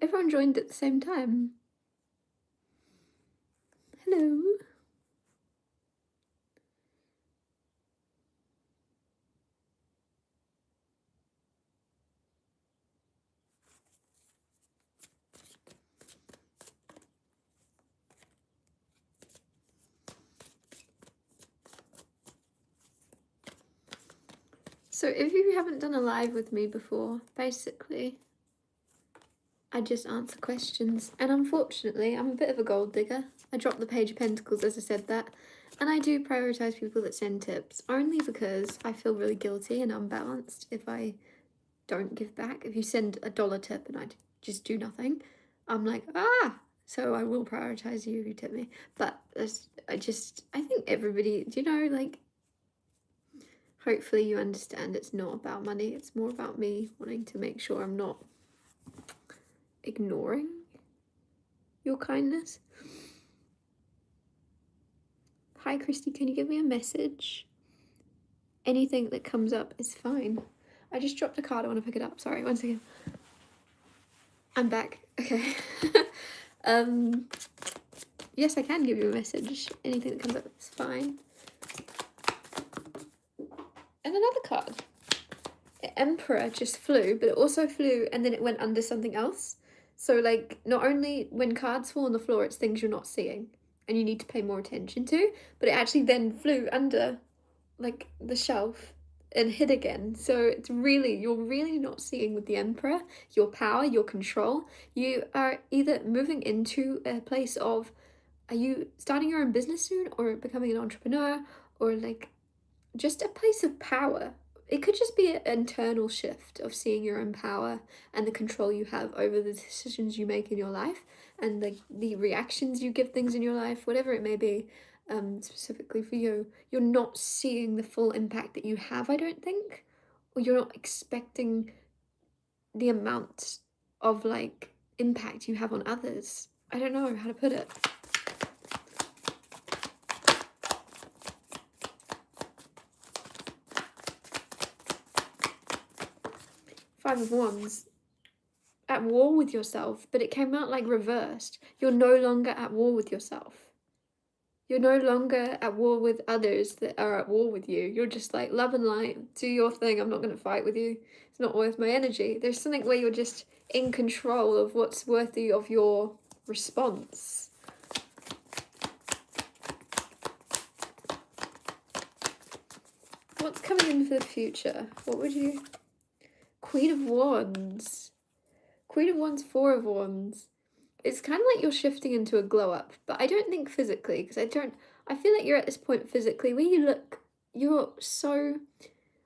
everyone joined at the same time. Hello. So if you haven't done a live with me before, basically, I just answer questions. And unfortunately, I'm a bit of a gold digger. I dropped the Page of Pentacles as I said that. And I do prioritise people that send tips, only because I feel really guilty and unbalanced if I don't give back. If you send a $1 tip and I just do nothing, I'm like, ah! So I will prioritise you if you tip me. But I think everybody, like, hopefully you understand it's not about money. It's more about me wanting to make sure I'm not ignoring your kindness. Hi, Kristie, can you give me a message? Anything that comes up is fine. I just dropped a card. I want to pick it up. Sorry, 1 second. I'm back. Okay. Yes, I can give you a message. Anything that comes up is fine. And another card. Emperor just flew, but it also flew and then it went under something else. So, like, not only when cards fall on the floor, it's things you're not seeing and you need to pay more attention to, but it actually then flew under, like, the shelf and hid again. So it's you're really not seeing with the Emperor your power, your control. You are either moving into a place of, are you starting your own business soon, or becoming an entrepreneur, or like just a place of power. It could just be an internal shift of seeing your own power and the control you have over the decisions you make in your life and the reactions you give things in your life, whatever it may be. Specifically for you, you're not seeing the full impact that you have, I don't think, or you're not expecting the amount of like impact you have on others. I don't know how to put it. Five of Wands. At war with yourself, but it came out like reversed. You're no longer at war with yourself. You're no longer at war with others that are at war with you. You're just like, love and light, do your thing. I'm not going to fight with you. It's not worth my energy. There's something where you're just in control of what's worthy of your response. What's coming in for the future? What would you... Queen of Wands. Queen of Wands, Four of Wands. It's kind of like you're shifting into a glow up, but I don't think physically, because I feel like you're at this point physically where you look, you're so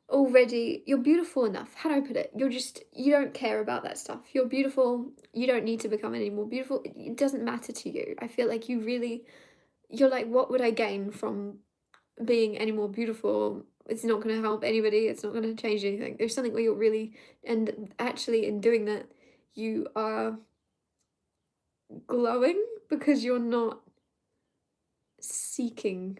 already, you're beautiful enough. How do I put it? You don't care about that stuff. You're beautiful. You don't need to become any more beautiful. It doesn't matter to you. I feel like you're like, what would I gain from being any more beautiful? It's not going to help anybody. It's not going to change anything. There's something where you're really, and actually in doing that, you are glowing because you're not seeking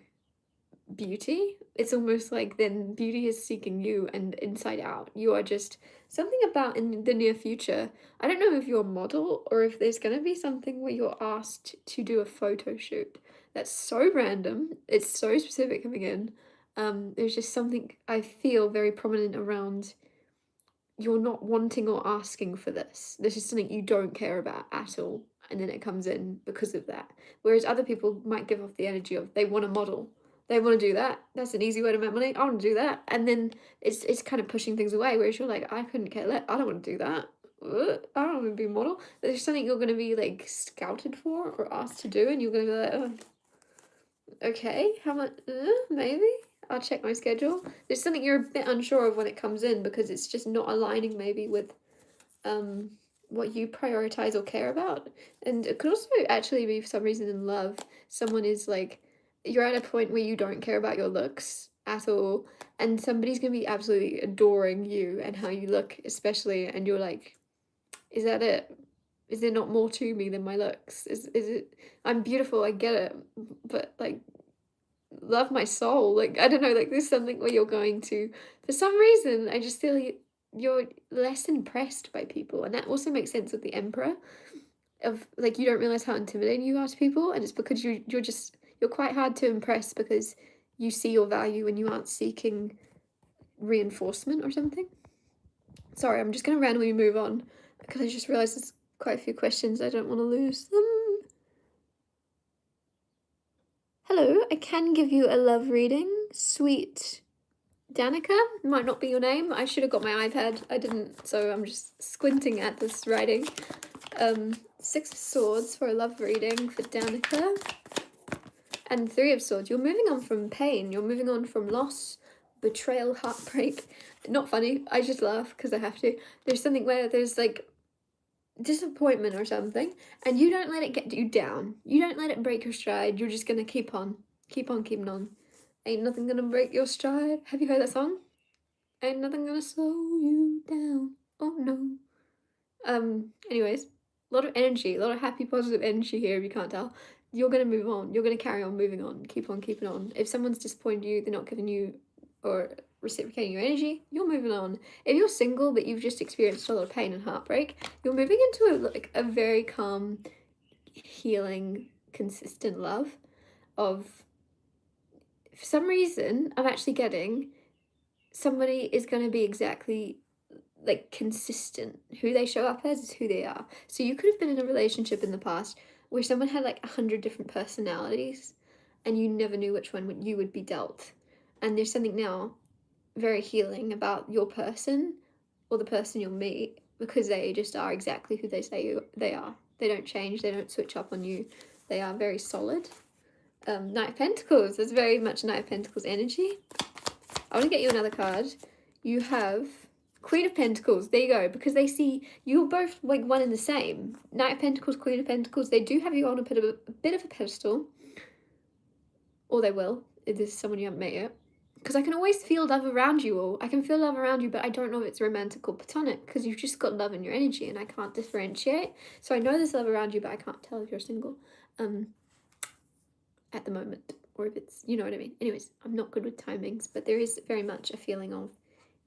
beauty. It's almost like then beauty is seeking you, and inside out you are just something about in the near future. I don't know if you're a model or if there's going to be something where you're asked to do a photo shoot. That's so random. It's so specific coming in. There's just something I feel very prominent around. You're not wanting or asking for this. This is something you don't care about at all. And then it comes in because of that. Whereas other people might give off the energy of they want to model. They want to do that. That's an easy way to make money. I want to do that. And then it's kind of pushing things away. Whereas you're like, I couldn't care less. I don't want to do that. I don't want to be a model. There's something you're going to be like scouted for or asked to do. And you're going to be like, oh, okay, how much? Maybe. I'll check my schedule. There's something you're a bit unsure of when it comes in because it's just not aligning maybe with what you prioritize or care about. And it could also actually be for some reason in love. Someone is like, you're at a point where you don't care about your looks at all, and somebody's gonna be absolutely adoring you and how you look, especially, and you're like, is that it? Is there not more to me than my looks? Is it, I'm beautiful, I get it, but like, love my soul. Like, I don't know, like there's something where you're going to, for some reason I just feel you're less impressed by people, and that also makes sense with the Emperor. Of like, you don't realize how intimidating you are to people, and it's because you're quite hard to impress because you see your value and you aren't seeking reinforcement or something. Sorry, I'm just gonna randomly move on because I just realized there's quite a few questions. I don't want to lose them. Hello, I can give you a love reading. Sweet Danica might not be your name. I should have got my iPad. I didn't, so I'm just squinting at this writing. 6 of Swords for a love reading for Danica. And 3 of Swords. You're moving on from pain. You're moving on from loss, betrayal, heartbreak. Not funny. I just laugh because I have to. There's something where there's like disappointment or something, and you don't let it get you down. You don't let it break your stride. You're just gonna keep on keeping on. Ain't nothing gonna break your stride. Have you heard that song? Ain't nothing gonna slow you down. Oh no. Anyways, a lot of energy, a lot of happy, positive energy here, if you can't tell. You're gonna move on. You're gonna carry on moving on. Keep on keeping on. If someone's disappointed you, they're not giving you or reciprocating your energy, you're moving on. If you're single but you've just experienced a lot of pain and heartbreak, you're moving into a very calm, healing, consistent love of, for some reason, I'm actually getting somebody is going to be exactly like consistent. Who they show up as is who they are. So you could have been in a relationship in the past where someone had like 100 different personalities and you never knew which one you would be dealt. And there's something now very healing about your person or the person you'll meet because they just are exactly who they say they are. They don't change, they don't switch up on you. They are very solid. Knight of Pentacles, there's very much Knight of Pentacles energy. I want to get you another card. You have Queen of Pentacles. There you go. Because they see you're both like one and the same. Knight of Pentacles, Queen of Pentacles. They do have you on a bit of a pedestal. Or they will, if this is someone you haven't met yet. Because I can always feel love around you all. I can feel love around you, but I don't know if it's romantic or platonic. Because you've just got love in your energy and I can't differentiate. So I know there's love around you, but I can't tell if you're single. At the moment. Or if it's, you know what I mean. Anyways, I'm not good with timings, but there is very much a feeling of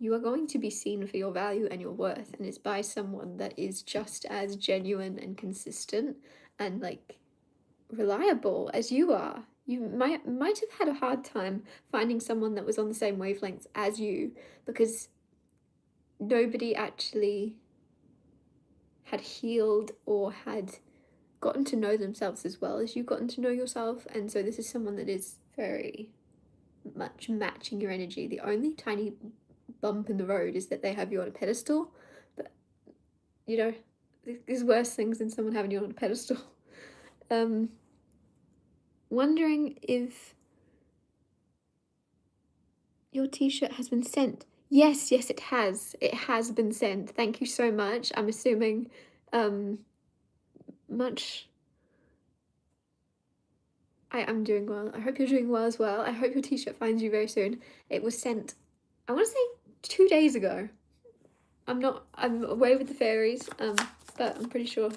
you are going to be seen for your value and your worth, and it's by someone that is just as genuine and consistent and like reliable as you are. You might have had a hard time finding someone that was on the same wavelength as you because nobody actually had healed or had gotten to know themselves as well as you've gotten to know yourself. And so this is someone that is very much matching your energy. The only tiny bump in the road is that they have you on a pedestal, but you know, there's worse things than someone having you on a pedestal. Wondering if your t-shirt has been sent. Yes, it has been sent. Thank you so much. I'm assuming much. I am doing well. I hope you're doing well as well. I hope your t-shirt finds you very soon. It was sent, I want to say 2 days ago. I'm away with the fairies, but I'm pretty sure.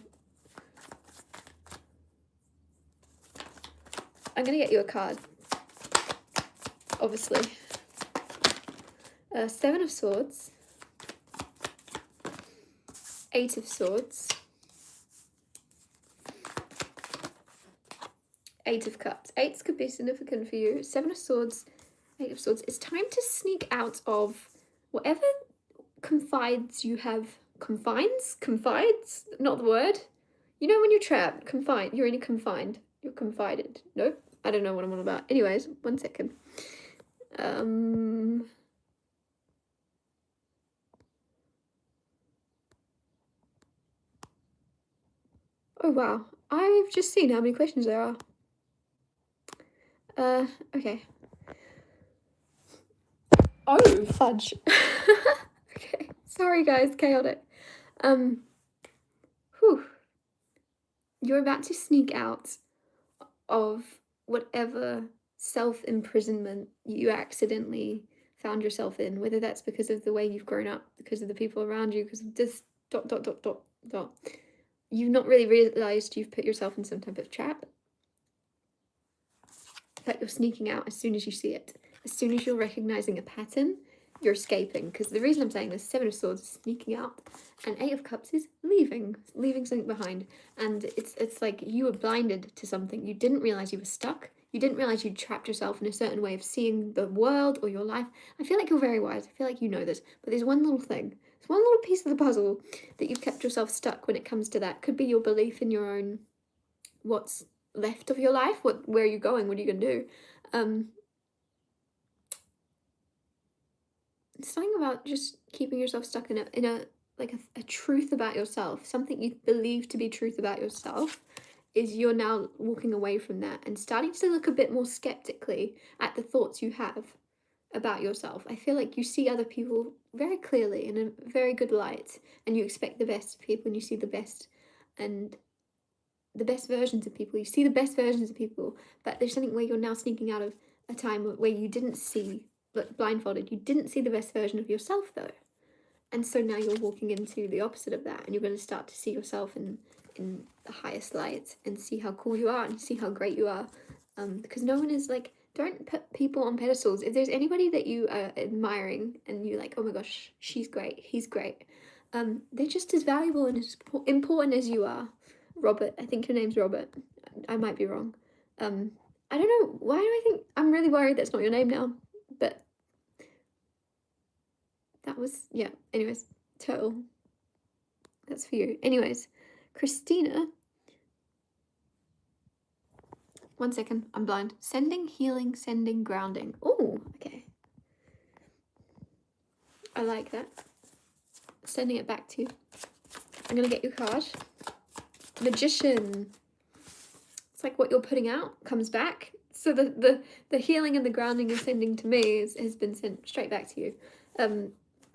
I'm gonna get you a card, obviously. 7 of Swords, 8 of Swords, 8 of Cups. 8s could be significant for you. 7 of Swords, 8 of Swords. It's time to sneak out of whatever confides you have. Confides? Not the word. You know when you're trapped, confined. You're in a confined. You're confided. Nope. I don't know what I'm on about. Anyways, 1 second. Oh wow. I've just seen how many questions there are. Okay. Oh, fudge. Okay. Sorry guys, chaotic. You're about to sneak out of whatever self-imprisonment you accidentally found yourself in, whether that's because of the way you've grown up, because of the people around you, because of this ... You've not really realized you've put yourself in some type of trap, but you're sneaking out as soon as you see it. As soon as you're recognizing a pattern, you're escaping, because the reason I'm saying this, Seven of Swords is sneaking out, and Eight of Cups is leaving something behind. And it's like you were blinded to something. You didn't realize you were stuck. You didn't realize you trapped yourself in a certain way of seeing the world or your life. I feel like you're very wise. I feel like you know this, but there's one little thing. There's one little piece of the puzzle that you've kept yourself stuck when it comes to that. Could be your belief in your own, what's left of your life, where are you going, what are you gonna do? Something about just keeping yourself stuck in a like a truth about yourself, something you believe to be truth about yourself, is you're now walking away from that and starting to look a bit more skeptically at the thoughts you have about yourself. I feel like you see other people very clearly in a very good light, and you expect the best of people, and you see the best and the best versions of people. You see the best versions of people, but there's something where you're now sneaking out of a time where you didn't see, but blindfolded, you didn't see the best version of yourself though. And so now you're walking into the opposite of that, and you're going to start to see yourself in the highest light and see how cool you are and see how great you are. Because no one is like, don't put people on pedestals. If there's anybody that you are admiring and you're like, oh my gosh, she's great, he's great, they're just as valuable and as important as you are. Robert, I think your name's Robert. I might be wrong. I don't know, why do I think, I'm really worried that's not your name now, but that was, yeah, anyways, Turtle, that's for you. Anyways, Christina, one second, I'm blind. Sending, healing, sending, grounding. Oh, okay. I like that. Sending it back to you. I'm gonna get your card. Magician. It's like what you're putting out comes back. So the healing and the grounding you're sending to me has been sent straight back to you.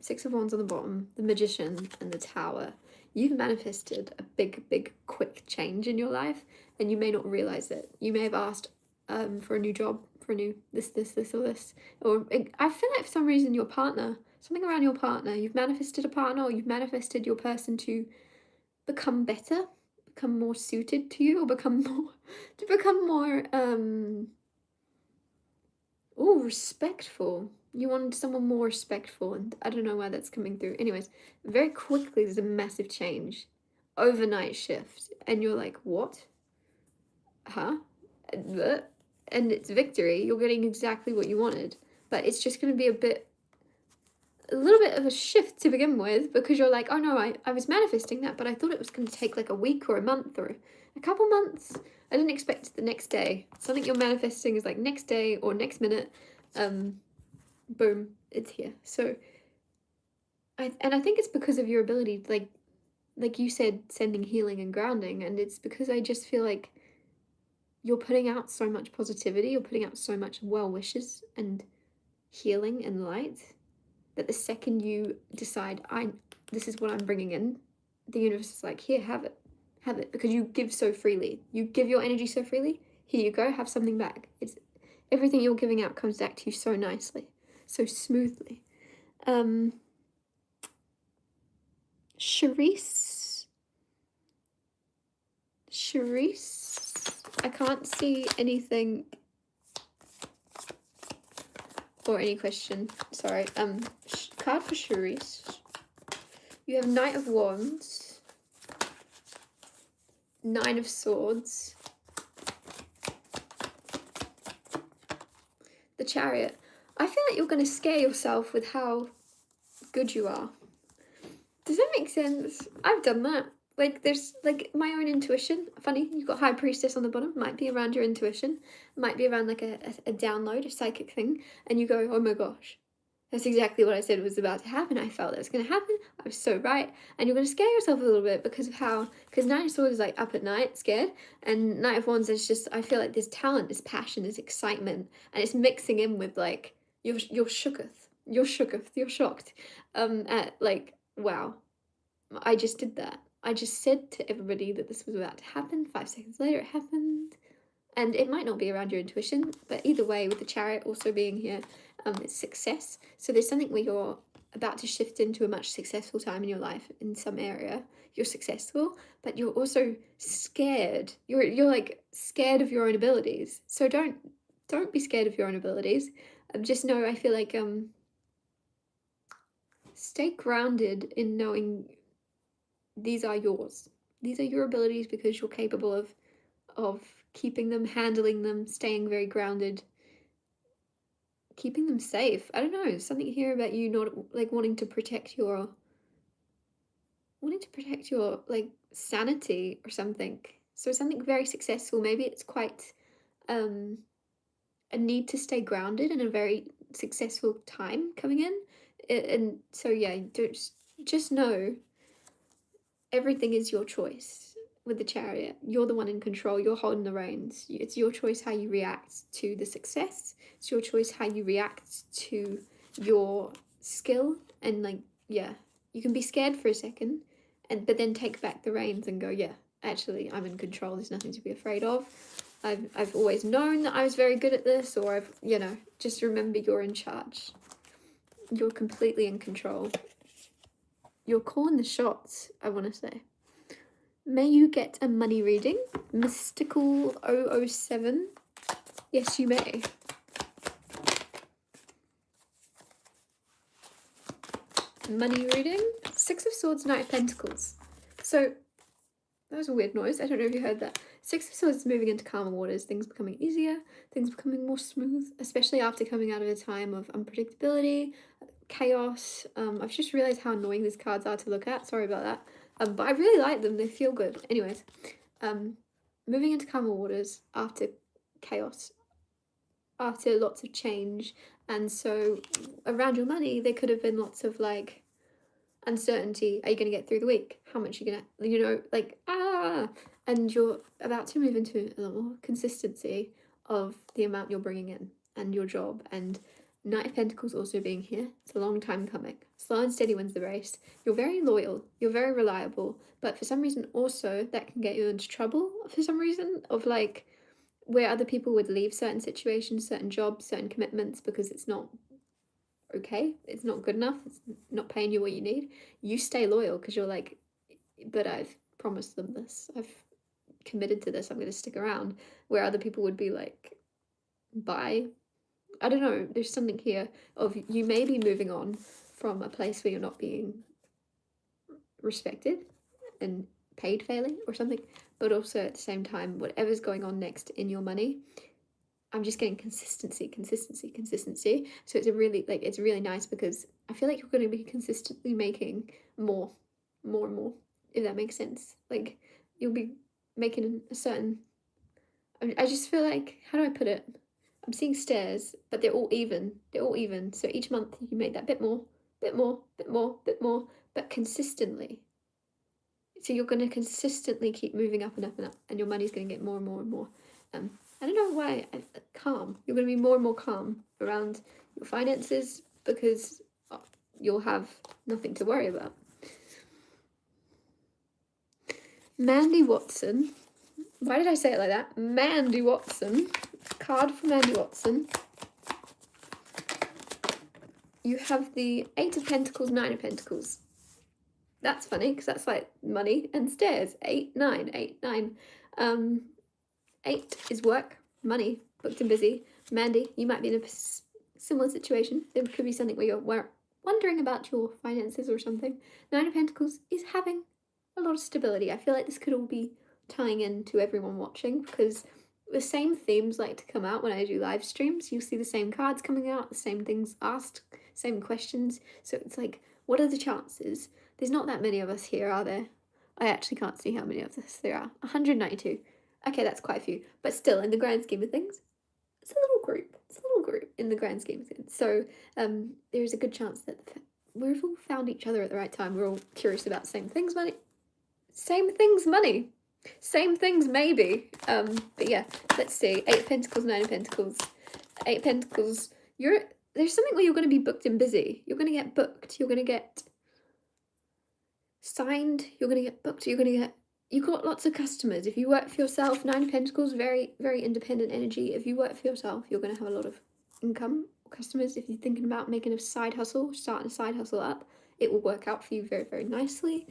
Six of Wands on the bottom, the Magician, and the Tower. You've manifested a big, quick change in your life, and you may not realize it. You may have asked for a new job, for a new this, or this. Or I feel like for some reason your partner, something around your partner, you've manifested a partner, or you've manifested your person to become better, become more suited to you, or become more respectful. You wanted someone more respectful, and I don't know why that's coming through. Anyways, very quickly there's a massive change, overnight shift, and you're like, what? Huh? And it's victory. You're getting exactly what you wanted, but it's just going to be a little bit of a shift to begin with, because you're like, oh no, I was manifesting that, but I thought it was going to take like a week or a month or a couple months. I didn't expect it the next day. Something you're manifesting is like next day or next minute. Boom, it's here. So I think it's because of your ability, like you said, sending, healing, and grounding, and it's because I just feel like you're putting out so much positivity, you're putting out so much well wishes and healing and light, that the second you decide, this is what I'm bringing in, the universe is like, here, have it, because you give so freely, you give your energy so freely. Here you go, have something back. It's everything you're giving out comes back to you so nicely, so smoothly. Charisse, I can't see anything or any question. Sorry. Card for Charisse. You have Knight of Wands, Nine of Swords, the Chariot. I feel like you're going to scare yourself with how good you are. Does that make sense? I've done that. Like, there's, like, my own intuition. Funny, you've got High Priestess on the bottom. Might be around your intuition. Might be around, like, a download, a psychic thing. And you go, oh my gosh, that's exactly what I said was about to happen. I felt it was going to happen. I was so right. And you're going to scare yourself a little bit because Knight of Swords is, like, up at night, scared. And Knight of Wands is just, I feel like there's talent, there's passion, there's excitement. And it's mixing in with, like, you're shooketh. You're shocked. At, like, wow, I just did that. I just said to everybody that this was about to happen. 5 seconds later, it happened. And it might not be around your intuition, but either way, with the Chariot also being here, it's success. So there's something where you're about to shift into a much successful time in your life in some area. You're successful, but you're also scared. You're like scared of your own abilities. So don't be scared of your own abilities. Just know, I feel like stay grounded in knowing these are yours. These are your abilities because you're capable of keeping them, handling them, staying very grounded, keeping them safe. I don't know, something here about you not like wanting to protect your like sanity or something. So something very successful. Maybe it's quite a need to stay grounded in a very successful time coming in. And so yeah, just know everything is your choice with the Chariot. You're the one in control. You're holding the reins. It's your choice how you react to the success. It's your choice how you react to your skill. And like, yeah, you can be scared for a second, but then take back the reins and go, yeah, actually, I'm in control. There's nothing to be afraid of. I've always known that I was very good at this, or just remember you're in charge. You're completely in control. You're calling the shots, I want to say. May you get a money reading. Mystical 007. Yes, you may. Money reading. Six of Swords, Knight of Pentacles. So, that was a weird noise. I don't know if you heard that. Six of Swords is moving into calmer waters. Things becoming easier. Things becoming more smooth. Especially after coming out of a time of unpredictability, chaos. I've just realised how annoying these cards are to look at. Sorry about that. But I really like them. They feel good. Anyways, moving into calmer waters after chaos, after lots of change. And so around your money, there could have been lots of like uncertainty. Are you going to get through the week? How much are you going to, and you're about to move into a little more consistency of the amount you're bringing in and your job. And Knight of Pentacles also being here. It's a long time coming. Slow and steady wins the race. You're very loyal. You're very reliable. But for some reason also that can get you into trouble for some reason of like where other people would leave certain situations, certain jobs, certain commitments because it's not okay. It's not good enough. It's not paying you what you need. You stay loyal because you're like, but I've promised them this. I've committed to this. I'm going to stick around. Where other people would be like, bye. I don't know, there's something here of you may be moving on from a place where you're not being respected and paid fairly or something, but also at the same time, whatever's going on next in your money, I'm just getting consistency. So it's it's really nice because I feel like you're going to be consistently making more and more, if that makes sense. Like you'll be making a certain, I just feel like, how do I put it? I'm seeing stairs, but they're all even. So each month you make that bit more, but consistently. So you're going to consistently keep moving up and up and up, and your money's going to get more and more and more. I don't know why. Calm. You're going to be more and more calm around your finances because you'll have nothing to worry about. Mandy Watson. Why did I say it like that? Mandy Watson. Card for Mandy Watson. You have the 8 of Pentacles, 9 of Pentacles. That's funny because that's like money and stairs. 8, 9, 8, 9. 8 is work, money, booked and busy. Mandy, you might be in a similar situation. There could be something where you're wondering about your finances or something. 9 of Pentacles is having a lot of stability. I feel like this could all be tying into everyone watching because the same themes like to come out when I do live streams. You'll see the same cards coming out, the same things asked, same questions. So it's like, what are the chances? There's not that many of us here, are there? I actually can't see how many of us there are. 192. Okay, that's quite a few. But still, in the grand scheme of things, it's a little group. It's a little group in the grand scheme of things. So there's a good chance that we've all found each other at the right time. We're all curious about the same things, money. Same things, money. Same things, maybe. But yeah, let's see. 8 of Pentacles, 9 of Pentacles. 8 of Pentacles. There's something where you're going to be booked and busy. You're going to get booked. You're going to get signed. You're going to get booked. You've got lots of customers. If you work for yourself, 9 of Pentacles, very, very independent energy. If you work for yourself, you're going to have a lot of income, customers. If you're thinking about making a side hustle, starting a side hustle up, it will work out for you very, very nicely.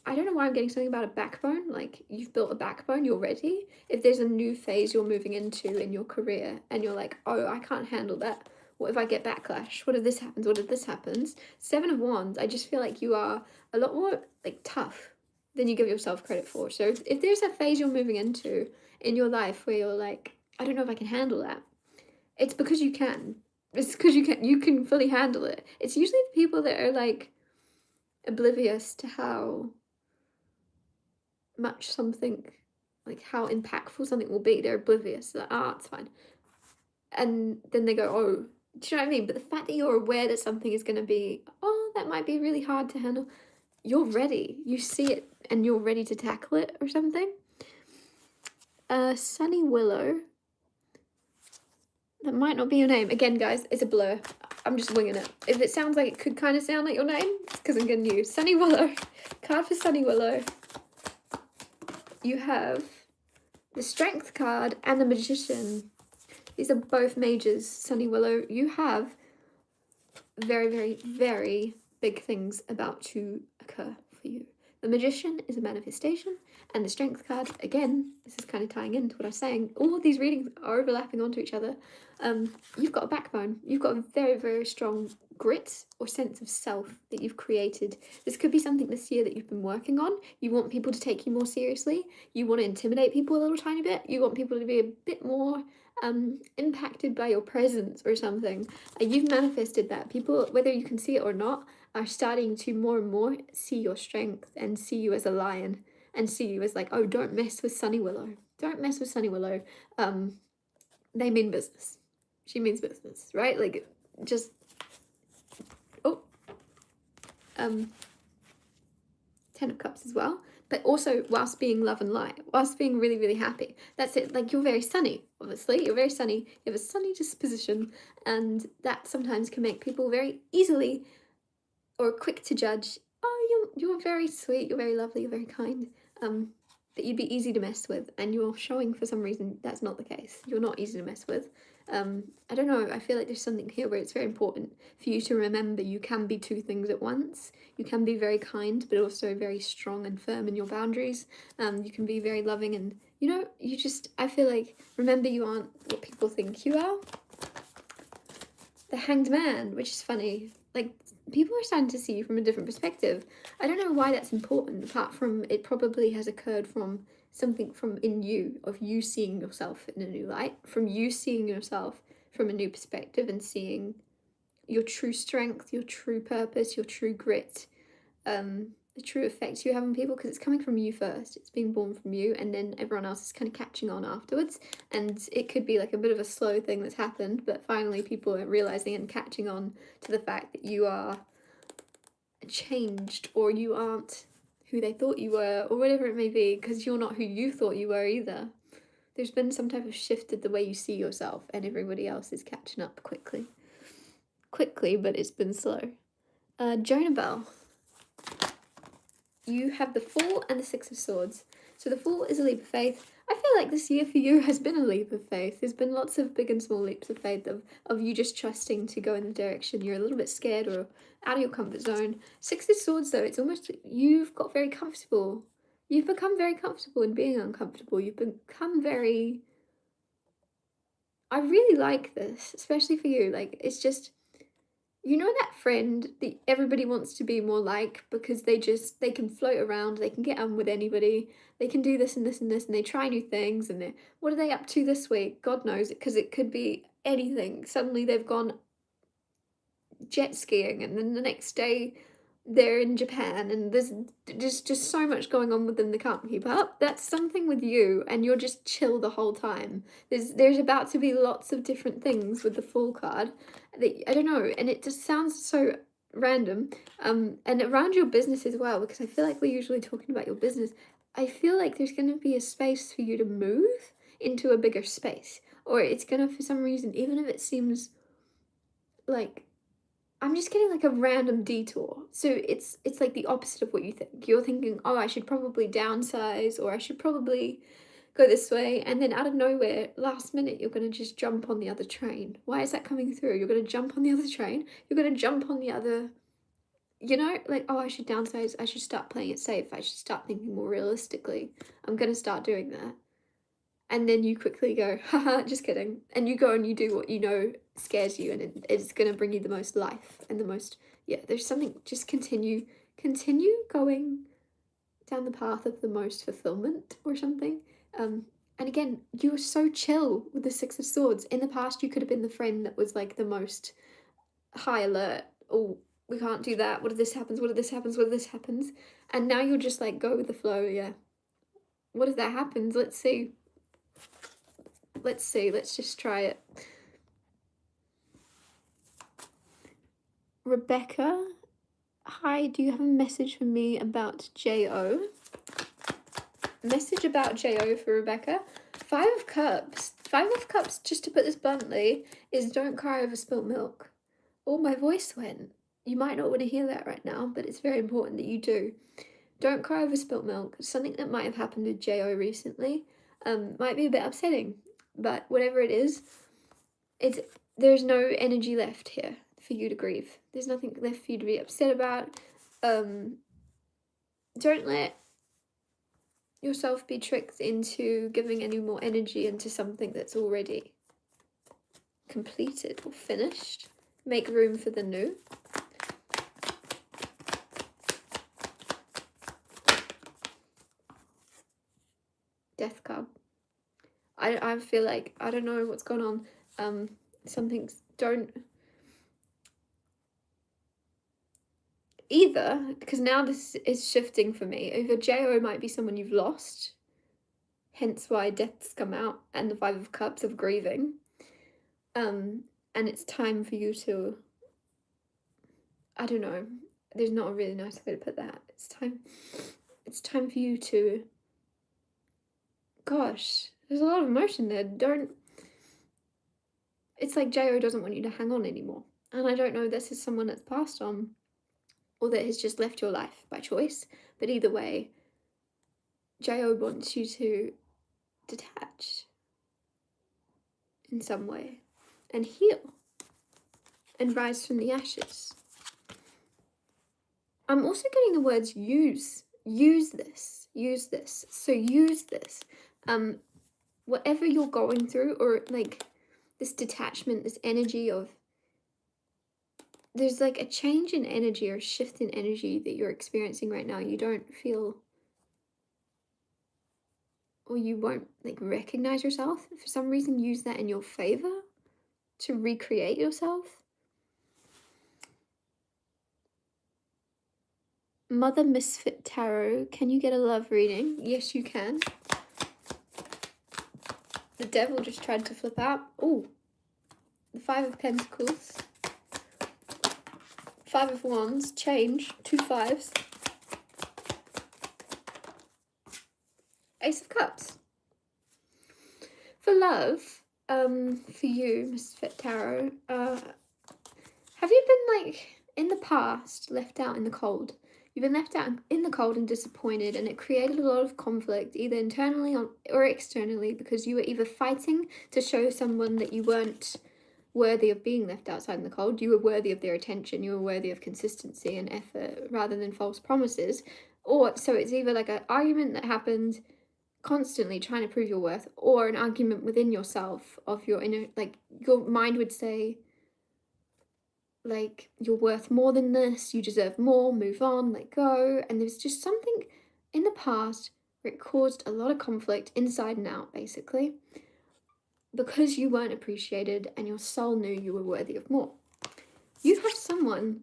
I don't know why I'm getting something about a backbone. Like, you've built a backbone, you're ready. If there's a new phase you're moving into in your career and you're like, oh, I can't handle that, What if I get backlash? What if this happens? What if this happens? Seven of Wands, I just feel like you are a lot more like tough than you give yourself credit for. So if there's a phase you're moving into in your life where you're like, I don't know if I can handle that, it's because you can. It's because you can fully handle it. It's usually the people that are like oblivious to how much something, like how impactful something will be. They're oblivious. They're like, ah, it's fine. And then they go, oh, do you know what I mean? But the fact that you're aware that something is going to be, oh, that might be really hard to handle, you're ready. You see it and you're ready to tackle it or something. Sunny Willow. That might not be your name. Again, guys, it's a blur. I'm just winging it. If it sounds like it could kind of sound like your name, it's because I'm getting you. Sunny Willow. Card for Sunny Willow. You have the Strength card and the Magician. These are both majors, Sunny Willow. You have very, very, very big things about to occur for you. The Magician is a manifestation, and the Strength card, again, this is kind of tying into what I was saying. All of these readings are overlapping onto each other. You've got a backbone. You've got a very, very strong grit or sense of self that you've created. This could be something this year that you've been working on. You want people to take you more seriously. You want to intimidate people a little tiny bit. You want people to be a bit more impacted by your presence or something. You've manifested that. People, whether you can see it or not, are starting to more and more see your strength and see you as a lion and see you as like, oh, don't mess with Sunny Willow. Don't mess with Sunny Willow. They mean business. She means business, right? Like, just, oh, 10 of Cups as well. But also whilst being love and light, whilst being really, really happy. That's it. Like, you're very sunny, obviously. You're very sunny. You have a sunny disposition, and that sometimes can make people very easily or quick to judge. Oh, you're very sweet. You're very lovely. You're very kind. That you'd be easy to mess with, and you're showing for some reason that's not the case. You're not easy to mess with. I don't know, I feel like there's something here where it's very important for you to remember you can be two things at once. You can be very kind, but also very strong and firm in your boundaries. You can be very loving and, you know, I feel like, remember you aren't what people think you are. The Hanged Man, which is funny. Like, people are starting to see you from a different perspective. I don't know why that's important, apart from it probably has occurred from something from in you, of you seeing yourself in a new light, from you seeing yourself from a new perspective and seeing your true strength, your true purpose, your true grit, the true effect you have on people, because it's coming from you first. It's being born from you, and then everyone else is kind of catching on afterwards. And it could be like a bit of a slow thing that's happened, but finally people are realizing and catching on to the fact that you are changed, or you aren't who they thought you were, or whatever it may be, because you're not who you thought you were either. There's been some type of shift in the way you see yourself, and everybody else is catching up quickly, but it's been slow. Jonah Bell. You have the Fool and the Six of Swords. So the Fool is a leap of faith. I feel like this year for you has been a leap of faith. There's been lots of big and small leaps of faith of you just trusting to go in the direction you're a little bit scared or out of your comfort zone. Six of Swords, though, it's almost you've got very comfortable. You've become very comfortable in being uncomfortable. You've become very... I really like this, especially for you. Like, it's just... You know that friend that everybody wants to be more like because they can float around, they can get on with anybody, they can do this and this and this, and they try new things, and what are they up to this week? God knows, because it could be anything. Suddenly they've gone jet skiing, and then the next day they're in Japan, and there's just so much going on with them they can't keep up. That's something with you, and you're just chill the whole time. There's about to be lots of different things with the Fool card that I don't know, and it just sounds so random. And around your business as well, because I feel like we're usually talking about your business. I feel like there's going to be a space for you to move into a bigger space, or it's gonna, for some reason, even if it seems like, I'm just getting like a random detour. So it's like the opposite of what you think. You're thinking, oh, I should probably downsize, or I should probably go this way. And then out of nowhere, last minute, you're going to just jump on the other train. Why is that coming through? You're going to jump on the other train. You're going to jump on the other, you know, like, oh, I should downsize. I should start playing it safe. I should start thinking more realistically. I'm going to start doing that. and then you quickly go, haha, just kidding. And you go and you do what you know scares you, and it's going to bring you the most life and the most, yeah, there's something, just continue going down the path of the most fulfillment or something. And again, you were so chill with the Six of Swords. In the past, you could have been the friend that was like the most high alert. Oh, we can't do that. What if this happens? What if this happens? What if this happens? And now you're just like, go with the flow, yeah. What if that happens? Let's see. Let's see. Let's just try it. Rebecca, hi, do you have a message for me about J.O.? Message about J.O. for Rebecca. Five of Cups. Five of Cups, just to put this bluntly, is don't cry over spilt milk. Oh, my voice went. You might not want to hear that right now, but it's very important that you do. Don't cry over spilt milk. Something that might have happened with J.O. recently. Might be a bit upsetting, but whatever it is, there's no energy left here for you to grieve. There's nothing left for you to be upset about. Don't let yourself be tricked into giving any more energy into something that's already completed or finished. Make room for the new. Death card. I feel like, I don't know what's going on. Something's, don't, either, because now this is shifting for me, either J.O. might be someone you've lost, hence why deaths come out, and the Five of Cups of grieving, and it's time for you to, I don't know, there's not a really nice way to put that, it's time for you to, gosh, there's a lot of emotion there, it's like J.O. doesn't want you to hang on anymore, and I don't know if this is someone that's passed on, or that has just left your life by choice, but either way, J.O. wants you to detach in some way and heal and rise from the ashes. I'm also getting the words use this. So use this. Whatever you're going through, or like this detachment, this energy of, there's like a change in energy or a shift in energy that you're experiencing right now. You don't feel, or you won't like recognize yourself. For some reason, use that in your favor to recreate yourself. Mother Misfit Tarot, can you get a love reading? Yes, you can. The devil just tried to flip out. Oh, the Five of Pentacles. Five of Wands, change, 2 5s. Ace of Cups. For love, for you, Misfit Tarot, have you been like, in the past, left out in the cold? You've been left out in the cold and disappointed, and it created a lot of conflict, either internally or externally, because you were either fighting to show someone that you weren't worthy of being left outside in the cold, you were worthy of their attention, you were worthy of consistency and effort rather than false promises, or so it's either like an argument that happened constantly trying to prove your worth, or an argument within yourself of your inner, like your mind would say, like, you're worth more than this, you deserve more, move on, let go. And there's just something in the past where it caused a lot of conflict inside and out, basically, because you weren't appreciated and your soul knew you were worthy of more. You have someone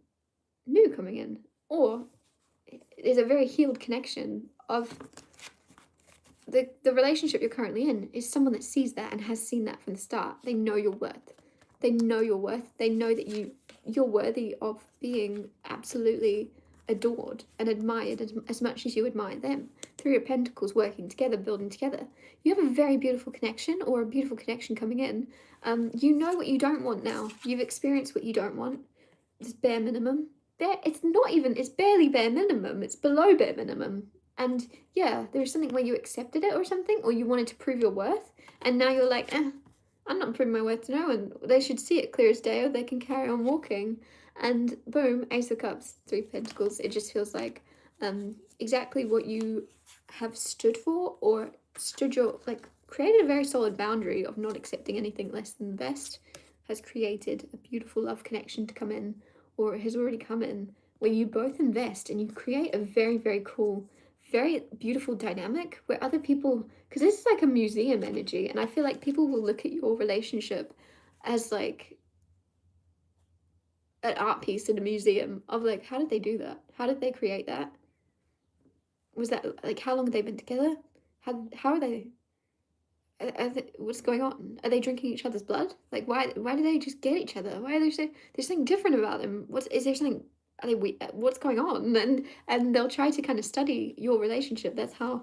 new coming in, or there's a very healed connection of the relationship you're currently in is someone that sees that and has seen that from the start. They know your worth. They know your worth. They know that you're worthy of being absolutely adored and admired as much as you admire them. Three of Pentacles, working together, building together. You have a very beautiful connection, or a beautiful connection coming in. You know what you don't want now. You've experienced what you don't want. It's bare minimum. It's barely bare minimum. It's below bare minimum. And yeah, there's something where you accepted it or something, or you wanted to prove your worth, and now you're like, I'm not proving my worth to no one. They should see it clear as day, or they can carry on walking. And boom, Ace of Cups, Three of Pentacles. It just feels like exactly what you have stood for, or stood your, like, created a very solid boundary of not accepting anything less than the best, has created a beautiful love connection to come in, or has already come in, where you both invest and you create a very, very cool, very beautiful dynamic where other people, because this is like a museum energy, and I feel like people will look at your relationship as like an art piece in a museum of like, how did they do that? How did they create that? Was that like, how long have they been together? How are they? What's going on? Are they drinking each other's blood? Like, why do they just get each other? Why are they so, there's something different about them? Is there something, are they, what's going on? And they'll try to kind of study your relationship. That's how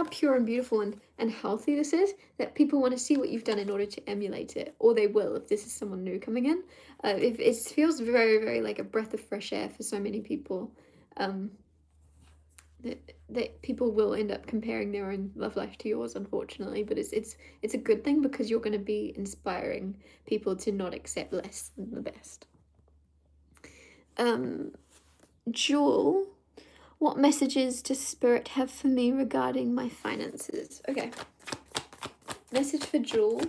pure and beautiful and healthy this is, that people want to see what you've done in order to emulate it, or they will if this is someone new coming in. If it feels very, very like a breath of fresh air for so many people. That people will end up comparing their own love life to yours, unfortunately, but it's a good thing, because you're going to be inspiring people to not accept less than the best. Jewel, what messages does Spirit have for me regarding my finances? Okay, message for Jewel.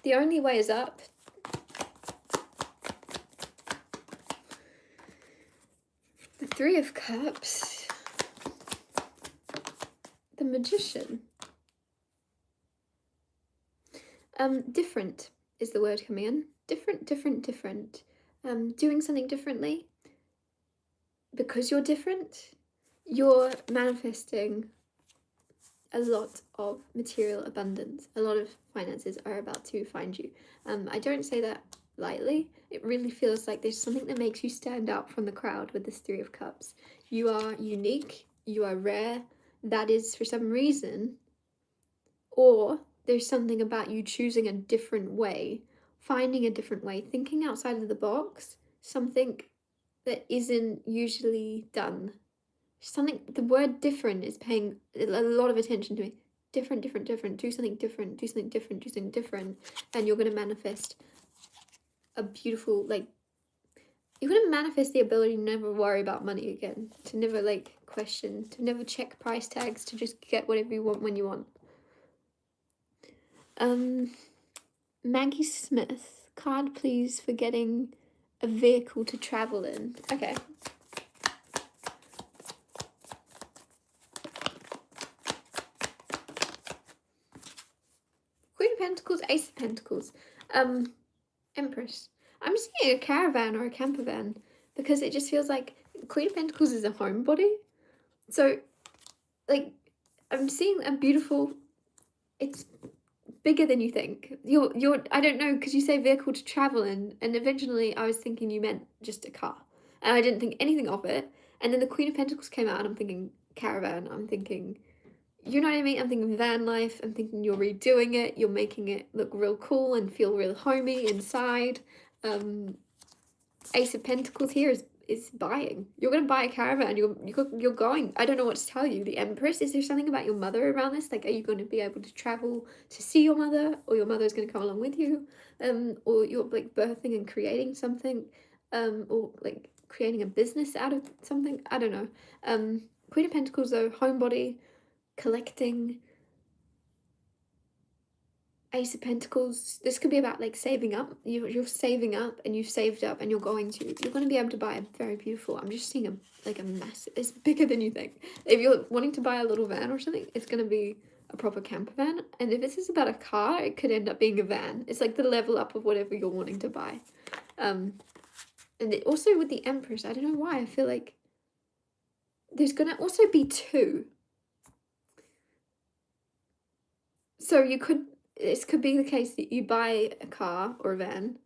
The only way is up. The Three of Cups. The Magician. Different is the word coming in. Different. Doing something differently. Because you're different, you're manifesting a lot of material abundance. A lot of finances are about to find you. I don't say that lightly. It really feels like there's something that makes you stand out from the crowd with this Three of Cups. You are unique, you are rare, that is for some reason, or there's something about you choosing a different way, finding a different way, thinking outside of the box, something that isn't usually done. Something, the word different is paying a lot of attention to me. Different, do something different, and you're going to manifest a beautiful, like, you're going to manifest the ability to never worry about money again, to never like question, to never check price tags, to just get whatever you want when you want. Maggie Smith, card please for getting a vehicle to travel in. Okay. Queen of Pentacles, Ace of Pentacles, Empress. I'm seeing a caravan or a camper van, because it just feels like Queen of Pentacles is a homebody. So, like, I'm seeing a beautiful, it's bigger than you think. You're I don't know, because you say vehicle to travel in, and eventually I was thinking you meant just a car. And I didn't think anything of it. And then the Queen of Pentacles came out and I'm thinking caravan. I'm thinking, you know what I mean? I'm thinking van life. I'm thinking you're redoing it. You're making it look real cool and feel real homey inside. Ace of Pentacles here is buying. You're going to buy a caravan. You're going. I don't know what to tell you. The Empress, is there something about your mother around this? Like, are you going to be able to travel to see your mother, or your mother's going to come along with you? Or you're like birthing and creating something, or like creating a business out of something. I don't know. Queen of Pentacles though, homebody, collecting. Ace of Pentacles, this could be about like saving up. You're saving up, and you've saved up, and you're going to be able to buy a very beautiful, I'm just seeing a massive, it's bigger than you think. If you're wanting to buy a little van or something, it's going to be a proper camper van. And if this is about a car, it could end up being a van. It's like the level up of whatever you're wanting to buy. And also with the Empress, I don't know why, I feel like there's going to also be two. So this could be the case that you buy a car or a van,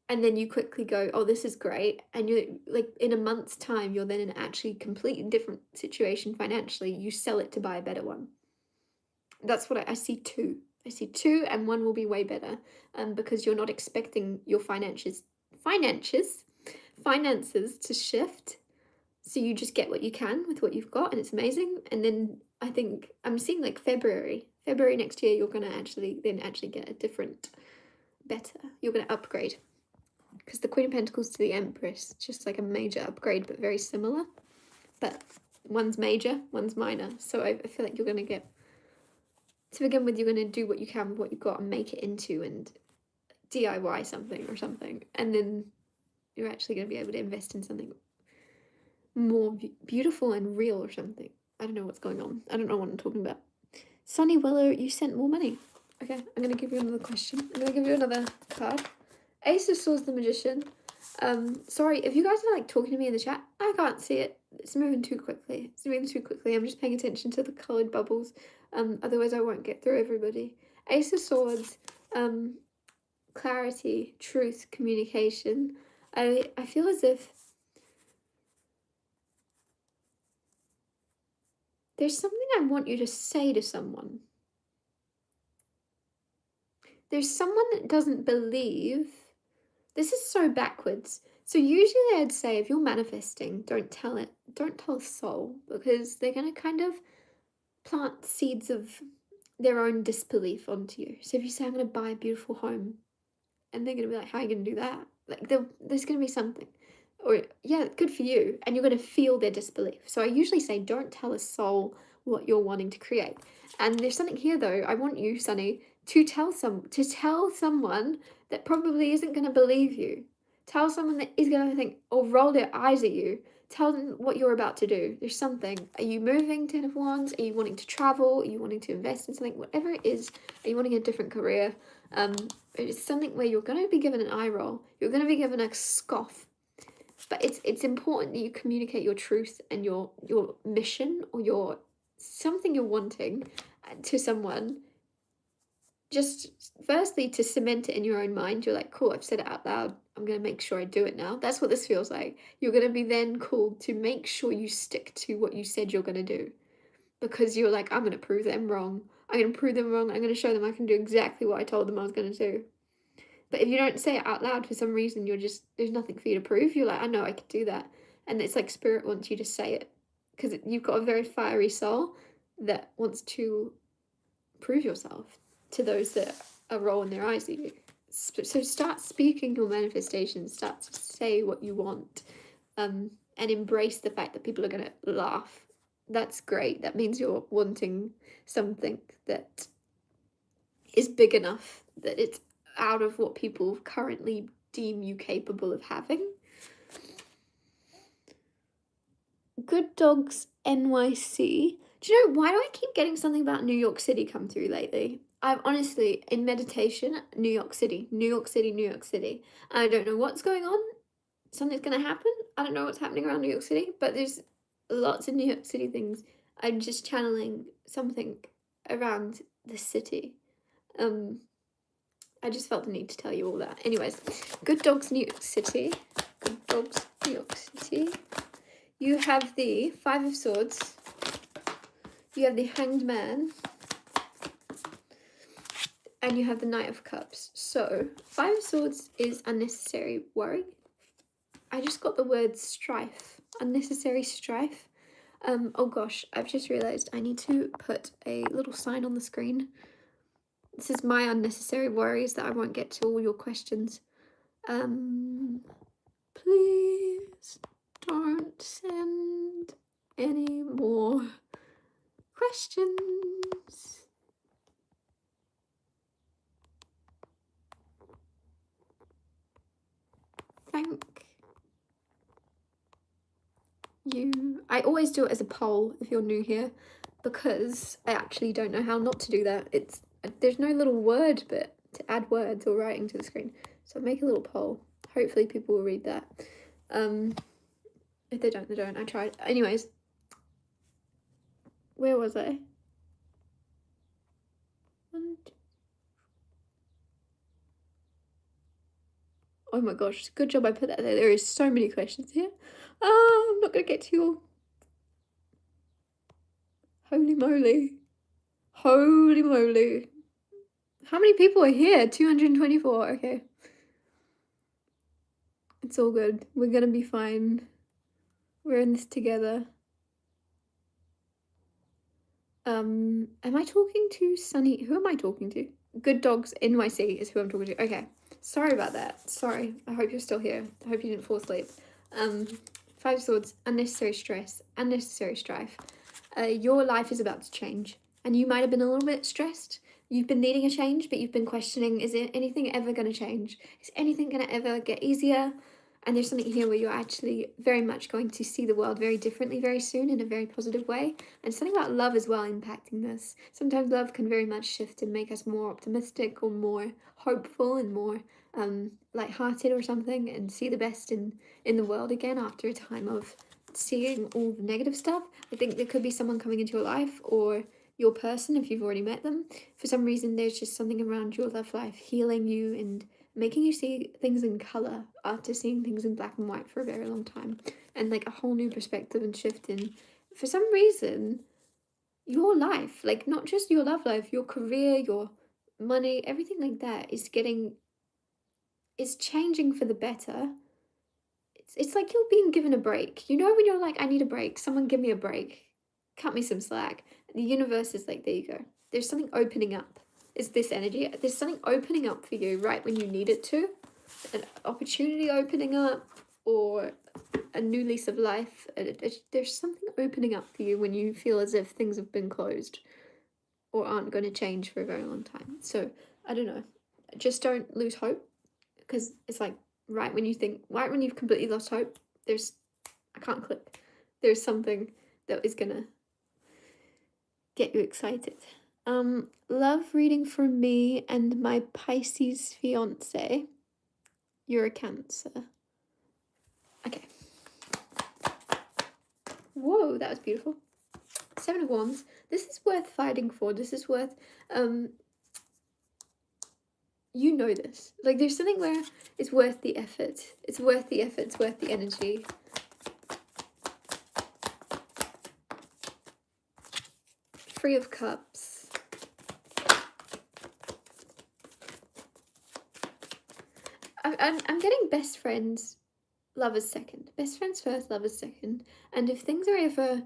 and then you quickly go, oh, this is great. And you're like, in a month's time, you're then in an actually completely different situation financially. You sell it to buy a better one. That's what I see two. I see two, and one will be way better. Because you're not expecting your finances to shift. So you just get what you can with what you've got, and it's amazing. And then I think I'm seeing like February next year, you're going to actually get a different, better. You're going to upgrade. Because the Queen of Pentacles to the Empress, just like a major upgrade, but very similar. But one's major, one's minor. So I feel like you're going to get, to begin with, you're going to do what you can with what you've got and make it into and DIY something or something. And then you're actually going to be able to invest in something more beautiful and real or something. I don't know what's going on. I don't know what I'm talking about. Sunny Willow, you sent more money. Okay, I'm going to give you another question. I'm going to give you another card. Ace of Swords, the Magician. Sorry, if you guys are like talking to me in the chat, I can't see it. It's moving too quickly. I'm just paying attention to the coloured bubbles. Otherwise I won't get through everybody. Ace of Swords, clarity, truth, communication. I feel as if there's something I want you to say to someone. There's someone that doesn't believe. This is so backwards. So usually I'd say if you're manifesting, don't tell a soul, because they're going to kind of plant seeds of their own disbelief onto you. So if you say, I'm going to buy a beautiful home, and they're going to be like, how are you going to do that? Like there's going to be something. Or, yeah, good for you. And you're going to feel their disbelief. So I usually say, don't tell a soul what you're wanting to create. And there's something here, though. I want you, Sunny, to tell someone that probably isn't going to believe you. Tell someone that is going to think or roll their eyes at you. Tell them what you're about to do. There's something. Are you moving, Ten of Wands? Are you wanting to travel? Are you wanting to invest in something? Whatever it is, are you wanting a different career? It's something where you're going to be given an eye roll. You're going to be given a scoff. But it's important that you communicate your truth and your mission or your something you're wanting to someone. Just firstly to cement it in your own mind. You're like, cool, I've said it out loud. I'm going to make sure I do it now. That's what this feels like. You're going to be then called to make sure you stick to what you said you're going to do. Because you're like, I'm going to prove them wrong. I'm going to prove them wrong. I'm going to show them I can do exactly what I told them I was going to do. But if you don't say it out loud for some reason, there's nothing for you to prove. You're like, I know I could do that. And it's like spirit wants you to say it. Because you've got a very fiery soul that wants to prove yourself to those that are rolling their eyes at you. So start speaking your manifestations. Start to say what you want. And embrace the fact that people are going to laugh. That's great. That means you're wanting something that is big enough that it's out of what people currently deem you capable of having. Good Dogs NYC. Do you know, why do I keep getting something about New York City come through lately? I've honestly, in meditation, New York City. I don't know what's going on. Something's going to happen. I don't know what's happening around New York City, but there's lots of New York City things. I'm just channeling something around the city. I just felt the need to tell you all that. Anyways, Good Dogs New York City. Good Dogs New York City. You have the Five of Swords. You have the Hanged Man. And you have the Knight of Cups. So, Five of Swords is unnecessary worry. I just got the word strife. Unnecessary strife. Oh gosh, I've just realised I need to put a little sign on the screen. This is my unnecessary worries that I won't get to all your questions. Please don't send any more questions. Thank you. I always do it as a poll if you're new here, because I actually don't know how not to do that. There's no little word bit to add words or writing to the screen. So make a little poll. Hopefully people will read that. If they don't, they don't. I tried. Anyways. Where was I? Oh my gosh, good job I put that there. There is so many questions here. I'm not going to get to you all. Holy moly. Holy moly. How many people are here? 224. Okay. It's all good. We're going to be fine. We're in this together. Am I talking to Sunny? Who am I talking to? Good Dogs NYC is who I'm talking to. Okay. Sorry about that. Sorry. I hope you're still here. I hope you didn't fall asleep. Five of Swords, unnecessary stress, unnecessary strife. Your life is about to change, and you might have been a little bit stressed. You've been needing a change, but you've been questioning, is it anything ever going to change? Is anything going to ever get easier? And there's something here where you're actually very much going to see the world very differently very soon in a very positive way. And something about love as well impacting this. Sometimes love can very much shift and make us more optimistic or more hopeful and more light-hearted or something, and see the best in the world again after a time of seeing all the negative stuff. I think there could be someone coming into your life, or your person if you've already met them. For some reason, there's just something around your love life healing you and making you see things in color after seeing things in black and white for a very long time, and like a whole new perspective and shift in, for some reason, your life, like not just your love life, your career, your money, everything like that is changing for the better. It's like you're being given a break. You know when you're like, I need a break, someone give me a break, cut me some slack. The universe is like, there you go. There's something opening up. Is this energy? There's something opening up for you right when you need it to. An opportunity opening up, or a new lease of life. There's something opening up for you when you feel as if things have been closed or aren't going to change for a very long time. So, I don't know. Just don't lose hope, because it's like right when you've completely lost hope, I can't click. There's something that is going to get you excited. Love reading for me and my Pisces fiance. You're a Cancer. Okay. Whoa, that was beautiful. Seven of Wands. This is worth fighting for. This is worth, you know this. Like, there's something where it's worth the effort. It's worth the effort. It's worth the energy. Three of Cups. I'm getting best friends, lovers second. Best friends first, lovers second. And if things are ever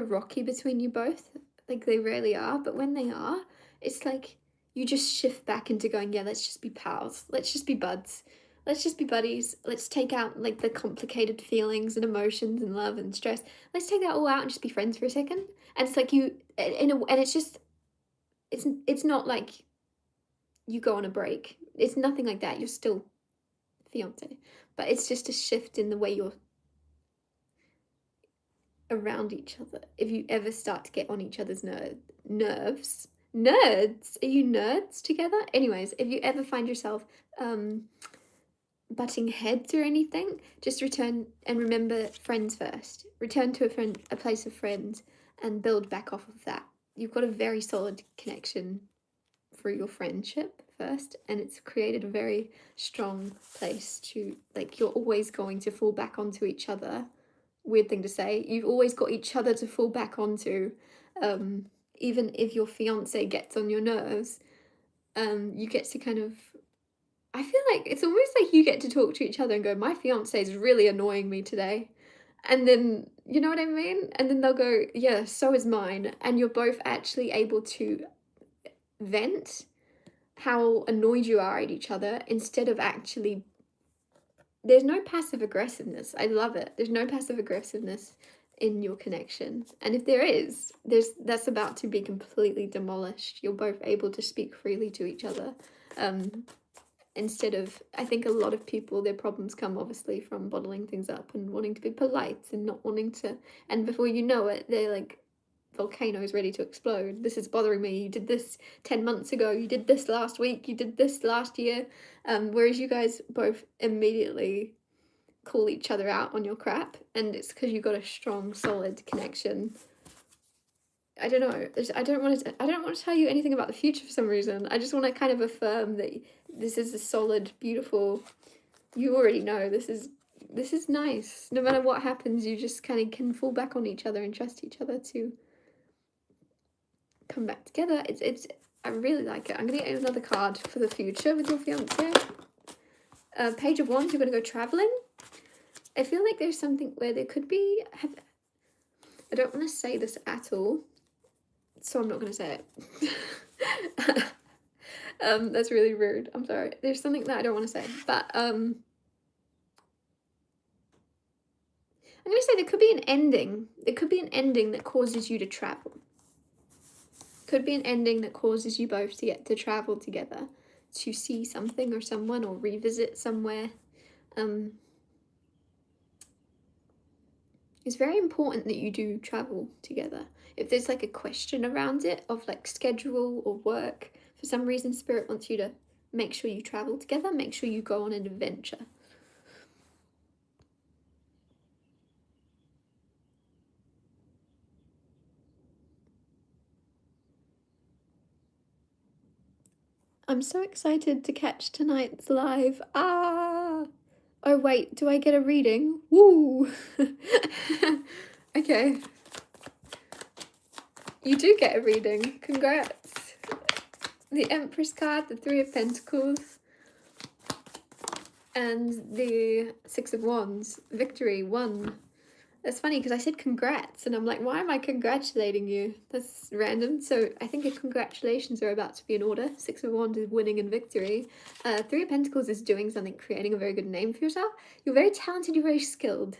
rocky between you both, like they rarely are, but when they are, it's like you just shift back into going, yeah, let's just be pals. Let's just be buds. Let's just be buddies. Let's take out like the complicated feelings and emotions and love and stress. Let's take that all out and just be friends for a second. And it's like and it's just, it's not like you go on a break. It's nothing like that. You're still fiance, but it's just a shift in the way you're around each other. If you ever start to get on each other's nerves, nerds, are you nerds together? Anyways, if you ever find yourself butting heads or anything, just return and remember friends first. Return to a place of friends and build back off of that. You've got a very solid connection for your friendship first, and it's created a very strong place to, like, you're always going to fall back onto each other. Weird thing to say. You've always got each other to fall back onto. Even if your fiance gets on your nerves, you get to kind of, I feel like it's almost like you get to talk to each other and go, my fiance is really annoying me today. And then, you know what I mean? And then they'll go, yeah, so is mine. And you're both actually able to vent how annoyed you are at each other, instead of actually, there's no passive aggressiveness. I love it. There's no passive aggressiveness in your connection. And if there is, that's about to be completely demolished. You're both able to speak freely to each other. Instead of, I think a lot of people, their problems come obviously from bottling things up and wanting to be polite and not wanting to, and before you know it, they're like volcanoes ready to explode. This is bothering me. You did this 10 months ago. You did this last week. You did this last year. Whereas you guys both immediately call each other out on your crap, and it's because you've got a strong, solid connection. I don't know. I don't want to tell you anything about the future for some reason. I just want to kind of affirm that this is a solid, beautiful. You already know this is nice. No matter what happens, you just kind of can fall back on each other and trust each other to come back together. It's I really like it. I'm gonna get another card for the future with your fiance. Page of Wands. You're gonna go traveling. I feel like there's something where there could be. I don't want to say this at all, so I'm not gonna say it. That's really rude. I'm sorry. There's something that I don't want to say, but I'm going to say there could be an ending. There could be an ending that causes you to travel. Could be an ending that causes you both to get to travel together, to see something or someone or revisit somewhere. It's very important that you do travel together. If there's like a question around it of like schedule or work, for some reason Spirit wants you to make sure you travel together, make sure you go on an adventure. I'm so excited to catch tonight's live. Ah! Oh wait, do I get a reading? Woo! Okay. You do get a reading. Congrats. The Empress card, the Three of Pentacles, and the Six of Wands. Victory, 1. That's funny because I said congrats and I'm like, why am I congratulating you? That's random. So I think your congratulations are about to be in order. Six of Wands is winning and victory. Three of Pentacles is doing something, creating a very good name for yourself. You're very talented, you're very skilled.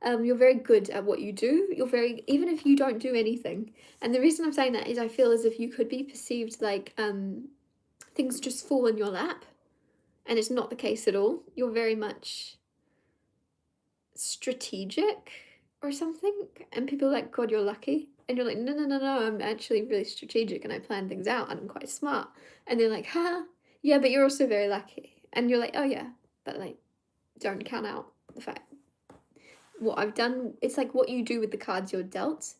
You're very good at what you do. You're very, even if you don't do anything. And the reason I'm saying that is I feel as if you could be perceived like things just fall in your lap. And it's not the case at all. You're very much strategic or something, and people are like, God, you're lucky. And you're like, no, no, no, no, I'm actually really strategic and I plan things out and I'm quite smart. And they're like, huh? Yeah, but you're also very lucky. And you're like, oh yeah, but like, don't count out the fact what I've done. It's like what you do with the cards you're dealt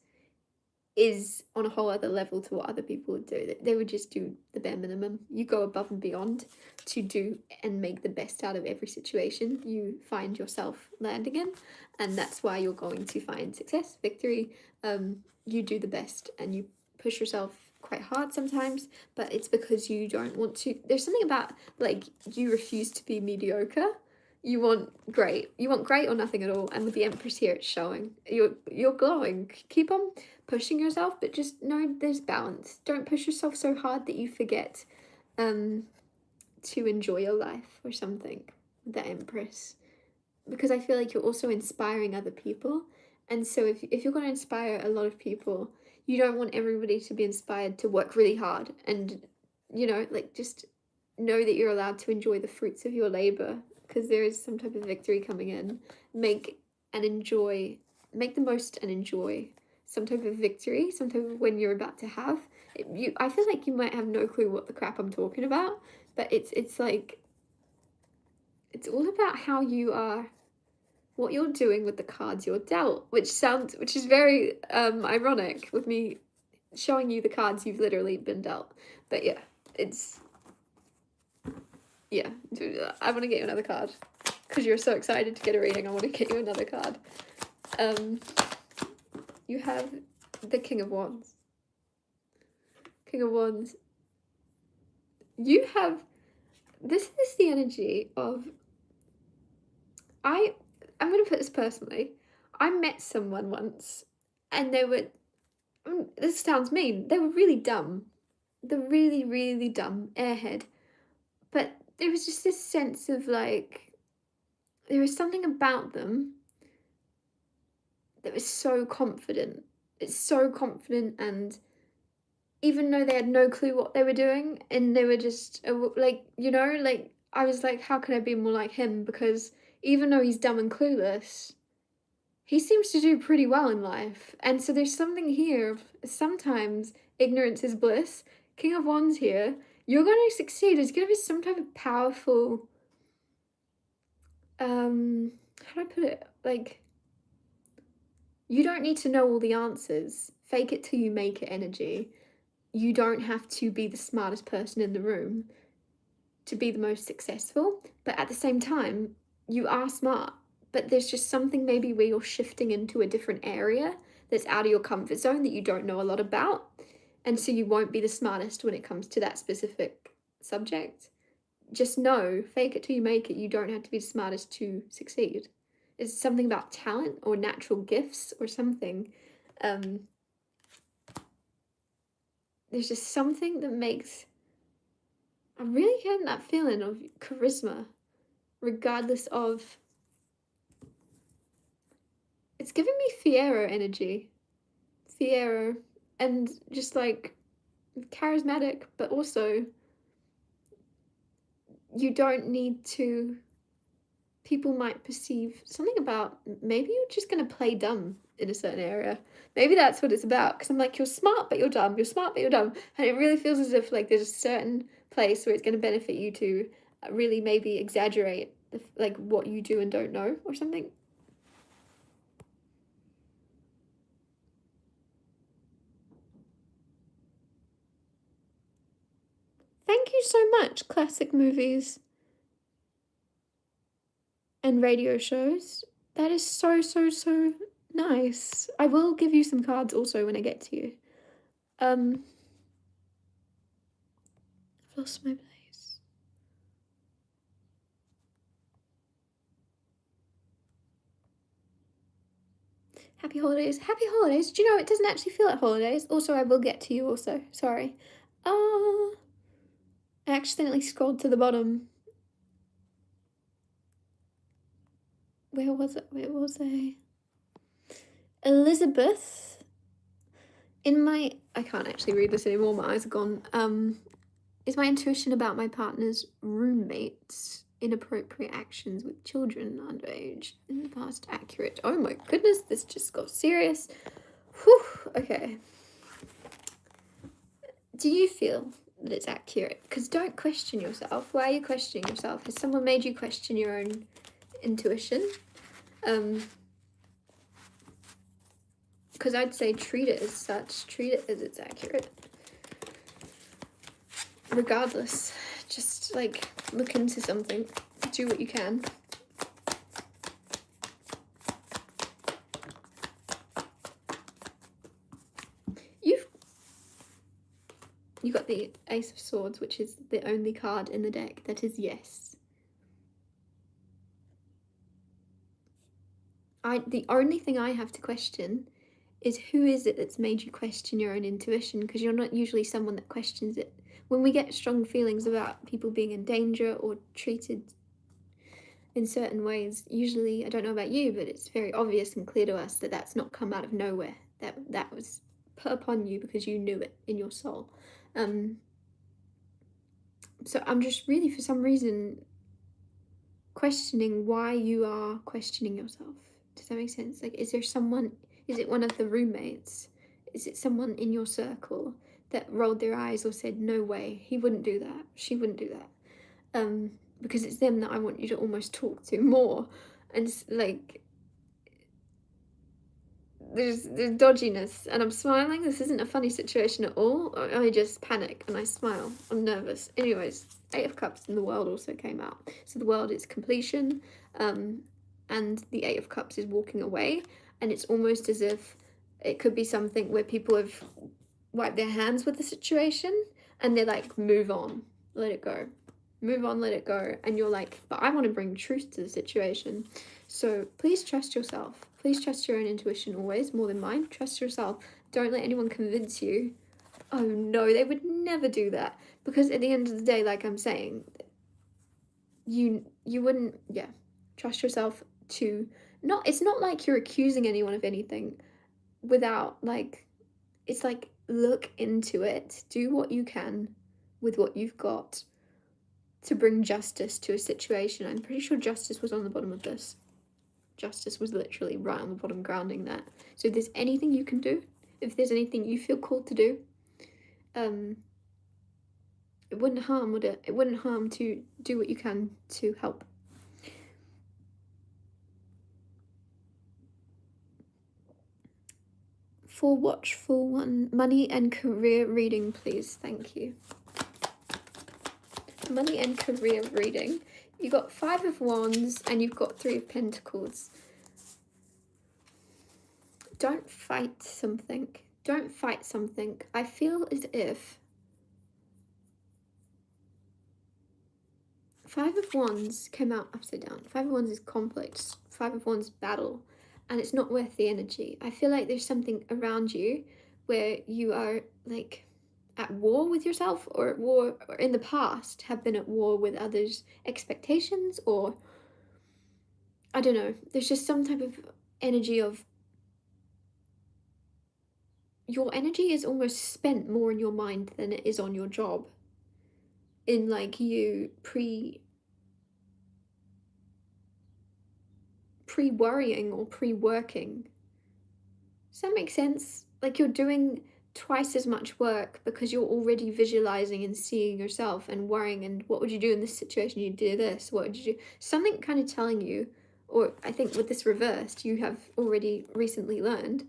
is on a whole other level to what other people would do. They would just do the bare minimum. You go above and beyond to do and make the best out of every situation you find yourself landing in, and that's why you're going to find success, victory. You do the best and you push yourself quite hard sometimes, but it's because you don't want to. There's something about like you refuse to be mediocre. You want great. You want great or nothing at all. And with the Empress here, it's showing. You're glowing. Keep on pushing yourself, but just know there's balance. Don't push yourself so hard that you forget to enjoy your life or something with the Empress. Because I feel like you're also inspiring other people. And so if you're going to inspire a lot of people, you don't want everybody to be inspired to work really hard. And, you know, like just know that you're allowed to enjoy the fruits of your labor, because there is some type of victory coming in. Make the most and enjoy some type of victory, some type of win you're about to have. I feel like you might have no clue what the crap I'm talking about, but it's like, it's all about how you are, what you're doing with the cards you're dealt, which is very ironic with me showing you the cards you've literally been dealt. But yeah, yeah, I want to get you another card because you're so excited to get a reading. I want to get you another card. You have the King of Wands. King of Wands. You have, this is the energy of, I'm going to put this personally. I met someone once and they were, this sounds mean, they were really dumb. They're really, really dumb, airhead. But there was just this sense of like, there was something about them that was so confident. It's so confident, and even though they had no clue what they were doing, and they were just like, you know, like I was like, how can I be more like him? Because even though he's dumb and clueless, he seems to do pretty well in life. And so there's something here of sometimes ignorance is bliss. King of Wands here, you're going to succeed. There's going to be some type of powerful, how do I put it? Like, you don't need to know all the answers. Fake it till you make it energy. You don't have to be the smartest person in the room to be the most successful, but at the same time, you are smart. But there's just something maybe where you're shifting into a different area that's out of your comfort zone that you don't know a lot about. And so you won't be the smartest when it comes to that specific subject. Just know, fake it till you make it. You don't have to be the smartest to succeed. It's something about talent or natural gifts or something. There's just something that makes, I'm really getting that feeling of charisma, regardless of It's giving me Fiero energy. Fiero. And just like charismatic, but also you don't need to. People might perceive something about maybe you're just gonna play dumb in a certain area. Maybe that's what it's about. Because I'm like, you're smart, but you're dumb. You're smart, but you're dumb. And it really feels as if like there's a certain place where it's gonna benefit you to really maybe exaggerate like what you do and don't know or something. Thank you so much, classic movies and radio shows. That is so, so, so nice. I will give you some cards also when I get to you. I've lost my place. Happy holidays. Happy holidays. Do you know it doesn't actually feel like holidays? Also, I will get to you also. Sorry. I accidentally scrolled to the bottom. Where was it? Where was I? Elizabeth. I can't actually read this anymore, my eyes are gone. Is my intuition about my partner's roommates' inappropriate actions with children underage in the past accurate? Oh my goodness, this just got serious. Whew, okay. Do you feel that it's accurate? Because don't question yourself. Why are you questioning yourself? Has someone made you question your own intuition? Because I'd say treat it as such. Treat it as it's accurate. Regardless, just like look into something. Do what you can. You got the Ace of Swords, which is the only card in the deck that is yes. The only thing I have to question is who is it that's made you question your own intuition, because you're not usually someone that questions it. When we get strong feelings about people being in danger or treated in certain ways, usually, I don't know about you, but it's very obvious and clear to us that that's not come out of nowhere. That was put upon you because you knew it in your soul. So I'm just really, for some reason, questioning why you are questioning yourself. Does that make sense? Like, is it one of the roommates? Is it someone in your circle that rolled their eyes or said, no way, he wouldn't do that, she wouldn't do that? Because it's them that I want you to almost talk to more. And like, there's dodginess, and I'm smiling. This isn't a funny situation at all. I just panic and I smile. I'm nervous. Anyways, Eight of Cups in the World also came out. So the World is completion, and the Eight of Cups is walking away, and it's almost as if it could be something where people have wiped their hands with the situation and they're like, move on, let it go. Move on, let it go. And you're like, but I want to bring truth to the situation. So please trust yourself. Please trust your own intuition always, more than mine. Trust yourself. Don't let anyone convince you. Oh no, they would never do that. Because at the end of the day, like I'm saying, you wouldn't, yeah. Trust yourself to it's not like you're accusing anyone of anything without like, it's like, look into it. Do what you can with what you've got to bring justice to a situation. I'm pretty sure justice was on the bottom of this. Justice was literally right on the bottom, grounding that. So if there's anything you can do, if there's anything you feel called to do, it wouldn't harm, would it? It wouldn't harm to do what you can to help. For watchful one, money and career reading, please. Thank you. Money and career reading. You got 5 of Wands and you've got 3 of Pentacles. Don't fight something. Don't fight something. I feel as if 5 of Wands came out upside down. 5 of Wands is conflict. 5 of Wands battle. And it's not worth the energy. I feel like there's something around you where you are like at war with yourself, or at war, or in the past have been at war with others' expectations, or I don't know. There's just some type of energy of your energy is almost spent more in your mind than it is on your job. In like you pre-worrying or pre-working. Does that make sense? Like you're doing twice as much work because you're already visualizing and seeing yourself and worrying, and what would you do in this situation? You do this, what would you do? Something kind of telling you, or I think with this reversed, you have already recently learned,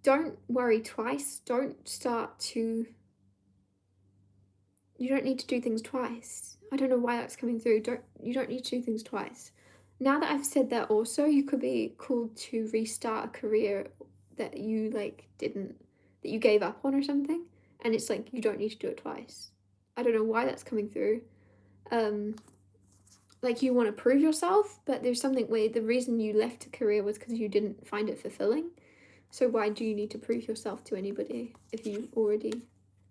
don't worry twice. You don't need to do things twice. I don't know why that's coming through. You don't need to do things twice. Now that I've said that, also, you could be called to restart a career that you that you gave up on or something, and it's like you don't need to do it twice. I don't know why that's coming through. Like you want to prove yourself, but there's something where the reason you left a career was because you didn't find it fulfilling. So why do you need to prove yourself to anybody if you already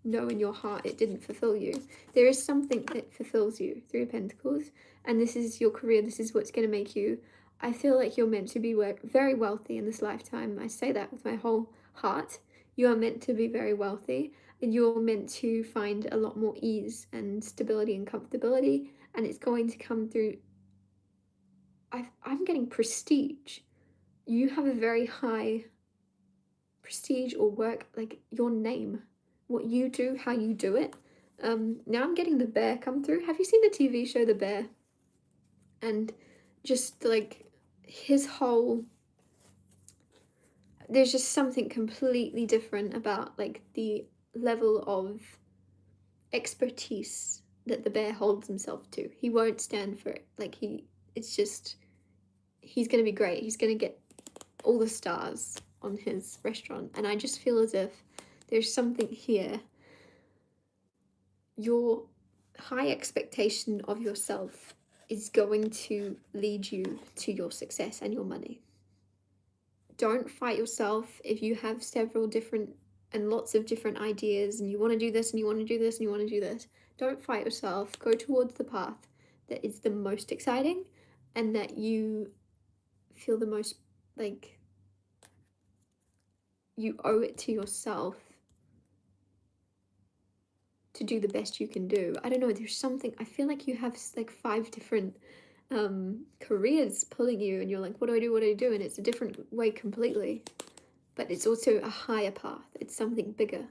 know in your heart it didn't fulfill you? There is something that fulfills you. Three of Pentacles. And this is your career. This is what's going to make you... I feel like you're meant to be very wealthy in this lifetime. I say that with my whole heart. You are meant to be very wealthy. And you're meant to find a lot more ease and stability and comfortability. And it's going to come through... I'm getting prestige. You have a very high... prestige or work, like your name, what you do, how you do it. Now I'm getting the bear come through. Have you seen the TV show The Bear? And just like his whole, there's just something completely different about like the level of expertise that the bear holds himself to. He won't stand for it. Like he's gonna be great. He's gonna get all the stars on his restaurant, and I just feel as if there's something here. Your high expectation of yourself is going to lead you to your success and your money. Don't fight yourself if you have several different and lots of different ideas and you want to do this and you want to do this and you want to do this. Don't fight yourself. Go towards the path that is the most exciting and that you feel the most like you owe it to yourself to do the best you can do. I don't know, there's something, I feel like you have like 5 different careers pulling you and you're like, what do I do, and it's a different way completely, but it's also a higher path. It's something bigger.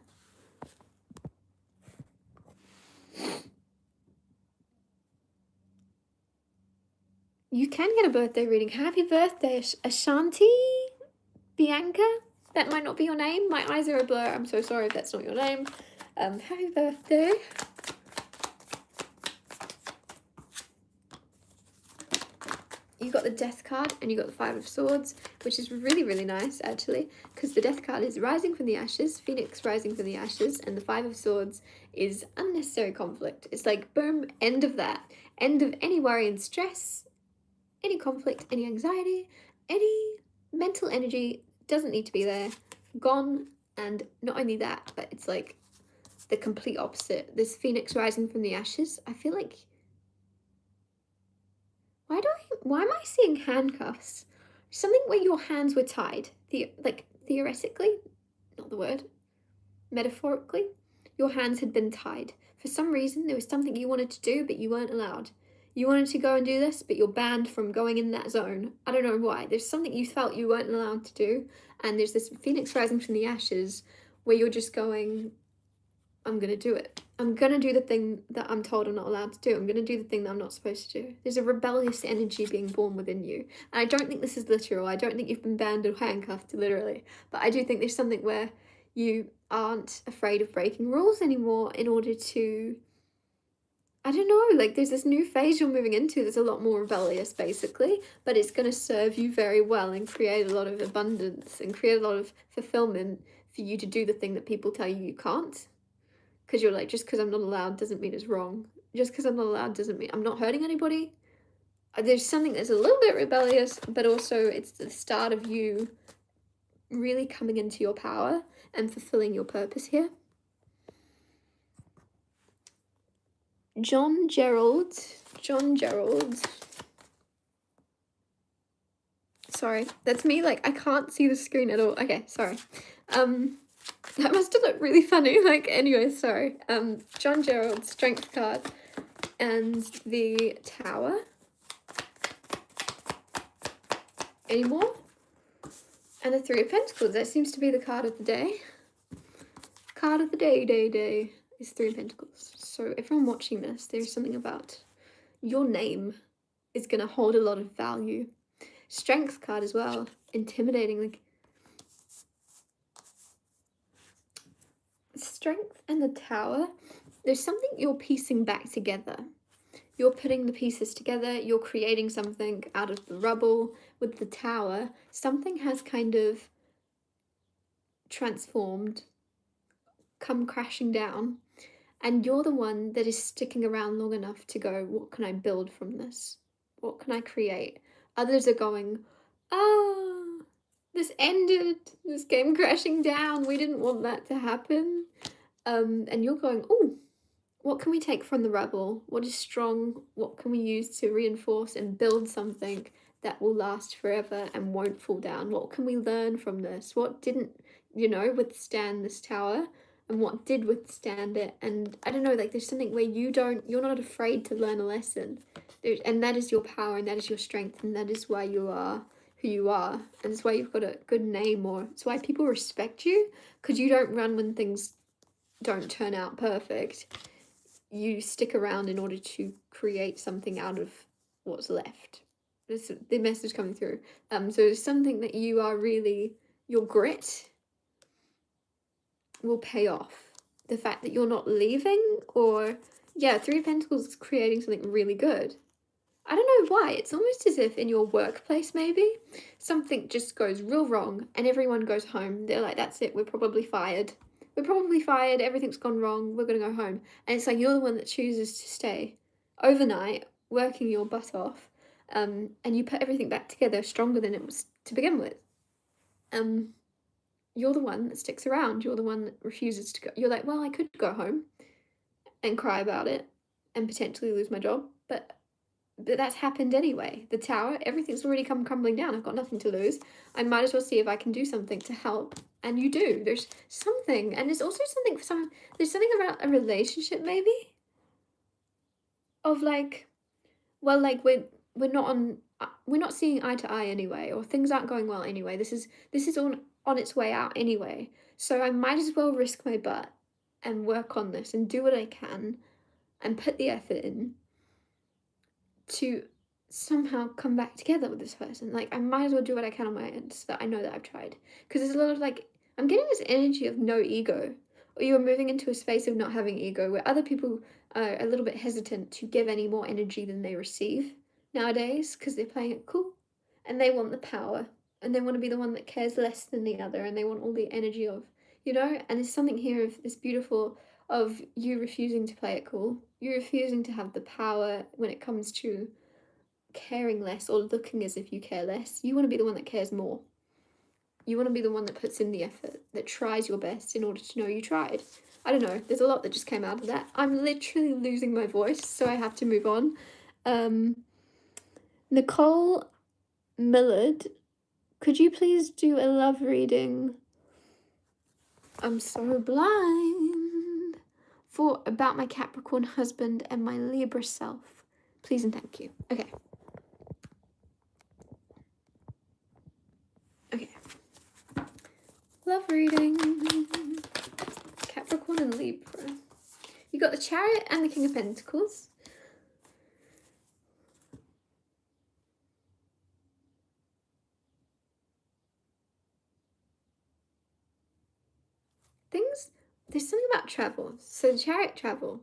You can get a birthday reading. Happy birthday, Ashanti Bianca. That might not be your name. My eyes are a blur. I'm so sorry if that's not your name. Happy birthday. You got the Death card and you got the 5 of Swords, which is really, really nice, actually, because the Death card is rising from the ashes, Phoenix rising from the ashes, and the 5 of Swords is unnecessary conflict. It's like, boom, end of that. End of any worry and stress, any conflict, any anxiety, any mental energy doesn't need to be there. Gone. And not only that, but it's like the complete opposite. This Phoenix rising from the ashes, I feel like... Why am I seeing handcuffs? Something where your hands were tied. Theoretically, not the word, metaphorically, your hands had been tied. For some reason, there was something you wanted to do, but you weren't allowed. You wanted to go and do this, but you're banned from going in that zone. I don't know why. There's something you felt you weren't allowed to do, and there's this Phoenix rising from the ashes where you're just going, I'm gonna do it. I'm gonna do the thing that I'm told I'm not allowed to do. I'm gonna do the thing that I'm not supposed to do. There's a rebellious energy being born within you. And I don't think this is literal. I don't think you've been banned or handcuffed, literally. But I do think there's something where you aren't afraid of breaking rules anymore in order to... I don't know, like there's this new phase you're moving into that's a lot more rebellious, basically. But it's gonna serve you very well and create a lot of abundance and create a lot of fulfillment for you to do the thing that people tell you can't. Because you're like, just because I'm not allowed doesn't mean it's wrong. Just because I'm not allowed doesn't mean I'm not hurting anybody. There's something that's a little bit rebellious, but also it's the start of you really coming into your power and fulfilling your purpose here. John Gerald. Sorry, that's me, like, I can't see the screen at all. Okay, sorry. That must have looked really funny. Like, anyway, sorry. John Gerald's Strength card and the Tower. Any more? And the Three of Pentacles. That seems to be the card of the day. Card of the day is Three of Pentacles. So everyone watching this, there's something about your name is going to hold a lot of value. Strength card as well. Intimidating. Like, Strength and the Tower. There's something you're piecing back together. You're putting the pieces together. You're creating something out of the rubble. With the Tower, something has kind of transformed, come crashing down, and you're the one that is sticking around long enough to go, what can I build from this? What can I create? Others are going, oh, this ended, this came crashing down, we didn't want that to happen. And you're going, oh, what can we take from the rubble? What is strong? What can we use to reinforce and build something that will last forever and won't fall down? What can we learn from this? What didn't, withstand this tower? And what did withstand it? And I don't know, like, there's something where you're not afraid to learn a lesson. And that is your power, and that is your strength, and that is why you are who you are. And it's why you've got a good name, or it's why people respect you, because you don't run when things don't turn out perfect. You stick around in order to create something out of what's left. This the message coming through. So it's something that you are really, your grit will pay off. The fact that you're not leaving, or Three of Pentacles is creating something really good. I don't know why. It's almost as if in your workplace, maybe something just goes real wrong and everyone goes home. They're like, that's it, we're probably fired. Everything's gone wrong, we're gonna go home. And it's like you're the one that chooses to stay overnight, working your butt off, and you put everything back together stronger than it was to begin with. You're the one that sticks around. You're the one that refuses to go. You're like, well, I could go home and cry about it and potentially lose my job, but that's happened anyway. The Tower, everything's already come crumbling down. I've got nothing to lose. I might as well see if I can do something to help. And you do. There's something. And there's also something there's something about a relationship, maybe, of like, well, like, we're not seeing eye to eye anyway, or things aren't going well anyway. This is on its way out anyway. So I might as well risk my butt and work on this and do what I can and put the effort in to somehow come back together with this person. Like, I might as well do what I can on my end so that I know that I've tried. Because there's a lot of, like, I'm getting this energy of no ego. Or you're moving into a space of not having ego, where other people are a little bit hesitant to give any more energy than they receive nowadays, because they're playing it cool. And they want the power. And they want to be the one that cares less than the other. And they want all the energy of, and there's something here of this beautiful of you refusing to play it cool. You refusing to have the power when it comes to caring less or looking as if you care less. You want to be the one that cares more. You want to be the one that puts in the effort, that tries your best in order to know you tried. I don't know, there's a lot that just came out of that. I'm literally losing my voice, so I have to move on. Nicole Millard, could you please do a love reading? I'm so blind. For about my Capricorn husband and my Libra self. Please and thank you. Okay. Love reading. Capricorn and Libra. You got the Chariot and the King of Pentacles. There's something about travel. So the Chariot, travel.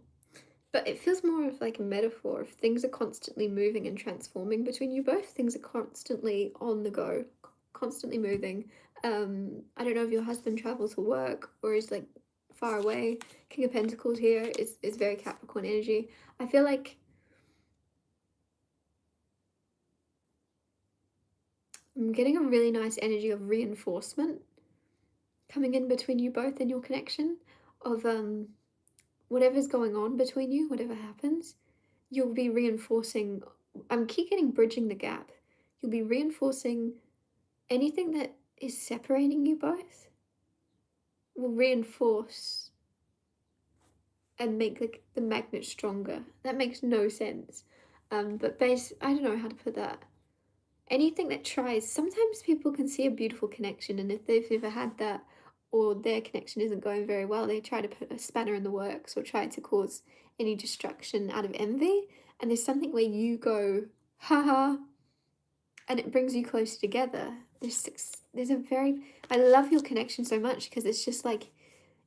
But it feels more of like a metaphor of things are constantly moving and transforming between you both. Things are constantly on the go, constantly moving. I don't know if your husband travels for work or is like far away. King of Pentacles here is very Capricorn energy. I feel like I'm getting a really nice energy of reinforcement coming in between you both in your connection of whatever's going on between you, whatever happens, you'll be reinforcing. I'm keep getting bridging the gap. You'll be reinforcing anything that is separating you both. will reinforce and make the magnet stronger. That makes no sense. But I don't know how to put that. Anything that tries, sometimes people can see a beautiful connection, and if they've ever had that, or their connection isn't going very well, they try to put a spanner in the works or try to cause any destruction out of envy. And there's something where you go, haha, and it brings you closer together. There's a very, I love your connection so much because it's just like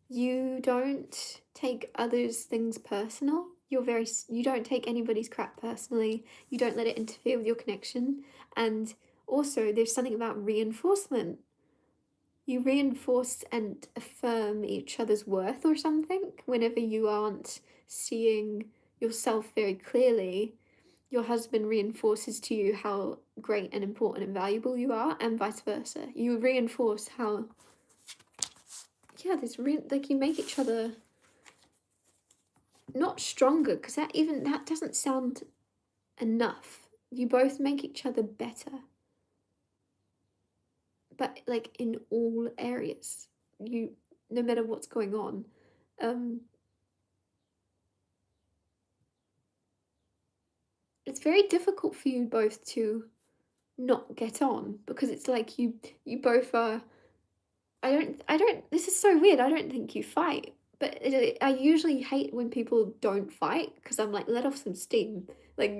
you don't take others' things personal. You don't take anybody's crap personally. You don't let it interfere with your connection. And also, there's something about reinforcement. You reinforce and affirm each other's worth or something whenever you aren't seeing yourself very clearly. Your husband reinforces to you how great and important and valuable you are, and vice versa. You reinforce how, yeah, like you make each other not stronger, because that doesn't sound enough. You both make each other better, but like in all areas, no matter what's going on. It's very difficult for you both to not get on, because it's like you both are, I don't, this is so weird. I don't think you fight, but I usually hate when people don't fight, because I'm like, let off some steam. Like,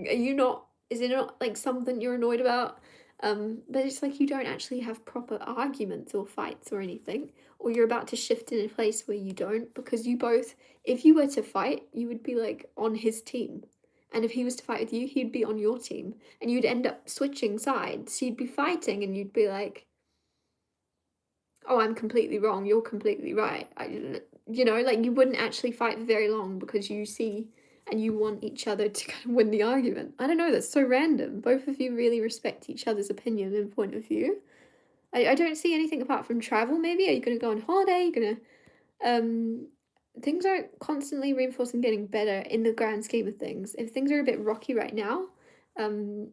is it not like something you're annoyed about? But it's like you don't actually have proper arguments or fights or anything, or you're about to shift in a place where you don't, because you both, if you were to fight, you would be like on his team. And if he was to fight with you, he'd be on your team. And you'd end up switching sides. You'd be fighting and you'd be like, oh, I'm completely wrong, you're completely right. Like you wouldn't actually fight very long because you see and you want each other to kind of win the argument. I don't know, that's so random. Both of you really respect each other's opinion and point of view. I don't see anything apart from travel, maybe. Are you going to go on holiday? Are you going to, things aren't constantly reinforcing getting better in the grand scheme of things. If things are a bit rocky right now, um,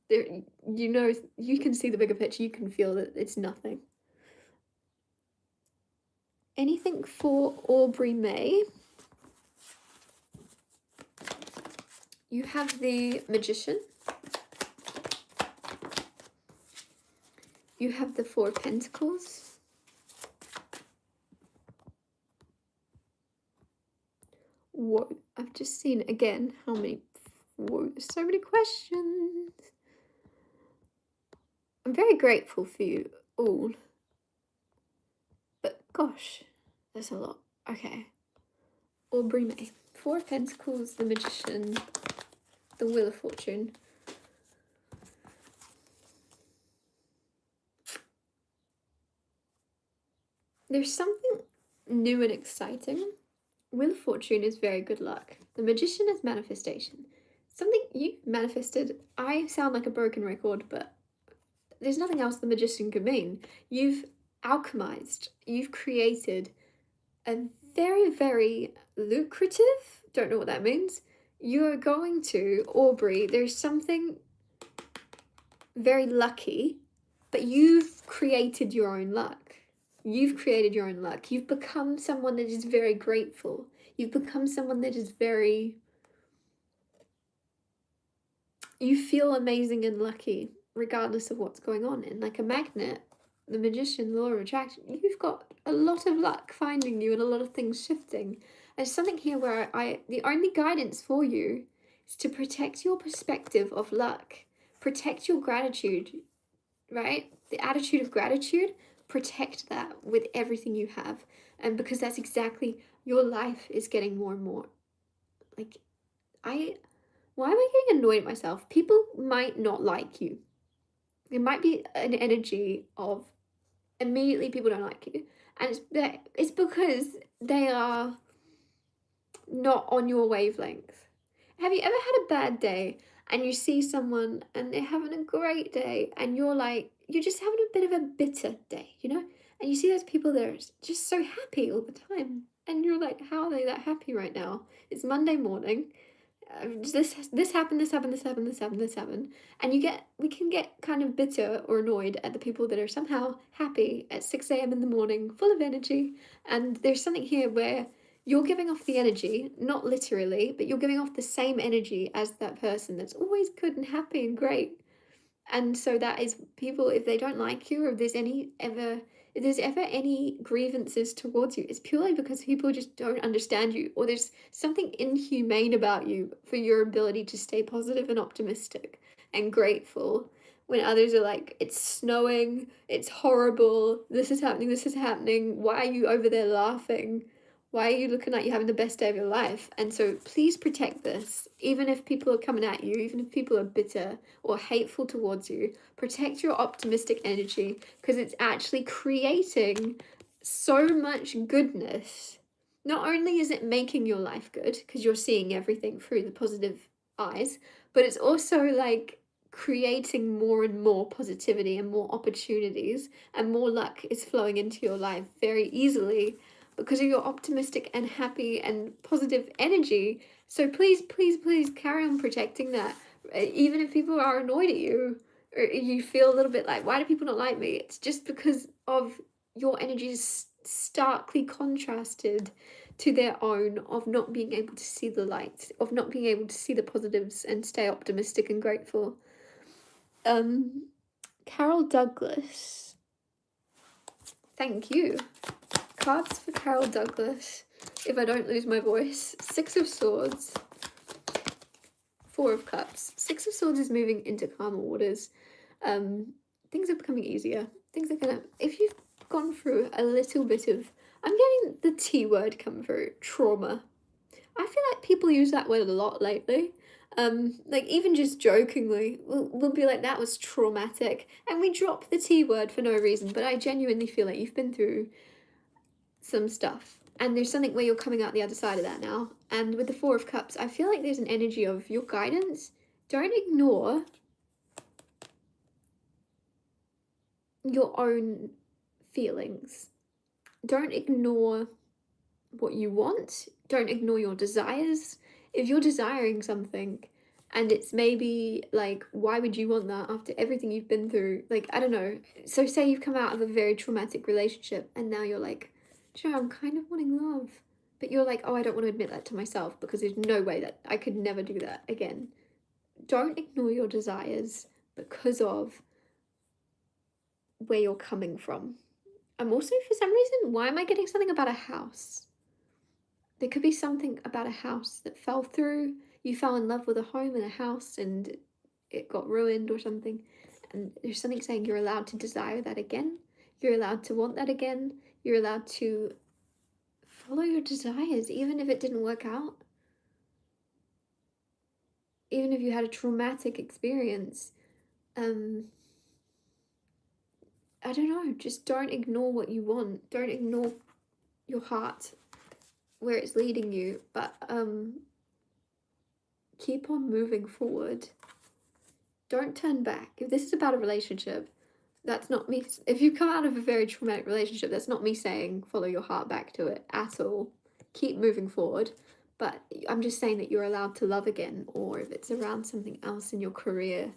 there, you can see the bigger picture, you can feel that it's nothing. Anything for Aubrey May? You have the Magician. You have the Four of Pentacles. Whoa, I've just seen again how many. Whoa, there's so many questions. I'm very grateful for you all. But gosh, there's a lot. Okay. Aubrey May. Four of Pentacles, the Magician, the Wheel of Fortune. There's something new and exciting. Wheel of Fortune is very good luck. The Magician is manifestation. Something you manifested. I sound like a broken record, but there's nothing else the Magician could mean. You've alchemized. You've created a very, very lucrative, don't know what that means. You're going to, Aubrey, there's something very lucky, but you've created your own luck. You've created your own luck. You've become someone that is very grateful. You've become someone that is very, you feel amazing and lucky regardless of what's going on. And like a magnet, the Magician, law of attraction, you've got a lot of luck finding you and a lot of things shifting. There's something here where the only guidance for you is to protect your perspective of luck. Protect your gratitude, right? The attitude of gratitude, protect that with everything you have. And because that's exactly, your life is getting more and more. Like, why am I getting annoyed at myself? People might not like you. There might be an energy of immediately people don't like you. And it's because they are not on your wavelength. Have you ever had a bad day and you see someone and they're having a great day and you're just having a bit of a bitter day, And you see those people that are just so happy all the time. And you're like, how are they that happy right now? It's Monday morning. this happened, this happened, this happened, this happened, this happened, and we can get kind of bitter or annoyed at the people that are somehow happy at 6 a.m. in the morning, full of energy. And there's something here where you're giving off the energy, not literally, but you're giving off the same energy as that person that's always good and happy and great. And so that is people, if they don't like you, or if there's ever any grievances towards you, it's purely because people just don't understand you, or there's something inhumane about you for your ability to stay positive and optimistic and grateful when others are like, it's snowing, it's horrible, this is happening, why are you over there laughing? Why are you looking like you're having the best day of your life? And so please protect this. Even if people are coming at you, even if people are bitter or hateful towards you, protect your optimistic energy, because it's actually creating so much goodness. Not only is it making your life good, because you're seeing everything through the positive eyes, but it's also like creating more and more positivity and more opportunities, and more luck is flowing into your life very easily because of your optimistic and happy and positive energy. So please, please, please carry on protecting that. Even if people are annoyed at you, or you feel a little bit like, why do people not like me? It's just because of your energy is starkly contrasted to their own, of not being able to see the light, of not being able to see the positives and stay optimistic and grateful. Carol Douglas. Thank you. Cards for Carol Douglas, if I don't lose my voice. Six of Swords, Four of Cups. Six of Swords is moving into calmer waters. Things are becoming easier. Things are gonna, if you've gone through a little bit of, I'm getting the T word come through, trauma. I feel like people use that word a lot lately. Like even just jokingly, we'll be like, that was traumatic. And we drop the T word for no reason, but I genuinely feel like you've been through some stuff, and there's something where you're coming out the other side of that now. And with the Four of Cups, I feel like there's an energy of your guidance. Don't ignore your own feelings. Don't ignore what you want. Don't ignore your desires. If you're desiring something and it's maybe like, why would you want that after everything you've been through? Like, I don't know. So say you've come out of a very traumatic relationship and now you're like, sure, I'm kind of wanting love. But you're like, oh, I don't want to admit that to myself because there's no way that I could never do that again. Don't ignore your desires because of where you're coming from. I'm also, for some reason, why am I getting something about a house? There could be something about a house that fell through. You fell in love with a home and a house and it got ruined or something. And there's something saying you're allowed to desire that again. You're allowed to want that again. You're allowed to follow your desires, even if it didn't work out. Even if you had a traumatic experience. I don't know, just don't ignore what you want. Don't ignore your heart, where it's leading you, but keep on moving forward. Don't turn back. If this is about a relationship, that's not me. If you come out of a very traumatic relationship, that's not me saying follow your heart back to it at all. Keep moving forward. But I'm just saying that you're allowed to love again, or if it's around something else in your career.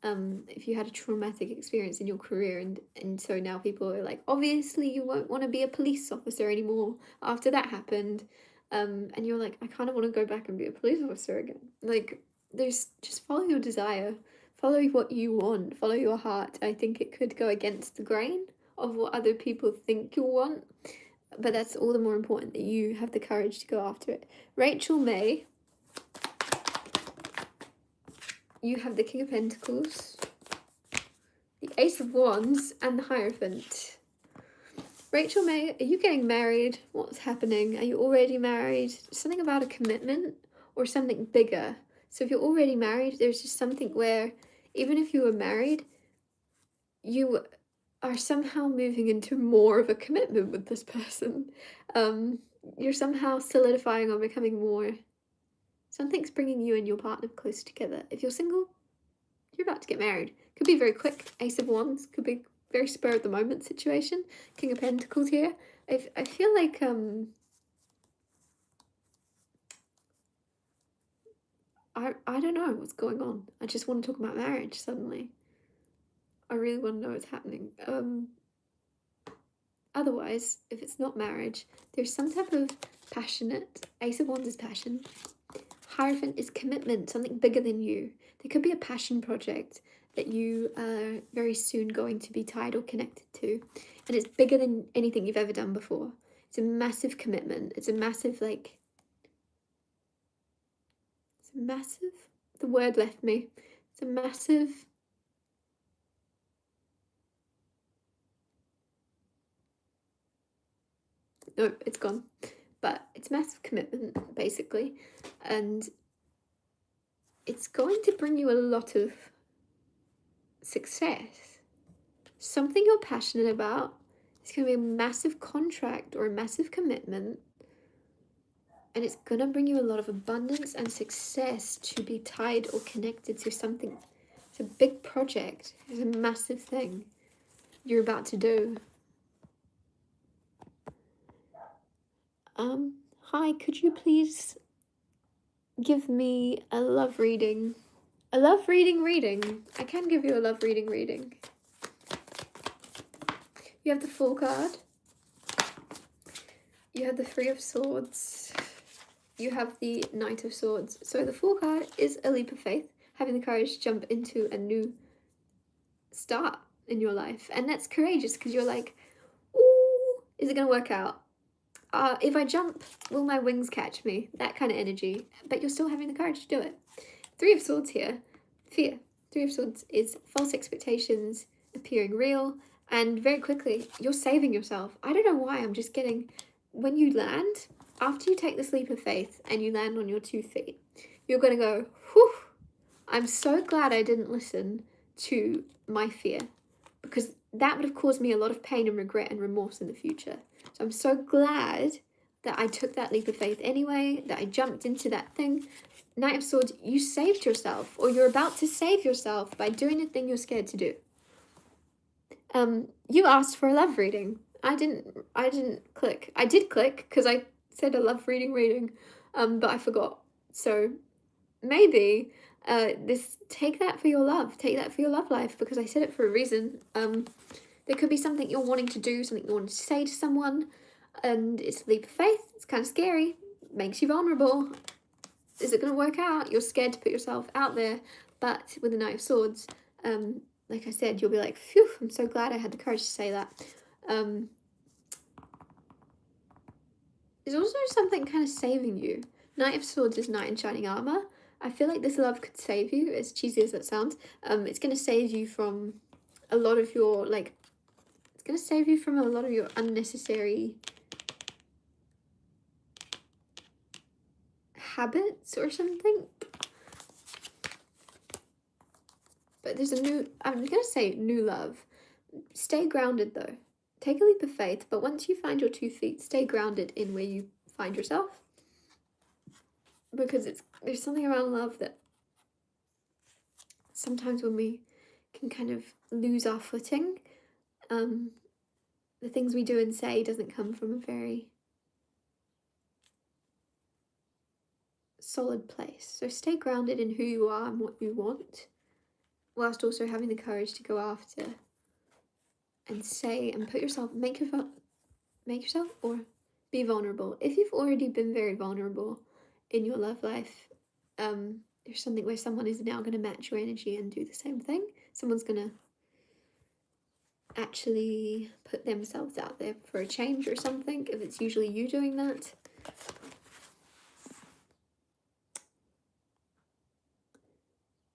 If you had a traumatic experience in your career and so now people are like, obviously you won't want to be a police officer anymore after that happened. And you're like, I kind of want to go back and be a police officer again. Like, there's just follow your desire. Follow what you want. Follow your heart. I think it could go against the grain of what other people think you'll want. But that's all the more important that you have the courage to go after it. Rachel May, you have the King of Pentacles, the Ace of Wands, and the Hierophant. Rachel May, are you getting married? What's happening? Are you already married? Something about a commitment or something bigger. So if you're already married, there's just something where even if you were married, you are somehow moving into more of a commitment with this person. You're somehow solidifying or becoming more. Something's bringing you and your partner closer together. If you're single, you're about to get married. Could be very quick. Ace of Wands. Could be very spur of the moment situation. King of Pentacles here. I feel like I don't know what's going on. I just want to talk about marriage suddenly. I really want to know what's happening. Otherwise, if it's not marriage, there's some type of passionate. Ace of Wands is passion. Hierophant is commitment, something bigger than you. There could be a passion project that you are very soon going to be tied or connected to, and it's bigger than anything you've ever done before. It's a massive commitment. It's a massive, like, it's a massive, the word left me. It's a massive, no, it's gone. But it's massive commitment, basically, and it's going to bring you a lot of success. Something you're passionate about. It's going to be a massive contract or a massive commitment, and it's going to bring you a lot of abundance and success to be tied or connected to something. It's a big project. It's a massive thing you're about to do. Hi, could you please give me a love reading? A love reading. I can give you a love reading. You have the Fool card. You have the Three of Swords. You have the Knight of Swords. So the Fool card is a leap of faith, having the courage to jump into a new start in your life. And that's courageous because you're like, ooh, is it going to work out? If I jump, will my wings catch me? That kind of energy. But you're still having the courage to do it. Three of Swords here. Fear. Three of Swords is false expectations appearing real. And very quickly, you're saving yourself. I don't know why, I'm just getting... When you land, after you take this leap of faith and you land on your 2 feet, you're going to go, whew, I'm so glad I didn't listen to my fear, because that would have caused me a lot of pain and regret and remorse in the future. So I'm so glad that I took that leap of faith anyway, that I jumped into that thing. Knight of Swords, you saved yourself, or you're about to save yourself by doing the thing you're scared to do. You asked for a love reading. I didn't click. I did click because I said a love reading, but I forgot. So maybe take that for your love. Take that for your love life, because I said it for a reason. There could be something you're wanting to do, something you want to say to someone, and it's a leap of faith. It's kind of scary. Makes you vulnerable. Is it going to work out? You're scared to put yourself out there, but with the Knight of Swords, like I said, you'll be like, phew, I'm so glad I had the courage to say that. There's also something kind of saving you. Knight of Swords is knight in shining armor. I feel like this love could save you, as cheesy as that sounds. It's going to save you from a lot of your, like, it's going to save you from a lot of your unnecessary habits or something. But there's a new, I'm going to say new love. Stay grounded though. Take a leap of faith, but once you find your 2 feet, stay grounded in where you find yourself. Because there's something around love that sometimes when we can kind of lose our footing, the things we do and say doesn't come from a very solid place. So stay grounded in who you are and what you want, whilst also having the courage to go after and say and put yourself, make yourself or be vulnerable. If you've already been very vulnerable in your love life, there's something where someone is now going to match your energy and do the same thing. Someone's going to actually put themselves out there for a change or something, if it's usually you doing that.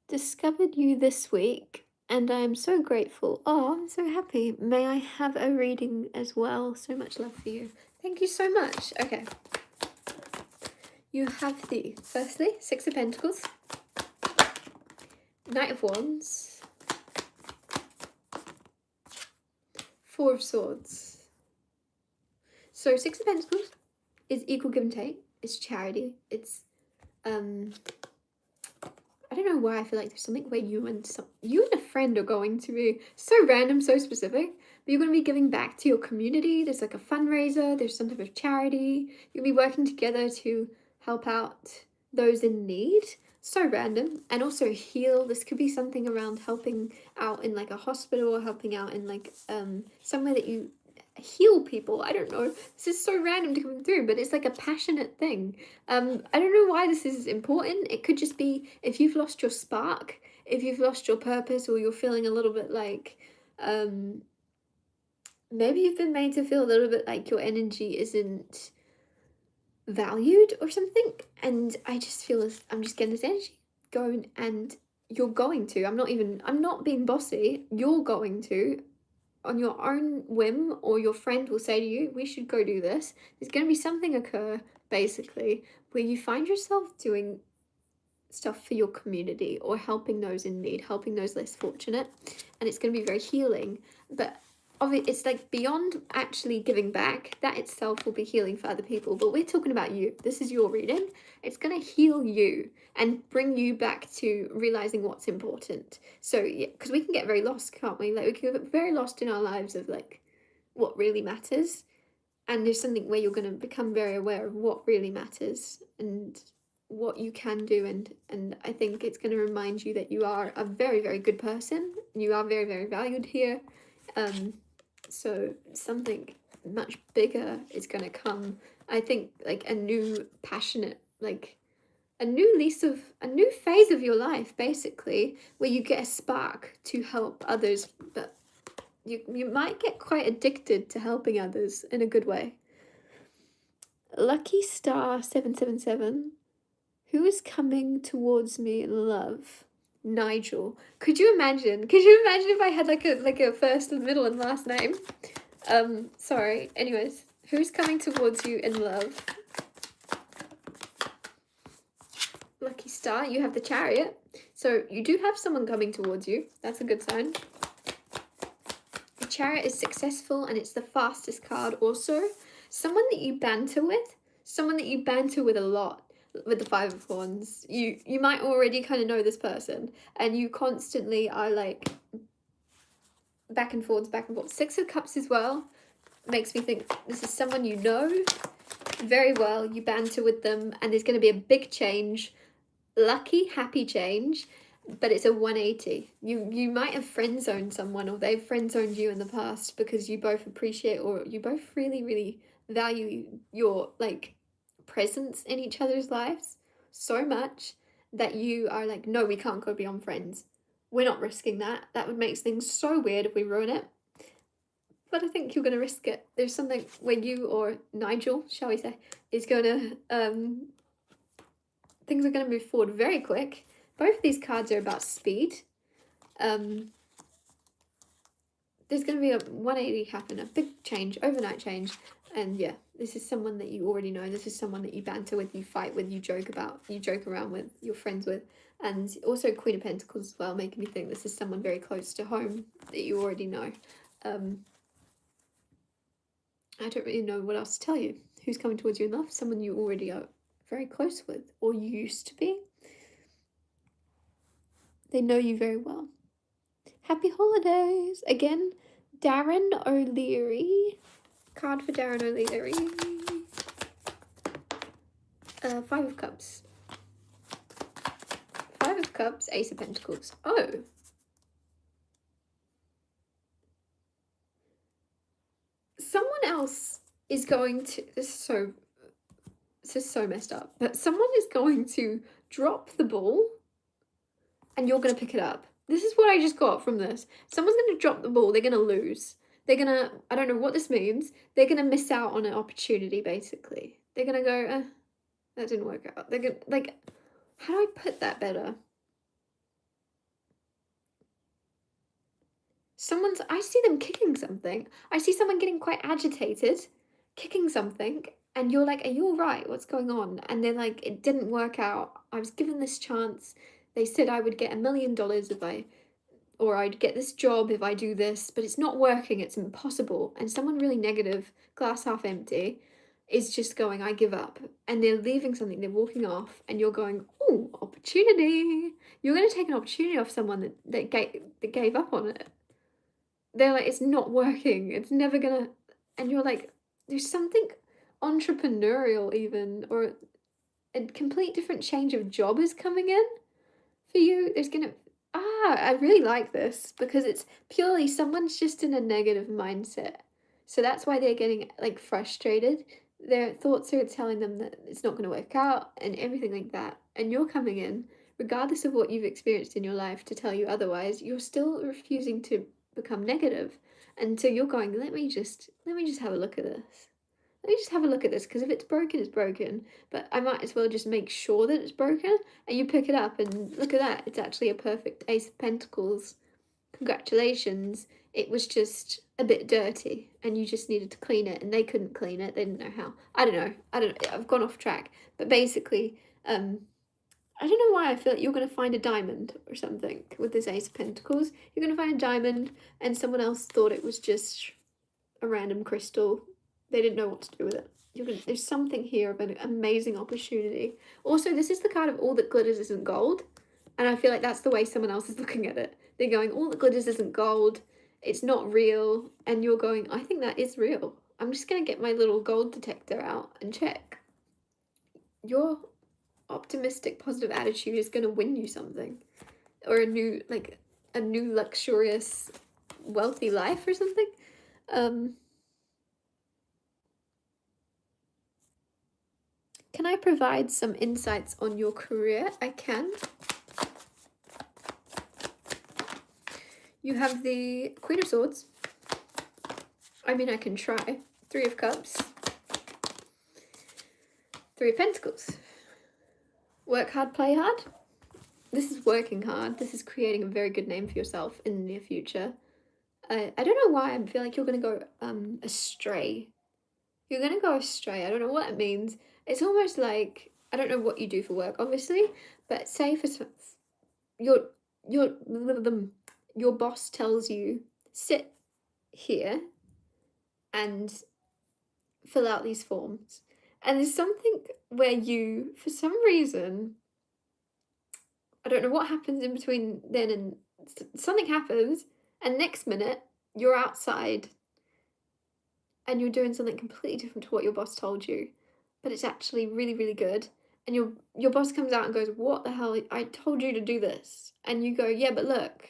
Discovered you this week, and I am so grateful. Oh, I'm so happy. May I have a reading as well? So much love for you. Thank you so much. Okay. You have firstly, 6 of Pentacles, Knight of Wands, 4 of Swords. So 6 of Pentacles is equal give and take. It's charity. It's, I don't know why I feel like there's something where you and a friend are going to be so random, so specific, but you're going to be giving back to your community. There's like a fundraiser, there's some type of charity. You'll be working together to help out those in need. so random, and also heal. This could be something around helping out in like a hospital, or helping out in like somewhere that you heal people. I don't know. This is so random to come through, but it's like a passionate thing. I don't know why this is important. It could just be if you've lost your spark, if you've lost your purpose, or you're feeling a little bit like um maybe you've been made to feel a little bit like your energy isn't valued or something. And I just feel this, I'm just getting this energy going, and you're going to, I'm not being bossy, you're going to, on your own whim, or your friend will say to you, we should go do this. There's going to be something occur, basically, where you find yourself doing stuff for your community, or helping those in need, helping those less fortunate, and it's going to be very healing. But it's like beyond actually giving back, that itself will be healing for other people, but we're talking about you. This is your reading. It's going to heal you and bring you back to realizing what's important. So yeah, because we can get very lost, can't we? Like we can get very lost in our lives of like what really matters, and there's something where you're going to become very aware of what really matters and what you can do. And I think it's going to remind you that you are a very, very good person. You are very, very valued here. So something much bigger is going to come. I think like a new passionate, like a new phase of your life, basically, where you get a spark to help others, but you might get quite addicted to helping others in a good way. Lucky star 777. Who is coming towards me in love? Nigel. Could you imagine? Could you imagine if I had like a first, middle, and last name? Sorry. Anyways, who's coming towards you in love? Lucky star, you have the Chariot. So you do have someone coming towards you. That's a good sign. The Chariot is successful, and it's the fastest card also. Someone that you banter with. Someone that you banter with a lot. With the Five of Wands, you might already kind of know this person, and you constantly are like back and forth. Six of Cups as well makes me think this is someone you know very well. You banter with them, and there's going to be a big change, lucky, happy change, but it's a 180. You might have friend zoned someone, or they've friend zoned you in the past, because you both appreciate, or you both really, really value your like presence in each other's lives so much that you are like, no, we can't go beyond friends. We're not risking that. That would make things so weird if we ruin it. But I think you're going to risk it. There's something where you, or Nigel, shall we say, is going to, things are going to move forward very quick. Both of these cards are about speed. There's going to be a 180 happen, a big change, overnight change. And yeah, this is someone that you already know. This is someone that you banter with, you fight with, you joke around with, you're friends with. And also Queen of Pentacles as well, making me think this is someone very close to home that you already know. I don't really know what else to tell you. Who's coming towards you in love? Someone you already are very close with, or you used to be. They know you very well. Happy holidays! Again, Darren O'Leary. Card for Darren O'Leary. Five of Cups. Five of Cups, Ace of Pentacles. Oh. Someone else is going to, this is so messed up, but someone is going to drop the ball and you're going to pick it up. This is what I just got from this. Someone's going to drop the ball, they're going to lose. They're going to, I don't know what this means, they're going to miss out on an opportunity, basically. They're going to go, that didn't work out. They're going to, like, how do I put that better? I see them kicking something. I see someone getting quite agitated, kicking something, and you're like, are you all right? What's going on? And they're like, it didn't work out. I was given this chance. They said I would get $1 million or I'd get this job if I do this, but it's not working. It's impossible. And someone really negative, glass half empty, is just going, I give up. And they're leaving something, they're walking off, and you're going, oh, opportunity. You're going to take an opportunity off someone that gave up on it. They're like, it's not working. It's never going to, and you're like, there's something entrepreneurial even, or a complete different change of job is coming in for you. I really like this because it's purely someone's just in a negative mindset. So that's why they're getting like frustrated. Their thoughts are telling them that it's not going to work out and everything like that. And you're coming in, regardless of what you've experienced in your life, to tell you otherwise, you're still refusing to become negative. And so you're going, let me just have a look at this. Let me just have a look at this, because if it's broken, it's broken. But I might as well just make sure that it's broken. And you pick it up and look at that. It's actually a perfect Ace of Pentacles. Congratulations. It was just a bit dirty and you just needed to clean it, and they couldn't clean it. They didn't know how. I don't know. I've gone off track. But basically, I don't know why I feel like you're going to find a diamond or something with this Ace of Pentacles. You're going to find a diamond and someone else thought it was just a random crystal. They didn't know what to do with it. There's something here of an amazing opportunity. Also, this is the card of all that glitters isn't gold. And I feel like that's the way someone else is looking at it. They're going, all that glitters isn't gold. It's not real. And you're going, I think that is real. I'm just going to get my little gold detector out and check. Your optimistic, positive attitude is going to win you something. Or a new luxurious, wealthy life or something. Can I provide some insights on your career? I can. You have the Queen of Swords. I mean, I can try. 3 of Cups. 3 of Pentacles. Work hard, play hard. This is working hard. This is creating a very good name for yourself in the near future. I don't know why I feel like you're going to go astray. You're going to go astray. I don't know what it means. It's almost like, I don't know what you do for work, obviously, but say for your boss tells you, sit here and fill out these forms. And there's something where you, for some reason, I don't know what happens in between then and something happens, and next minute you're outside and you're doing something completely different to what your boss told you, but it's actually really, really good. And your boss comes out and goes, what the hell? I told you to do this. And you go, yeah, but look.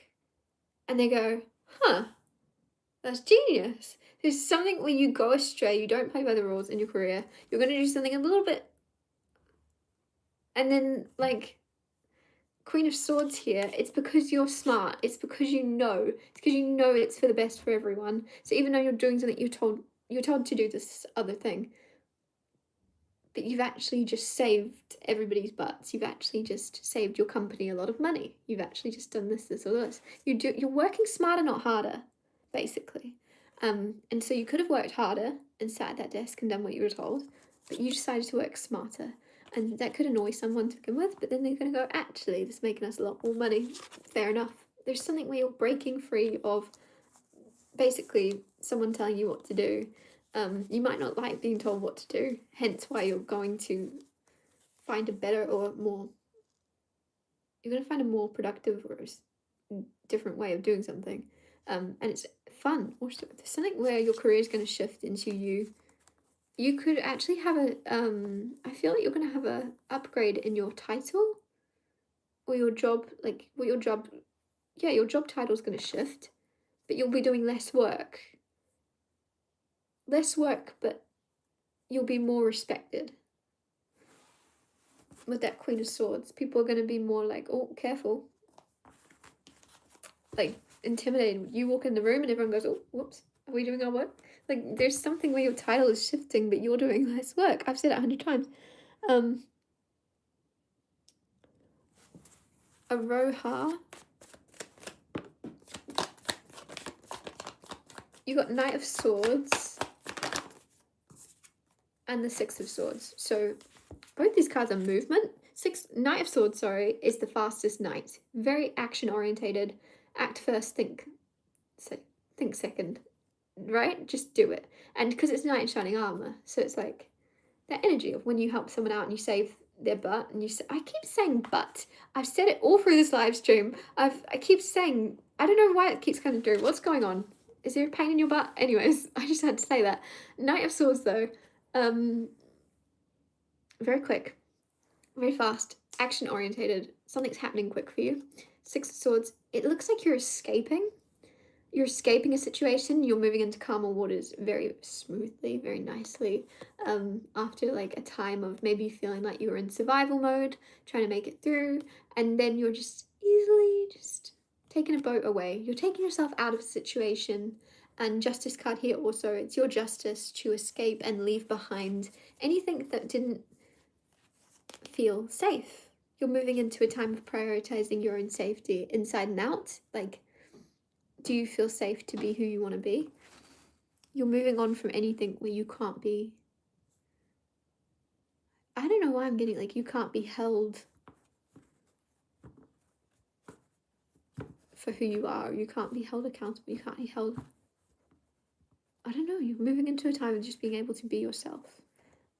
And they go, huh, that's genius. There's something where you go astray, you don't play by the rules in your career. You're going to do something a little bit. And then, like, Queen of Swords here, it's because you're smart. It's because you know. It's because you know it's for the best for everyone. So even though you're doing something you're told to do this other thing, but you've actually just saved everybody's butts. You've actually just saved your company a lot of money. You've actually just done this, this, or this. You're working smarter, not harder, basically. And so you could have worked harder and sat at that desk and done what you were told, but you decided to work smarter. And that could annoy someone to begin with, but then they're going to go, actually, this is making us a lot more money. Fair enough. There's something where you're breaking free of basically someone telling you what to do. You might not like being told what to do, hence why you're going to find a better or more, you're going to find a more productive or different way of doing something. And it's fun. Or there's something where your career is going to shift into you could actually have I feel like you're going to have a upgrade in your title or your job, your job title is going to shift, but you'll be doing less work, but you'll be more respected. With that Queen of Swords, people are going to be more like, oh, careful, like intimidated. You walk in the room and everyone goes, oh, whoops, are we doing our work? Like, there's something where your title is shifting, but you're doing less work. I've said it 100 times. Aroha. You got Knight of Swords and the 6 of Swords. So both these cards are movement. Knight of Swords, is the fastest knight. Very action orientated. Act first, think second. Right? Just do it. And because it's Knight in Shining Armor, so it's like that energy of when you help someone out and you save their butt, and I keep saying butt. I've said it all through this live stream. I keep saying, I don't know why it keeps coming through. What's going on? Is there a pain in your butt? Anyways, I just had to say that. Knight of Swords though, very quick. very fast, action-orientated, something's happening quick for you. Six of Swords, it looks like you're escaping. You're escaping a situation, you're moving into calmer waters very smoothly, very nicely. After like a time of maybe feeling like you were in survival mode, trying to make it through, and then you're just easily just taking a boat away. You're taking yourself out of a situation. And Justice card here also, it's your justice to escape and leave behind anything that didn't feel safe. You're moving into a time of prioritizing your own safety inside and out. Like, do you feel safe to be who you want to be? You're moving on from anything where you can't be. I don't know why I'm getting like you can't be held for who you are. You can't be held accountable. You can't be held. I don't know. You're moving into a time of just being able to be yourself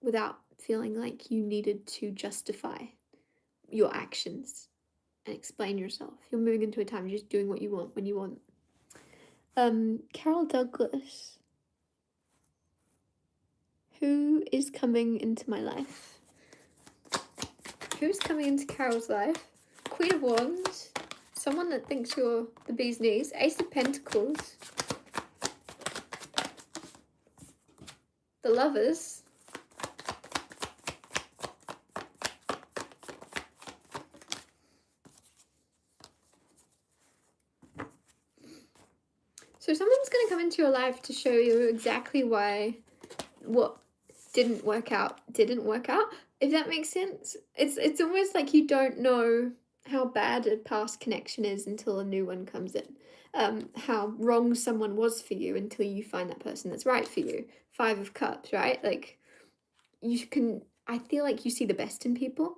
without feeling like you needed to justify your actions and explain yourself. You're moving into a time of just doing what you want when you want. Carol Douglas. Who is coming into my life? Who's coming into Carol's life? Queen of Wands. Someone that thinks you're the bee's knees. Ace of Pentacles. The Lovers. So someone's going to come into your life to show you exactly why what didn't work out. If that makes sense. It's almost like you don't know how bad a past connection is until a new one comes in. How wrong someone was for you until you find that person that's right for you. 5 of Cups, right? Like, I feel like you see the best in people,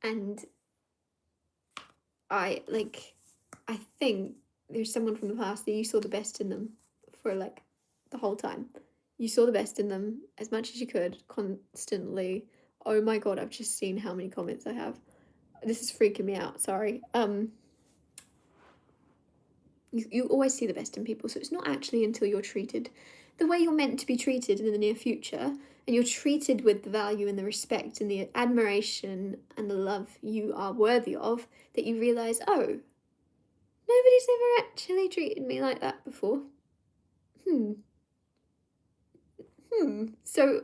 and I think there's someone from the past that you saw the best in them for like the whole time. You saw the best in them as much as you could, constantly. Oh my god, I've just seen how many comments I have. This is freaking me out, sorry. You always see the best in people, so it's not actually until you're treated the way you're meant to be treated in the near future, and you're treated with the value and the respect and the admiration and the love you are worthy of, that you realise, oh, nobody's ever actually treated me like that before. So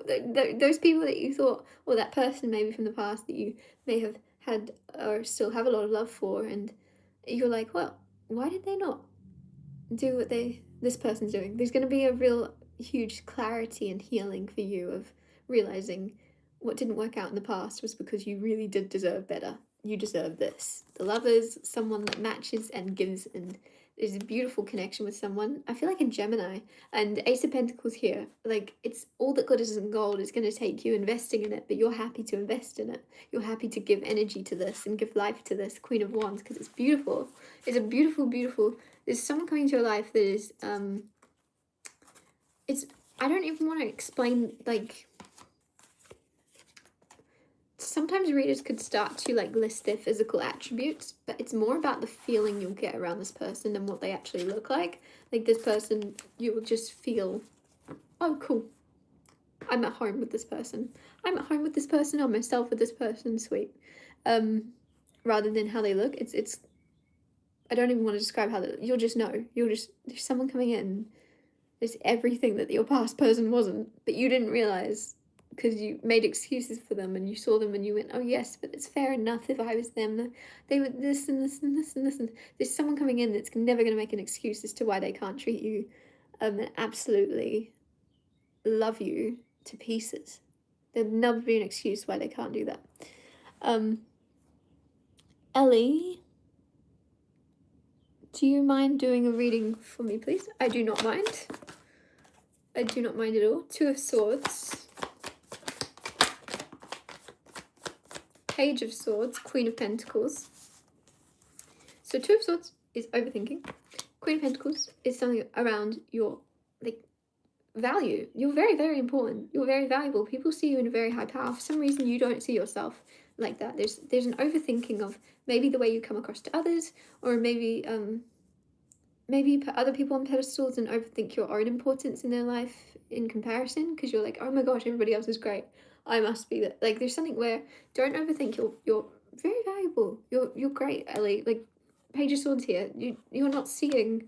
those people that you thought, or that person maybe from the past that you may have had or still have a lot of love for, and you're like, well, why did they not do what this person's doing? There's going to be a real huge clarity and healing for you of realizing what didn't work out in the past was because you really did deserve better. You deserve this. The Lovers, someone that matches and gives, and there's a beautiful connection with someone. I feel like a Gemini. And Ace of Pentacles here, like, it's all that glitters in gold. It's going to take you investing in it, but you're happy to invest in it. You're happy to give energy to this and give life to this. Queen of Wands, because it's beautiful. It's a beautiful, beautiful. There's someone coming into your life that is, I don't even want to explain, like, sometimes readers could start to like list their physical attributes, but it's more about the feeling you'll get around this person than what they actually look like. Like, this person, you will just feel, oh cool, I'm at home with this person. I'm myself with this person, sweet. Rather than how they look. It's I don't even want to describe how you'll just know. There's someone coming in, there's everything that your past person wasn't, but you didn't realize, because you made excuses for them and you saw them and you went, oh yes, but it's fair enough if I was them. They were this and this and this and this. And there's someone coming in that's never going to make an excuse as to why they can't treat you and absolutely love you to pieces. There'll never be an excuse why they can't do that. Ellie, do you mind doing a reading for me, please? I do not mind. I do not mind at all. 2 of Swords. Page of Swords, Queen of Pentacles. So 2 of Swords is overthinking. Queen of Pentacles is something around your like value. You're very, very important. You're very valuable. People see you in a very high power. For some reason, you don't see yourself like that. There's an overthinking of maybe the way you come across to others, or maybe you put other people on pedestals and overthink your own importance in their life in comparison, because you're like, oh my gosh, everybody else is great. I must be that. Like, there's something where don't overthink. You're very valuable. You're great, Ellie. Like, Page of Swords here. You're not seeing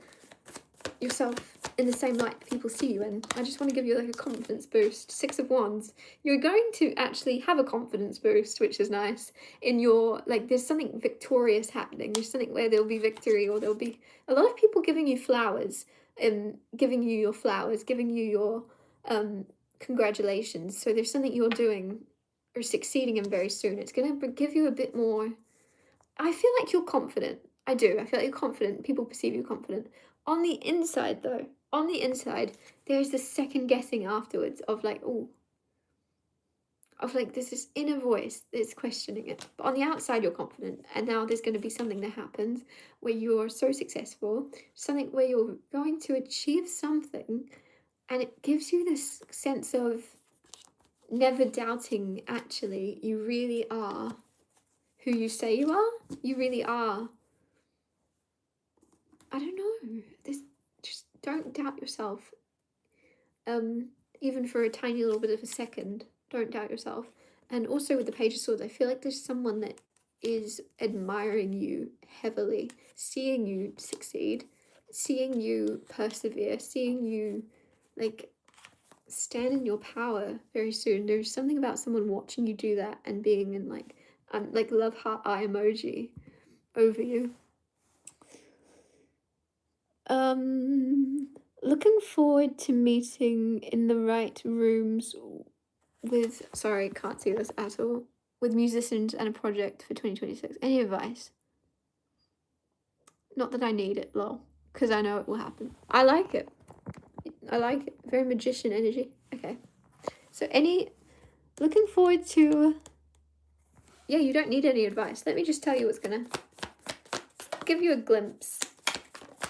yourself in the same light people see you in. I just want to give you like a confidence boost. Six of Wands. You're going to actually have a confidence boost, which is nice. In your, like, there's something victorious happening. There's something where there'll be victory, or there'll be a lot of people giving you flowers, giving you your flowers, giving you your congratulations. So there's something you're doing or succeeding in very soon. It's going to give you a bit more. I feel like you're confident. I do. I feel like you're confident. People perceive you confident. On the inside, though, on the inside, there's this second guessing afterwards of like, oh, of like there's this inner voice that's questioning it. But on the outside, you're confident. And now there's going to be something that happens where you're so successful, something where you're going to achieve something, and it gives you this sense of never doubting, actually, you really are who you say you are. You really are. I don't know. Just don't doubt yourself. Even for a tiny little bit of a second, don't doubt yourself. And also with the Page of Swords, I feel like there's someone that is admiring you heavily, seeing you succeed, seeing you persevere, seeing you like stand in your power very soon. There's something about someone watching you do that and being in like love heart eye emoji over you. Looking forward to meeting in the right rooms with, sorry, can't see this at all, with musicians and a project for 2026. Any advice? Not that I need it, lol, because I know it will happen. I like it. I like it. Very magician energy. Okay. So looking forward to, yeah, you don't need any advice. Let me just tell you what's gonna give you a glimpse.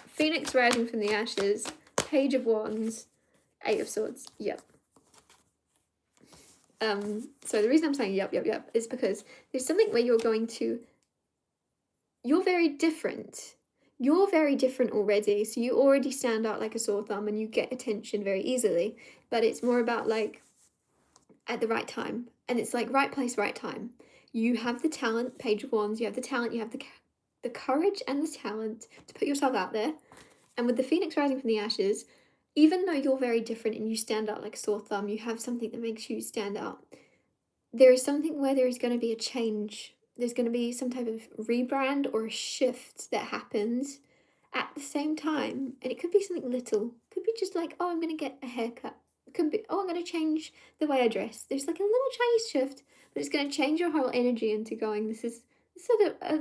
Phoenix rising from the ashes, Page of Wands, Eight of Swords. Yep. So the reason I'm saying yep is because there's something where you're very different. You're very different already, so you already stand out like a sore thumb and you get attention very easily, but it's more about like at the right time, and it's like right place, right time. You have the talent, Page of Wands, you have the talent, you have the courage and the talent to put yourself out there. And with the Phoenix rising from the ashes, even though you're very different and you stand out like a sore thumb, you have something that makes you stand out. There is something where there is going to be a change. There's going to be some type of rebrand or a shift that happens at the same time. And it could be something little. It could be just like, oh, I'm going to get a haircut. It could be, oh, I'm going to change the way I dress. There's like a little tiny shift, but it's going to change your whole energy into going, this is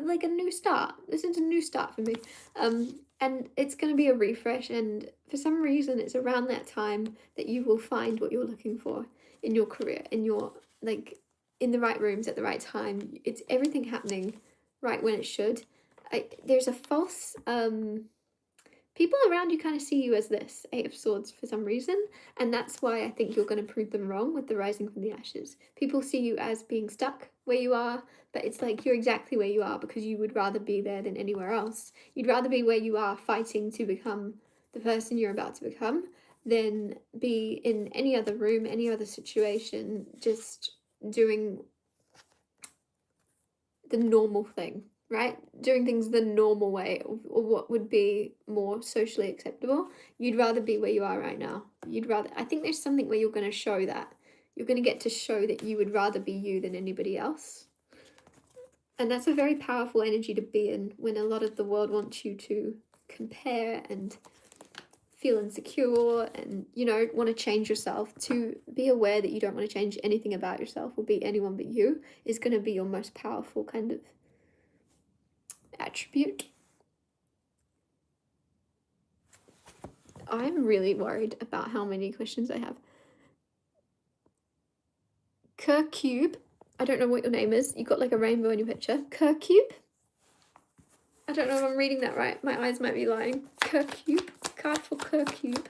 like a new start. This is a new start for me. And it's going to be a refresh, and for some reason it's around that time that you will find what you're looking for in your career, in your, like, in the right rooms at the right time. It's everything happening right when it should. There's a false, people around you kind of see you as this Eight of Swords for some reason, and that's why I think you're going to prove them wrong with the rising from the ashes. People see you as being stuck where you are, but it's like you're exactly where you are because you would rather be there than anywhere else. You'd rather be where you are fighting to become the person you're about to become than be in any other room, any other situation, just doing the normal thing, right? Doing things the normal way, or what would be more socially acceptable. You'd rather be where you are right now. I think there's something where you're going to show that. You're going to get to show that you would rather be you than anybody else. And that's a very powerful energy to be in when a lot of the world wants you to compare and feel insecure and, want to change yourself. To be aware that you don't want to change anything about yourself or be anyone but you is going to be your most powerful kind of attribute. I'm really worried about how many questions I have. Kercube, I don't know what your name is. You got like a rainbow in your picture. Kercube? I don't know if I'm reading that right. My eyes might be lying. Kercube. Card for Kercube.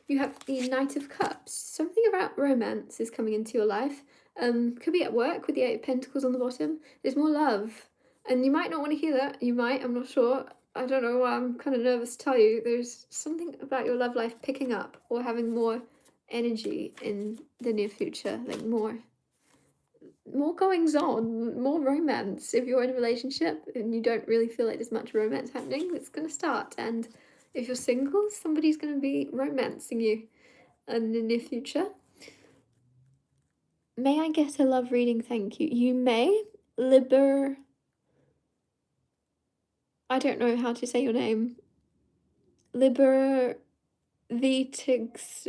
You have the Knight of Cups. Something about romance is coming into your life. Could be at work with the Eight of Pentacles on the bottom. There's more love. And you might not want to hear that. You might, I'm not sure. I don't know why I'm kind of nervous to tell you. There's something about your love life picking up or having more energy in the near future, like more goings on, more romance. If you're in a relationship and you don't really feel like there's much romance happening, it's gonna start. And if you're single, somebody's gonna be romancing you in the near future. May I get a love reading? Thank you. You may. I don't know how to say your name. Liber Vitigs.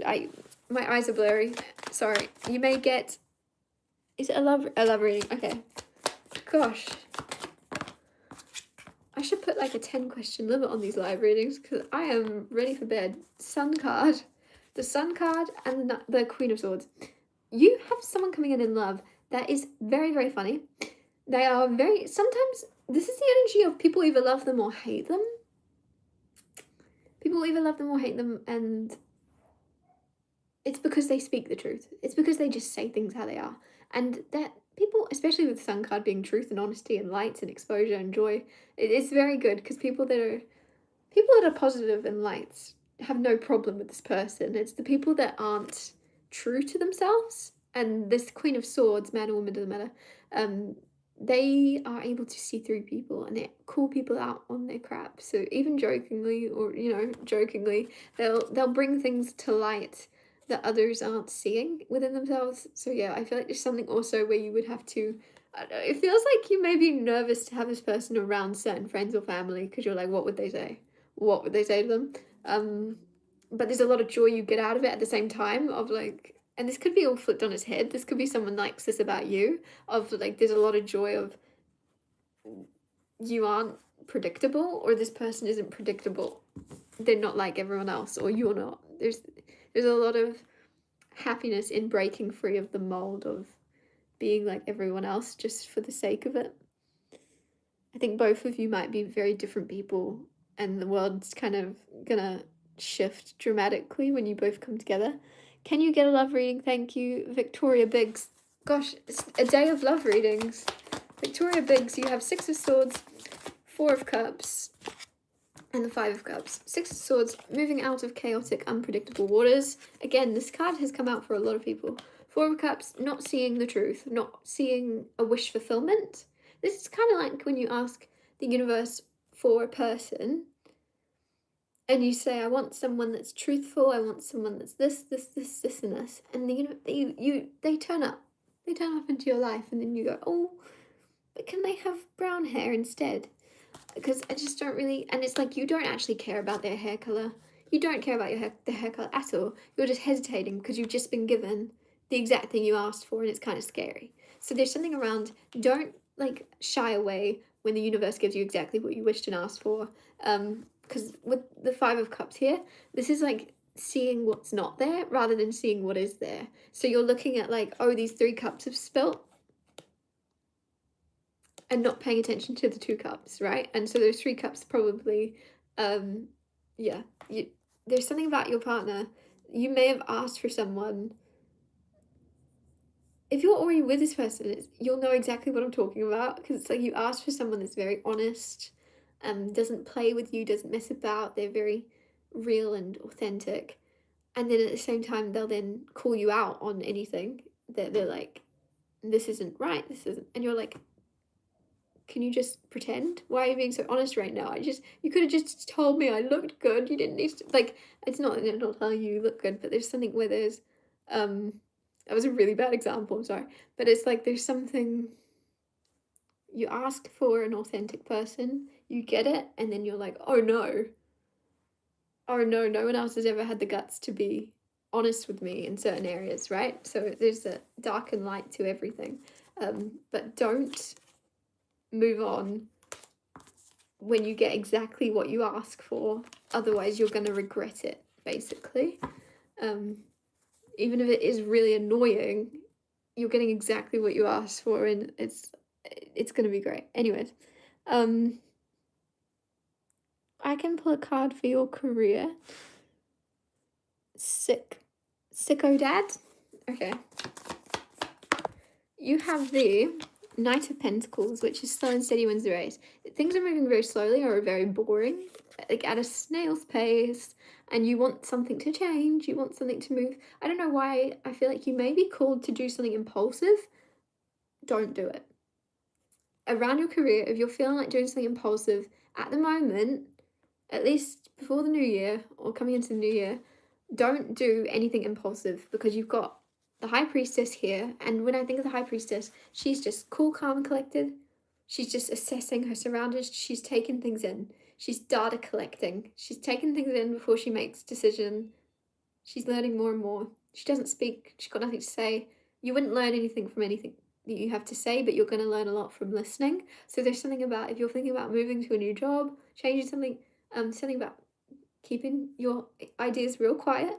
My eyes are blurry. Sorry. You may get. Is it a love reading? Okay. Gosh. I should put like a 10-question limit on these live readings because I am ready for bed. Sun card. The Sun card and the Queen of Swords. You have someone coming in love that is very, very funny. They are very. Sometimes this is the energy of people either love them or hate them. People either love them or hate them, and it's because they speak the truth. It's because they just say things how they are. And that people, especially with Sun card being truth and honesty and light and exposure and joy, it's very good because people that are positive and lights have no problem with this person. It's the people that aren't true to themselves. And this Queen of Swords, man or woman, doesn't matter. They are able to see through people and they call people out on their crap. So even jokingly, or jokingly, they'll bring things to light that others aren't seeing within themselves. So yeah, I feel like there's something also where you would have to. I don't know, it feels like you may be nervous to have this person around certain friends or family because you're like, what would they say? What would they say to them? But there's a lot of joy you get out of it at the same time of like. And this could be all flipped on its head. This could be someone likes this about you, of like there's a lot of joy of you aren't predictable or this person isn't predictable. They're not like everyone else or you're not. There's a lot of happiness in breaking free of the mold of being like everyone else just for the sake of it. I think both of you might be very different people and the world's kind of gonna shift dramatically when you both come together. Can you get a love reading? Thank you, Victoria Biggs. Gosh, it's a day of love readings. Victoria Biggs, you have 6 of Swords, 4 of Cups, and the 5 of Cups. 6 of Swords, moving out of chaotic, unpredictable waters. Again, this card has come out for a lot of people. 4 of Cups, not seeing the truth, not seeing a wish fulfillment. This is kind of like when you ask the universe for a person and you say, I want someone that's truthful, I want someone that's this, and this. And they turn up. They turn up into your life and then you go, oh, but can they have brown hair instead? Because I just don't really, and it's like you don't actually care about their hair colour. You don't care about their hair colour at all. You're just hesitating because you've just been given the exact thing you asked for and it's kind of scary. So there's something around, don't like shy away when the universe gives you exactly what you wished and asked for. Because with the 5 of Cups here, this is like seeing what's not there rather than seeing what is there. So you're looking at like, oh, these 3 cups have spilt and not paying attention to the 2 cups, right? And so those 3 cups probably, there's something about your partner. You may have asked for someone. If you're already with this person, you'll know exactly what I'm talking about because it's like you asked for someone that's very honest, doesn't play with you, doesn't mess about. They're very real and authentic. And then at the same time, they'll then call you out on anything that they're like, this isn't right, this isn't. And you're like, can you just pretend? Why are you being so honest right now? You could have just told me I looked good. You didn't need to, like, it's not telling you look good, but there's something where there's, that was a really bad example, I'm sorry. But it's like there's something, you ask for an authentic person, you get it, and then you're like, oh no, no one else has ever had the guts to be honest with me in certain areas, right? So there's a dark and light to everything. But don't move on when you get exactly what you ask for. Otherwise, you're going to regret it, basically. Even if it is really annoying, you're getting exactly what you asked for, and it's going to be great. Anyways, I can pull a card for your career. Sicko Dad? Okay. You have the Knight of Pentacles, which is slow and steady wins the race. Things are moving very slowly or are very boring. like at a snail's pace, and you want something to change, you want something to move. I don't know why I feel like you may be called to do something impulsive. Don't do it. Around your career, if you're feeling like doing something impulsive at the moment, at least before the new year or coming into the new year, don't do anything impulsive, because you've got the high priestess here. And when I think of the high priestess, she's just cool, calm, and collected. She's just assessing her surroundings. She's taking things in. She's data collecting. She's taking things in before she makes decision. She's learning more and more. She doesn't speak. She's got nothing to say. You wouldn't learn anything from anything that you have to say, but you're going to learn a lot from listening. So there's something about, if you're thinking about moving to a new job, changing something, something about keeping your ideas real quiet.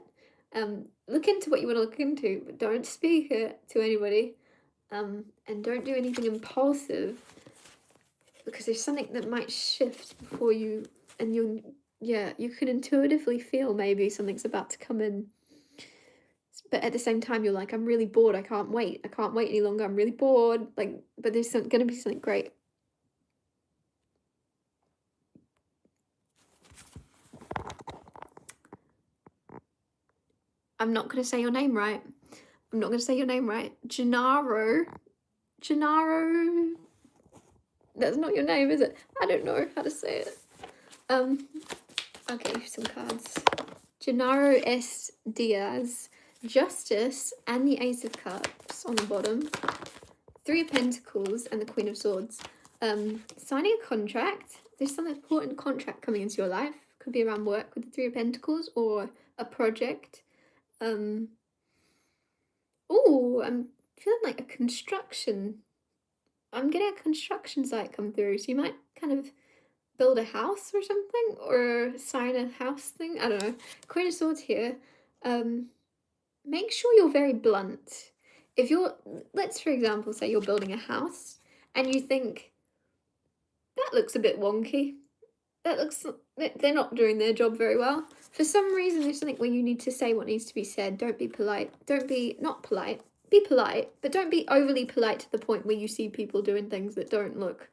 Look into what you want to look into, but don't speak it to anybody. And don't do anything impulsive, because there's something that might shift before you, and you can intuitively feel maybe something's about to come in. But at the same time, you're like, I'm really bored. I can't wait any longer. I'm really bored. Like, but there's going to be something great. I'm not going to say your name right. Gennaro. That's not your name, is it? I don't know how to say it. Okay, some cards. Gennaro S. Diaz. Justice and the Ace of Cups on the bottom. Three of Pentacles and the Queen of Swords. Signing a contract. There's some important contract coming into your life. Could be around work with the Three of Pentacles, or a project. I'm feeling like a construction. I'm getting a construction site come through, so you might kind of build a house or something, or sign a house thing. I don't know. Queen of Swords here. Make sure you're very blunt. If let's for example say you're building a house and you think, that looks a bit wonky. They're not doing their job very well. For some reason, there's something where you need to say what needs to be said. Don't be polite. Not polite. Be polite, but don't be overly polite to the point where you see people doing things that don't look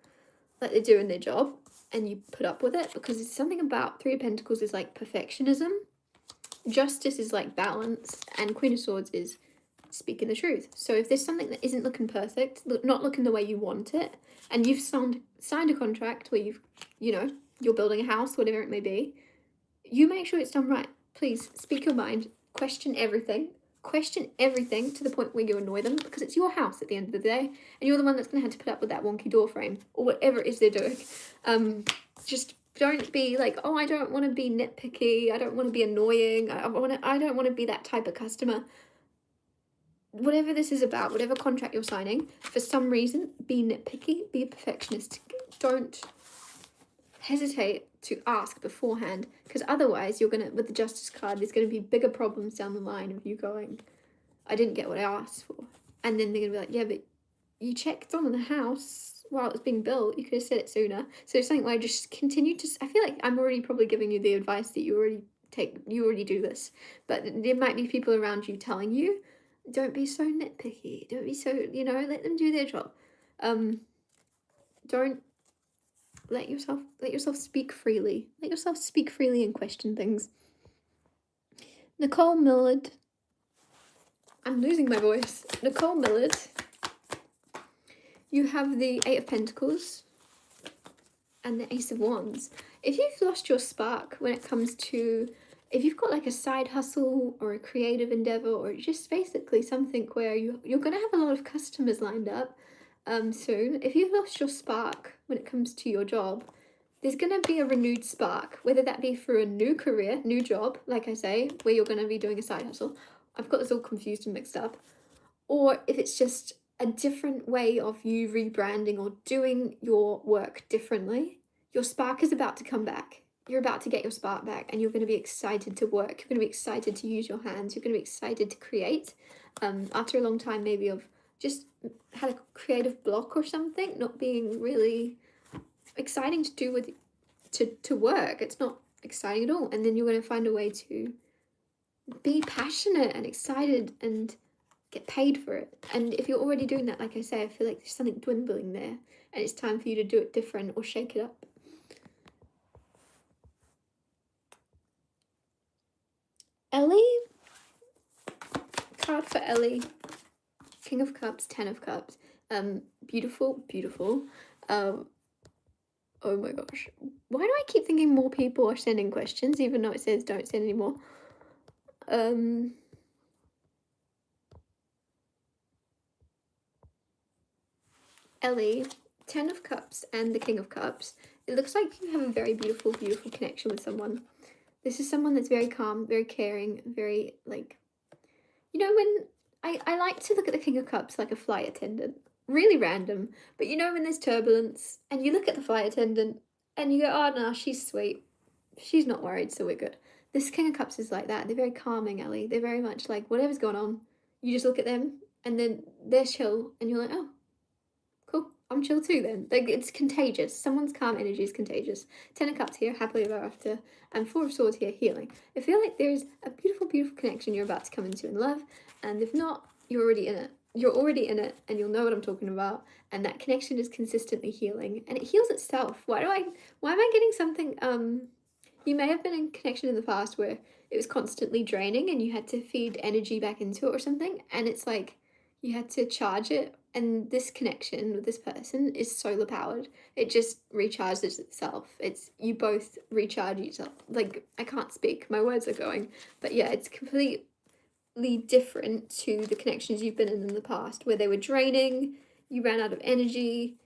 like they're doing their job, and you put up with it, because it's something about Three of Pentacles is like perfectionism. Justice is like balance, and Queen of Swords is speaking the truth. So if there's something that isn't looking perfect, not looking the way you want it, and you've signed a contract where you're building a house, whatever it may be, you make sure it's done right. Please speak your mind, question everything to the point where you annoy them, because it's your house at the end of the day, and you're the one that's going to have to put up with that wonky door frame or whatever it is they're doing. Just don't be like, oh, I don't want to be nitpicky, I don't want to be annoying, I don't want to be that type of customer. Whatever this is about, whatever contract you're signing, for some reason, be nitpicky, be a perfectionist. Don't hesitate to ask beforehand, because otherwise you're gonna, with the Justice card, there's gonna be bigger problems down the line of you going, I didn't get what I asked for. And then they're gonna be like, yeah, but you checked on the house while it was being built, you could have said it sooner. So it's something where I just continue to, I feel like I'm already probably giving you the advice that you already do this, but there might be people around you telling you, don't be so nitpicky, don't be so, let them do their job. Don't let yourself speak freely. Let yourself speak freely and question things. Nicole Millard. I'm losing my voice. Nicole Millard. You have the Eight of Pentacles and the Ace of Wands. If you've lost your spark when it comes to, if you've got like a side hustle or a creative endeavor, or just basically something where you're going to have a lot of customers lined up soon, if you've lost your spark when it comes to your job, there's going to be a renewed spark, whether that be through a new career, new job, like I say, where you're going to be doing a side hustle. I've got this all confused and mixed up. Or if it's just a different way of you rebranding or doing your work differently, your spark is about to come back. You're about to get your spark back, and you're going to be excited to work. You're going to be excited to use your hands. You're going to be excited to create. After a long time maybe of just had a creative block or something, not being really exciting to do with to work. It's not exciting at all. And then you're going to find a way to be passionate and excited and get paid for it. And if you're already doing that, like I say, I feel like there's something dwindling there, and it's time for you to do it different or shake it up. Ellie, card for Ellie, King of Cups, Ten of Cups, beautiful, beautiful, oh my gosh, why do I keep thinking more people are sending questions even though it says don't send anymore? Ellie, Ten of Cups and the King of Cups. It looks like you have a very beautiful, beautiful connection with someone. This is someone that's very calm, very caring, very, like, you know, when I like to look at the King of Cups like a flight attendant. Really random, but you know when there's turbulence and you look at the flight attendant and you go, oh no, she's sweet. She's not worried, so we're good. This King of Cups is like that. They're very calming, Ellie. They're very much like whatever's going on, you just look at them and then they're chill and you're like, oh, cool, I'm chill too then. Like, it's contagious. Someone's calm energy is contagious. Ten of Cups here, happily ever after, and Four of Swords here, healing. I feel like there's a beautiful, beautiful connection you're about to come into in love, and if not, you're already in it. You're already in it, and you'll know what I'm talking about, and that connection is consistently healing, and it heals itself. Why am I getting something, you may have been in connection in the past where it was constantly draining and you had to feed energy back into it or something, and it's like you had to charge it, and this connection with this person is solar powered. It just recharges itself. It's you both recharge each other. Like, I can't speak, my words are going, but yeah, it's completely different to the connections you've been in the past where they were draining, you ran out of energy,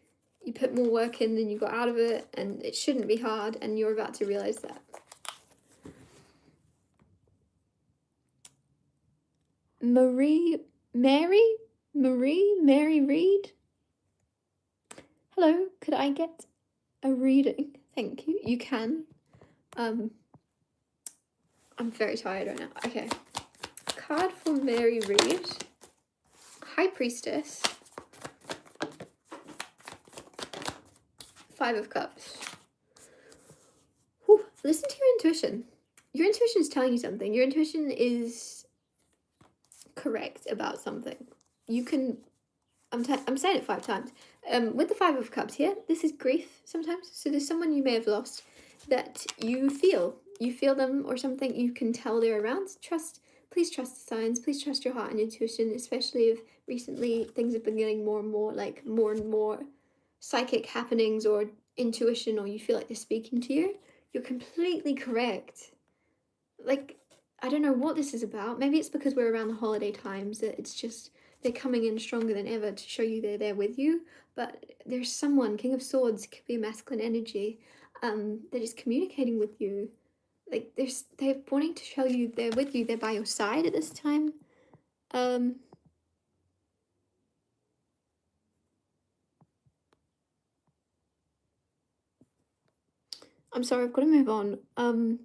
you put more work in than you got out of it, and it shouldn't be hard, and you're about to realize that. Mary Reed. Hello, could I get a reading? Thank you. You can. I'm very tired right now. Okay. Card for Mary Reed. High Priestess. Five of Cups. Whew. Listen to your intuition. Your intuition is telling you something. Your intuition is correct about something. You can, I'm saying it 5 times. With the Five of Cups here, this is grief sometimes. So there's someone you may have lost that you feel. You feel them or something. You can tell they're around. Please trust the signs. Please trust your heart and intuition, especially if recently things have been getting more and more psychic happenings or intuition, or you feel like they're speaking to you. You're completely correct. Like, I don't know what this is about. Maybe it's because we're around the holiday times that it's just they're coming in stronger than ever to show you they're there with you. But there's someone, King of Swords, could be a masculine energy, that is communicating with you. Like, they're wanting to show you they're with you, they're by your side at this time. I'm sorry, I've got to move on. I'm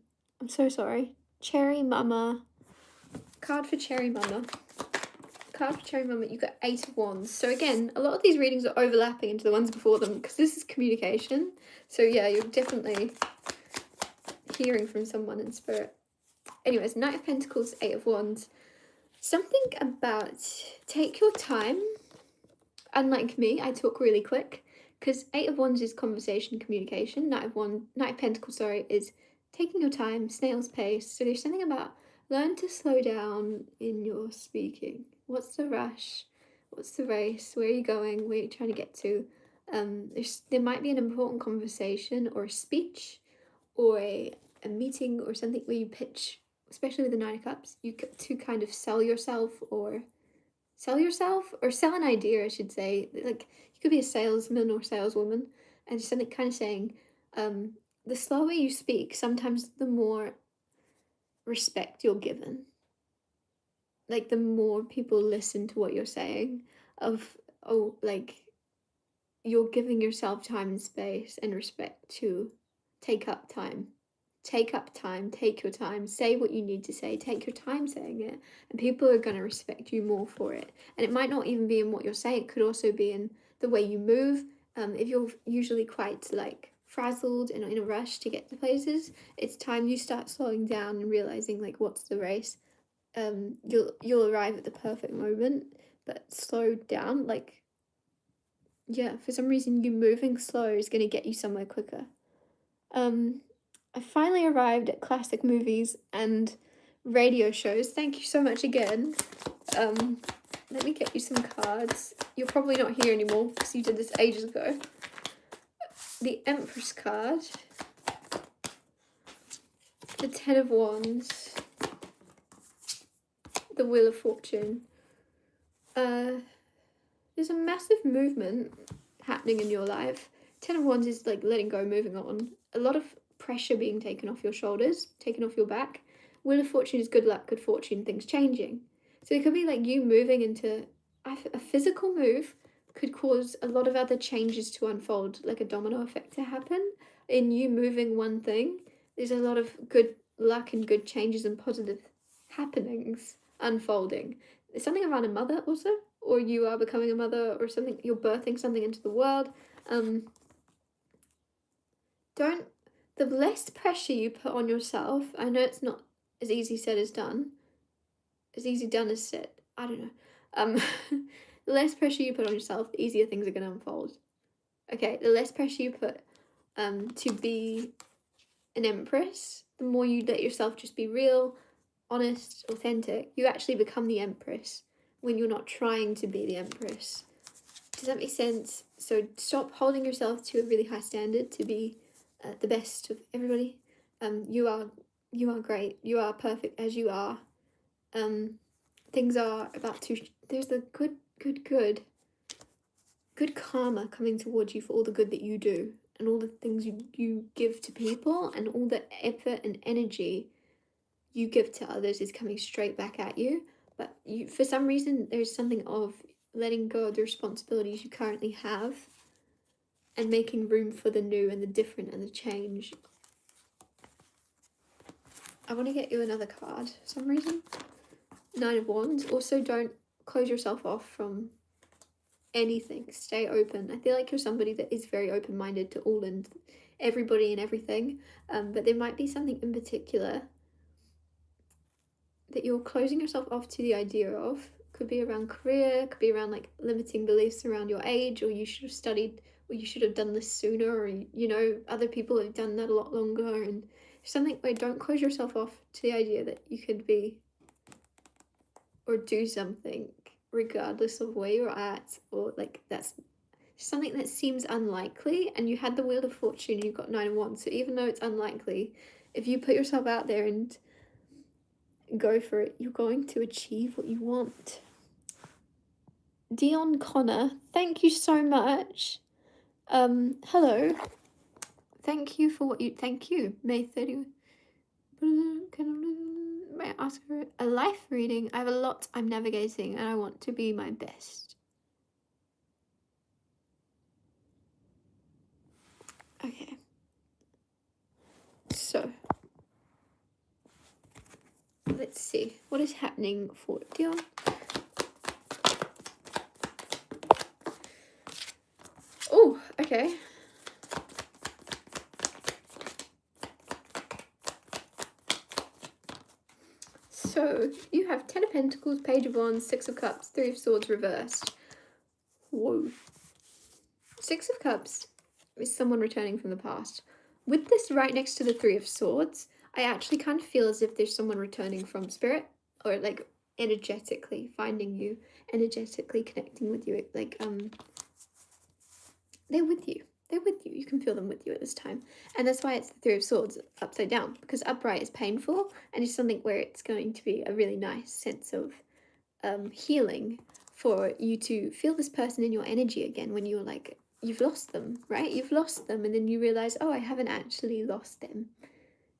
so sorry. Cherry Mama. Card for Cherry Mama. Card for Cherry Mama, you got 8 of Wands. So again, a lot of these readings are overlapping into the ones before them because this is communication. So yeah, you're definitely hearing from someone in spirit. Anyways, Knight of Pentacles, 8 of Wands. Something about take your time. Unlike me, I talk really quick because 8 of Wands is conversation, communication. Knight of Pentacles, is taking your time, snail's pace. So there's something about learn to slow down in your speaking. What's the rush? What's the race? Where are you going? Where are you trying to get to? There might be an important conversation or a speech or a meeting or something where you pitch, especially with the Nine of Cups, you get to kind of sell yourself or sell an idea, I should say. Like, you could be a salesman or saleswoman, and something kind of saying, the slower you speak, sometimes the more respect you're given. Like, the more people listen to what you're saying, like, you're giving yourself time and space and respect to take up time. Take up time, take your time, say what you need to say, take your time saying it, and people are going to respect you more for it. And it might not even be in what you're saying, it could also be in the way you move. If you're usually quite, like, frazzled and in a rush to get to places, it's time you start slowing down and realizing, like, what's the race. You'll arrive at the perfect moment, but slow down. Like, yeah, for some reason you moving slow is going to get you somewhere quicker. I finally arrived at classic movies and radio shows. Thank you so much again. Let me get you some cards. You're probably not here anymore because you did this ages ago. The Empress card. The Ten of Wands. The Wheel of Fortune. There's a massive movement happening in your life. Ten of Wands is like letting go, moving on. A lot of pressure being taken off your shoulders, taken off your back. Wheel of Fortune is good luck, good fortune, things changing. So it could be like you moving into a physical move could cause a lot of other changes to unfold, like a domino effect to happen. In you moving one thing, there's a lot of good luck and good changes and positive happenings unfolding. There's something around a mother also, or you are becoming a mother or something, you're birthing something into the world. The less pressure you put on yourself, I know it's not as easy said as done, as easy done as said, I don't know. The less pressure you put on yourself, the easier things are going to unfold. Okay, the less pressure you put to be an empress, the more you let yourself just be real, honest, authentic, you actually become the empress when you're not trying to be the empress. Does that make sense? So stop holding yourself to a really high standard to be the best of everybody. You are great. You are perfect as you are. Things are about to. There's the good karma coming towards you for all the good that you do and all the things you give to people and all the effort and energy you give to others is coming straight back at you. But you, for some reason, there's something of letting go of the responsibilities you currently have and making room for the new and the different and the change. I want to get you another card for some reason. Nine of Wands. Also, don't close yourself off from anything. Stay open. I feel like you're somebody that is very open-minded to all and everybody and everything. But there might be something in particular that you're closing yourself off to the idea of. Could be around career, could be around like limiting beliefs around your age, or you should have studied, or you should have done this sooner, or you know, other people have done that a lot longer, and something where don't close yourself off to the idea that you could be or do something regardless of where you're at, or like that's something that seems unlikely, and you had the Wheel of Fortune, you got Nine of Wands, so even though it's unlikely, if you put yourself out there and go for it, you're going to achieve what you want. Dion Connor, thank you so much. Hello. Thank you for what you, thank you. May 30th. May I ask for a life reading? I have a lot I'm navigating and I want to be my best. Okay. So, let's see. What is happening for Dion? Oh, okay. So, you have Ten of Pentacles, Page of Wands, Six of Cups, Three of Swords reversed. Whoa. Six of Cups is someone returning from the past. With this right next to the Three of Swords, I actually kind of feel as if there's someone returning from spirit, or like energetically finding you, energetically connecting with you, like they're with you. They're with you. You can feel them with you at this time. And that's why it's the Three of Swords upside down, because upright is painful and it's something where it's going to be a really nice sense of healing for you to feel this person in your energy again when you're like, you've lost them, right? You've lost them and then you realize, oh, I haven't actually lost them.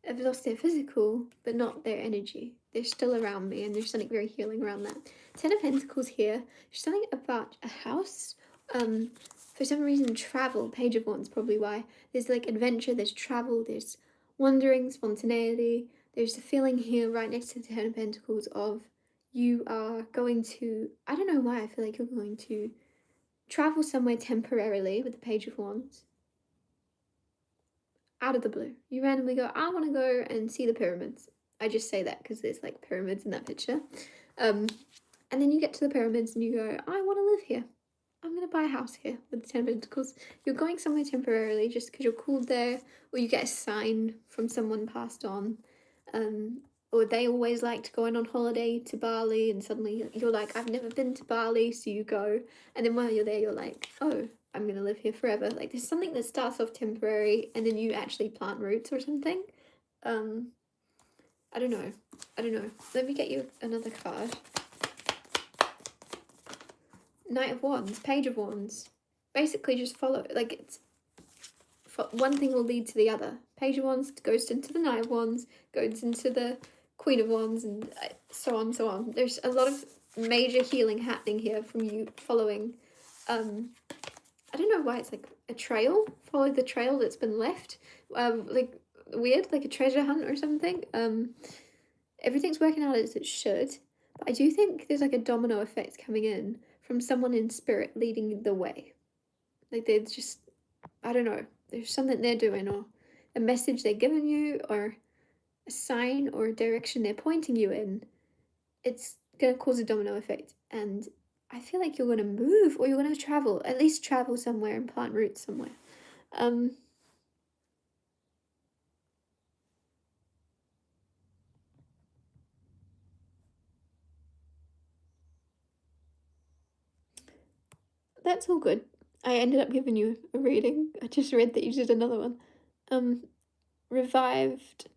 I've lost their physical, but not their energy. They're still around me and there's something very healing around that. Ten of Pentacles here. There's something about a house. For some reason, travel, Page of Wands, probably why. There's like adventure, there's travel, there's wandering, spontaneity. There's a feeling here right next to the Ten of Pentacles of you are going to, I don't know why I feel like you're going to travel somewhere temporarily with the Page of Wands. Out of the blue. You randomly go, I want to go and see the pyramids. I just say that because there's like pyramids in that picture. And then you get to the pyramids and you go, I want to live here. I'm going to buy a house here with the Ten of Pentacles. You're going somewhere temporarily just because you're called there, or you get a sign from someone passed on. or they always liked going on holiday to Bali, and suddenly you're like, I've never been to Bali, so you go, and then while you're there, you're like, oh, I'm gonna live here forever. Like there's something that starts off temporary, and then you actually plant roots or something. Um, I don't know. I don't know. Let me get you another card. Knight of Wands, Page of Wands. Basically, just follow. Like it's one thing will lead to the other. Page of Wands goes into the Knight of Wands, goes into the Queen of Wands, and so on, so on. There's a lot of major healing happening here from you following. I don't know why it's like a trail. Follow the trail that's been left. Like weird, like a treasure hunt or something. Everything's working out as it should, but I do think there's like a domino effect coming in from someone in spirit leading the way. Like they're just, I don't know, there's something they're doing, or a message they're giving you, or a sign or a direction they're pointing you in. It's going to cause a domino effect, and I feel like you're going to move, or you're going to travel, at least travel somewhere and plant roots somewhere. That's all good. I ended up giving you a reading. I just read that you did another one. Revived.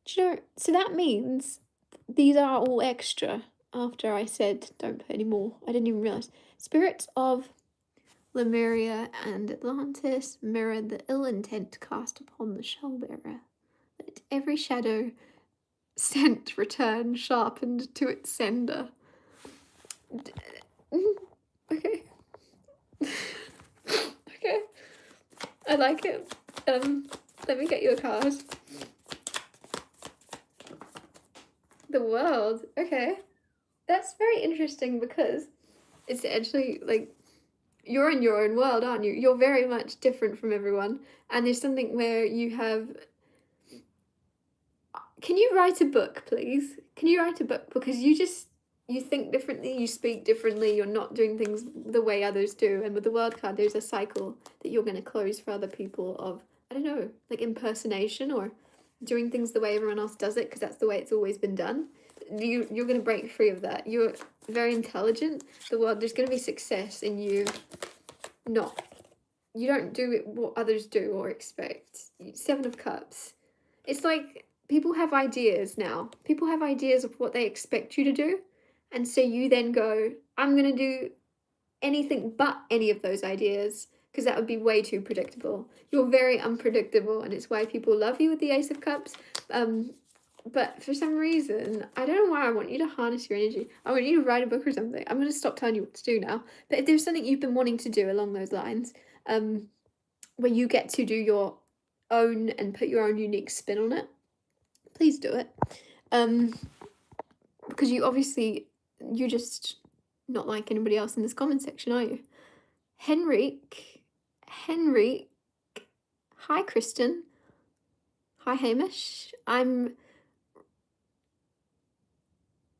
Do you know, so that means these are all extra after I said don't put any more. I didn't even realise. Spirits of Lemuria and Atlantis mirror the ill intent cast upon the shell-bearer. Let every shadow sent return sharpened to its sender. Okay. Okay. I like it. Let me get you a card. The World. Okay. That's very interesting because it's actually like you're in your own world, aren't you? You're very much different from everyone. And there's something where you have. Can you write a book, please? Can you write a book? Because you think differently, you speak differently, you're not doing things the way others do. And with the World card, there's a cycle that you're going to close for other people of, I don't know, like impersonation or doing things the way everyone else does it because that's the way it's always been done. You're going to break free of that. You're very intelligent. The World, there's going to be success in you not. You don't do it what others do or expect. Seven of Cups. It's like people have ideas now. People have ideas of what they expect you to do. And so you then go, I'm going to do anything but any of those ideas because that would be way too predictable. You're very unpredictable, and it's why people love you with the Ace of Cups. But for some reason, I don't know why I want you to harness your energy. I want you to write a book or something. I'm going to stop telling you what to do now. But if there's something you've been wanting to do along those lines, where you get to do your own and put your own unique spin on it, please do it. Because you're just not like anybody else in this comment section, are you? Henrik. Hi, Kristen. Hi, Hamish. I'm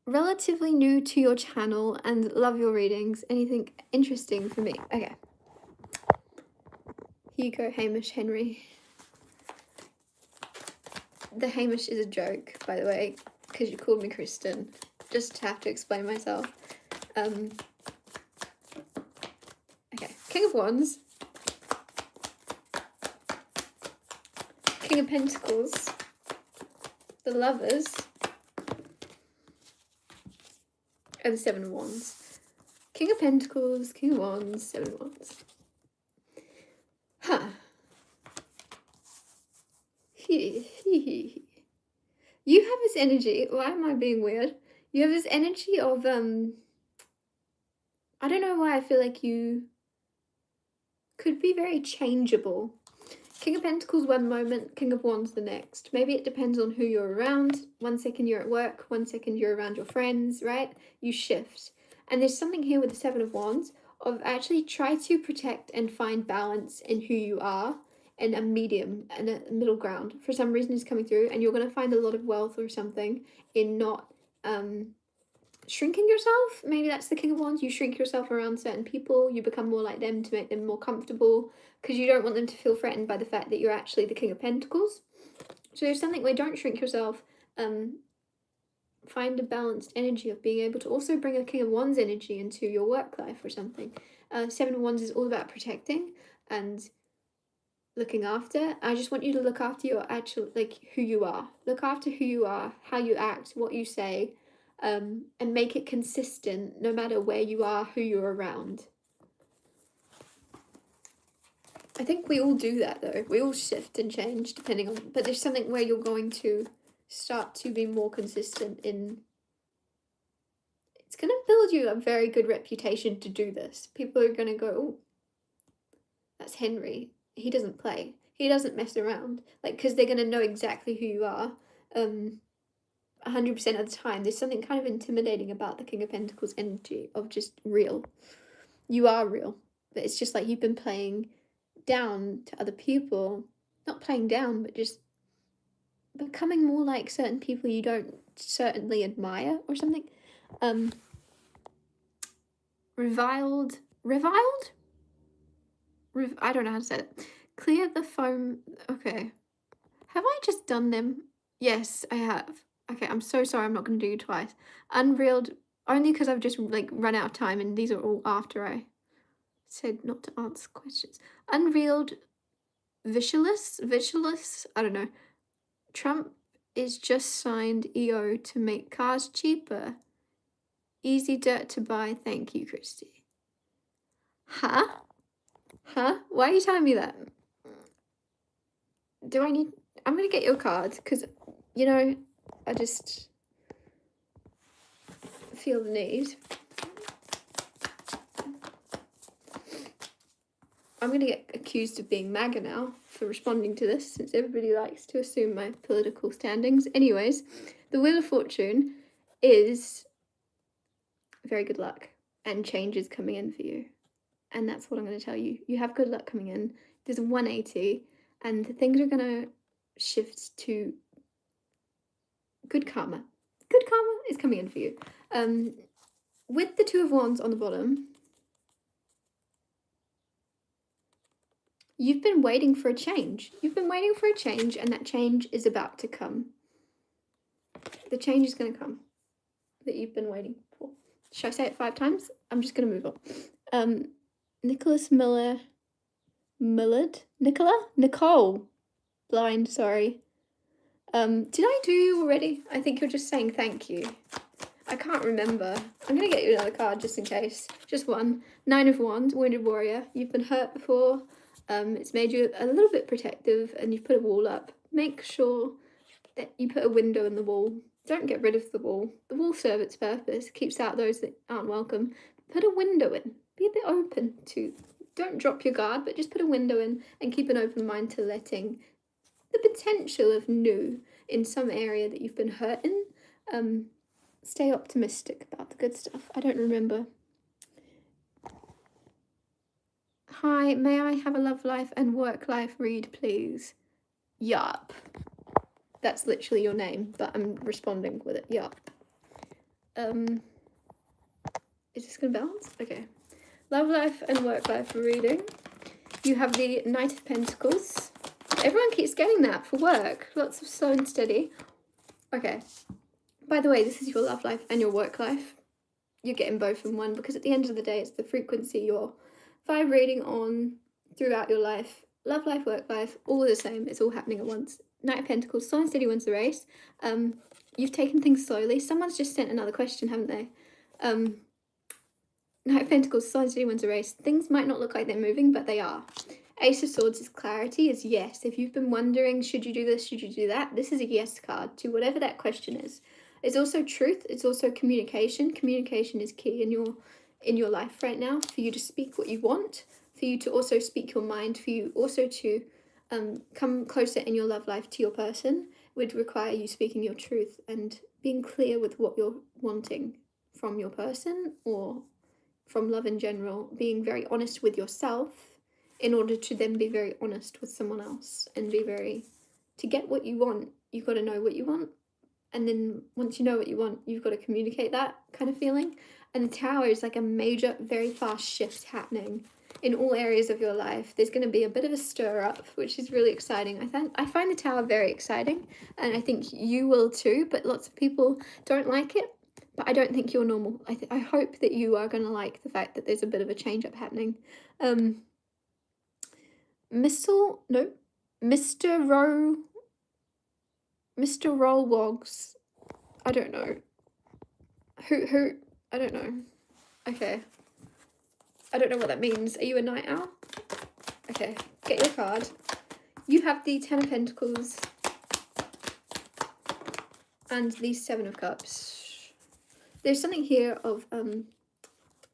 relatively new to your channel and love your readings. Anything interesting for me? Okay. Here you go, Hamish Henry. The Hamish is a joke, by the way, because you called me Kristen. Just have to explain myself. Okay, King of Wands. King of Pentacles. The Lovers. And the Seven of Wands. King of Pentacles, King of Wands, Seven of Wands. Huh. You have this energy. Why am I being weird? You have this energy of, I don't know why I feel like you could be very changeable. King of Pentacles one moment, King of Wands the next. Maybe it depends on who you're around. 1 second you're at work, 1 second you're around your friends, right? You shift. And there's something here with the Seven of Wands of actually try to protect and find balance in who you are and a medium and a middle ground. For some reason is coming through, and you're going to find a lot of wealth or something in not shrinking yourself. Maybe that's the King of Wands. You shrink yourself around certain people. You become more like them to make them more comfortable because you don't want them to feel threatened by the fact that you're actually the King of Pentacles. So there's something where don't shrink yourself. find a balanced energy of being able to also bring a King of Wands energy into your work life or something. Seven of Wands is all about protecting and looking after. I just want you to look after your actual, like, who you are. Look after who you are, how you act, what you say, and make it consistent no matter where you are, who you're around. I think we all do that though. We all shift and change depending on, but there's something where you're going to start to be more consistent in. It's going to build you a very good reputation to do this. People are going to go, oh, that's Henry. He doesn't play. He doesn't mess around. Like, because they're going to know exactly who you are. 100% of the time. There's something kind of intimidating about the King of Pentacles energy of just real. You are real. But it's just like you've been playing down to other people. Not playing down, but just becoming more like certain people you don't certainly admire or something. Reviled? I don't know how to say it. Clear the foam. Okay. Have I just done them? Yes, I have. Okay, I'm so sorry. I'm not going to do you twice. Unreeled, only because I've just like run out of time, and these are all after I said not to answer questions. Unreeled, visualist. I don't know. Trump is just signed EO to make cars cheaper. Easy dirt to buy. Thank you, Kristie. Huh? Why are you telling me that? Do I need... I'm going to get your cards because, you know, I just feel the need. I'm going to get accused of being MAGA now for responding to this, since everybody likes to assume my political standings. Anyways, the Wheel of Fortune is very good luck, and change is coming in for you. And that's what I'm going to tell you. You have good luck coming in. There's a 180, and things are going to shift to good karma. Good karma is coming in for you. With the Two of Wands on the bottom, you've been waiting for a change. You've been waiting for a change, and that change is about to come. The change is going to come that you've been waiting for. Should I say it 5 times? I'm just going to move on. Nicole. Blind, sorry. Did I do you already? I think you're just saying thank you. I can't remember. I'm going to get you another card just in case. Just one. 9 of Wands, Wounded Warrior. You've been hurt before. It's made you a little bit protective, and you've put a wall up. Make sure that you put a window in the wall. Don't get rid of the wall. The wall serves its purpose. Keeps out those that aren't welcome. Put a window in. Be a bit open to... Don't drop your guard, but just put a window in and keep an open mind to letting the potential of new in some area that you've been hurt in. Stay optimistic about the good stuff. I don't remember. Hi, may I have a love life and work life read, please? Yup. That's literally your name, but I'm responding with it. Yup. Is this gonna balance? Okay. Love life and work life reading. You have the Knight of Pentacles. Everyone keeps getting that for work. Lots of slow and steady. Okay. By the way, this is your love life and your work life. You're getting both in one, because at the end of the day, it's the frequency you're vibrating on throughout your life. Love life, work life, all the same. It's all happening at once. Knight of Pentacles, slow and steady wins the race. You've taken things slowly. Someone's just sent another question, haven't they? Knight of Pentacles, slow and steady wins the race. Things might not look like they're moving, but they are. Ace of Swords is clarity, is yes. If you've been wondering, should you do this, should you do that? This is a yes card to whatever that question is. It's also truth. It's also communication. Communication is key in your life right now, for you to speak what you want, for you to also speak your mind, for you also to come closer in your love life to your person would require you speaking your truth and being clear with what you're wanting from your person or from love in general, being very honest with yourself in order to then be very honest with someone else and to get what you want, you've got to know what you want. And then once you know what you want, you've got to communicate that kind of feeling. And the Tower is like a major, very fast shift happening. in all areas of your life. There's going to be a bit of a stir up, which is really exciting. I find the Tower very exciting, and I think you will too, but lots of people don't like it. But I don't think you're normal. I hope that you are going to like the fact that there's a bit of a change up happening. Mr. Rollwogs. I don't know. Who? I don't know. Okay. I don't know what that means. Are you a night owl? Okay, get your card. You have the Ten of Pentacles and the Seven of Cups. There's something here of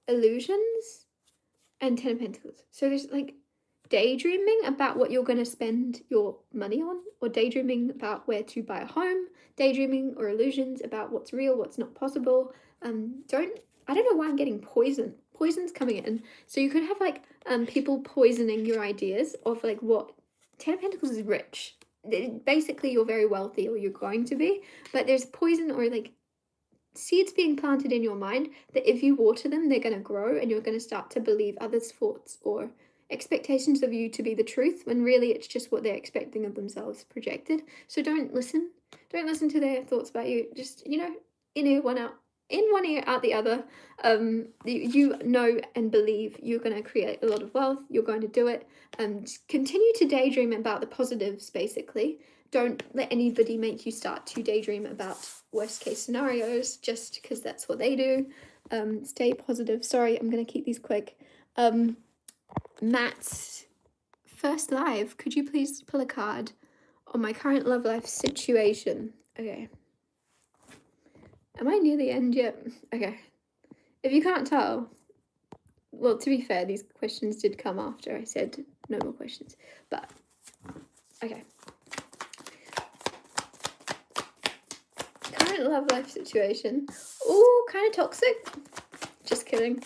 illusions and Ten of Pentacles. So there's like daydreaming about what you're going to spend your money on, or daydreaming about where to buy a home, daydreaming or illusions about what's real, what's not possible. I don't know why I'm getting poison's coming in, so you could have like people poisoning your ideas of like what Ten of Pentacles is rich. Basically you're very wealthy, or you're going to be, but there's poison or like seeds being planted in your mind that if you water them, they're going to grow, and you're going to start to believe others' thoughts or expectations of you to be the truth, when really it's just what they're expecting of themselves projected. So don't listen to their thoughts about you. Just, in ear, one out, in one ear, out the other. You know and believe you're going to create a lot of wealth. You're going to do it. Continue to daydream about the positives, basically. Don't let anybody make you start to daydream about worst case scenarios just because that's what they do. Stay positive. Sorry, I'm going to keep these quick. Matt's first live. Could you please pull a card on my current love life situation? Okay. Am I near the end yet? Okay. If you can't tell, well, to be fair, these questions did come after I said no more questions, but okay. Current love life situation. Ooh, kind of toxic. Just kidding.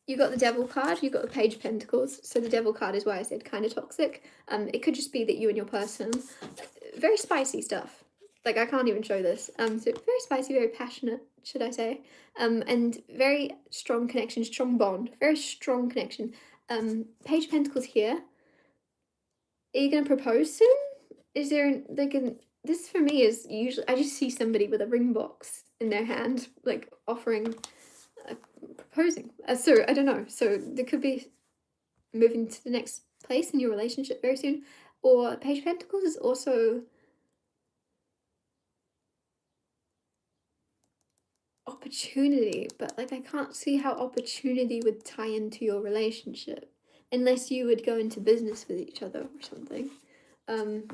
You got the Devil card, you got the Page of Pentacles. So the Devil card is why I said kind of toxic. It could just be that you and your person, very spicy stuff. Like, I can't even show this. So very spicy, very passionate, should I say. And very strong connection, strong bond, very strong connection. Page of Pentacles here. Are you going to propose soon? Is there, this for me is usually, I just see somebody with a ring box in their hand, like offering, proposing. So I don't know. So there could be moving to the next place in your relationship very soon. Or Page of Pentacles is also opportunity, but like I can't see how opportunity would tie into your relationship unless you would go into business with each other or something.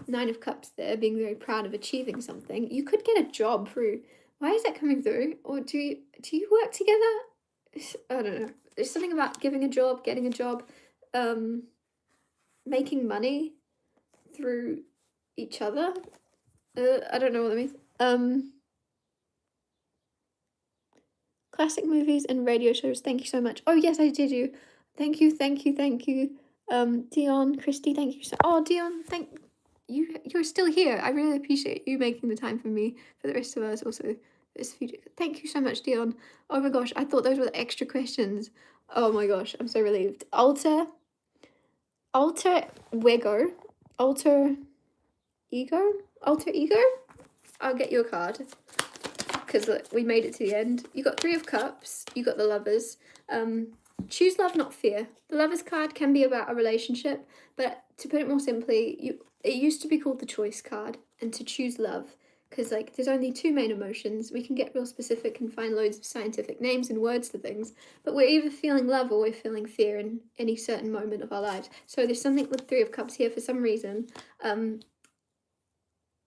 Nine of Cups there, being very proud of achieving something. You could get a job through. Why is that coming through? Or do you work together? I don't know. There's something about giving a job, getting a job, making money through each other. I don't know what that means. Classic movies and radio shows. Thank you so much. Oh yes, I did you. Thank you. Dion, Kristie, thank you so. Oh, Dion, thank you. You're still here. I really appreciate you making the time for me, for the rest of us. Also, this video. Thank you so much, Dion. Oh my gosh, I thought those were the extra questions. Oh my gosh, I'm so relieved. Alter ego. I'll get you a card, because we made it to the end. You got Three of Cups. You got the Lovers. Choose love, not fear. The Lovers card can be about a relationship, but to put it more simply, it used to be called the Choice card, and to choose love, because like there's only two main emotions. We can get real specific and find loads of scientific names and words for things, but we're either feeling love or we're feeling fear in any certain moment of our lives. So there's something with Three of Cups here for some reason,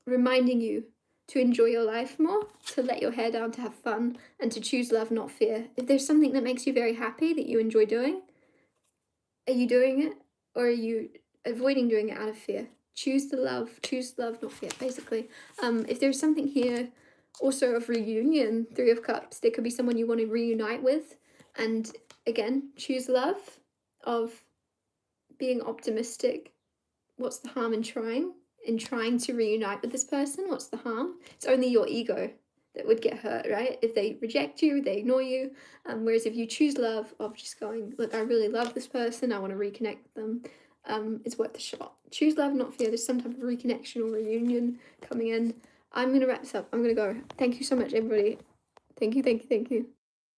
reminding you to enjoy your life more, to let your hair down, to have fun, and to choose love, not fear. If there's something that makes you very happy, that you enjoy doing, are you doing it, or are you avoiding doing it out of fear? Choose love, not fear, basically. If there's something here also of reunion, Three of Cups, there could be someone you want to reunite with, and again, choose love, of being optimistic. What's the harm in trying? In trying to reunite with this person? What's the harm? It's only your ego. that would get hurt, right? If they reject you, they ignore you. Whereas if you choose love of just going, look, I really love this person, I want to reconnect with them, it's worth a shot. Choose love, not fear. There's some type of reconnection or reunion coming in. I'm gonna wrap this up. I'm gonna go. Thank you so much, everybody. Thank you, thank you, thank you.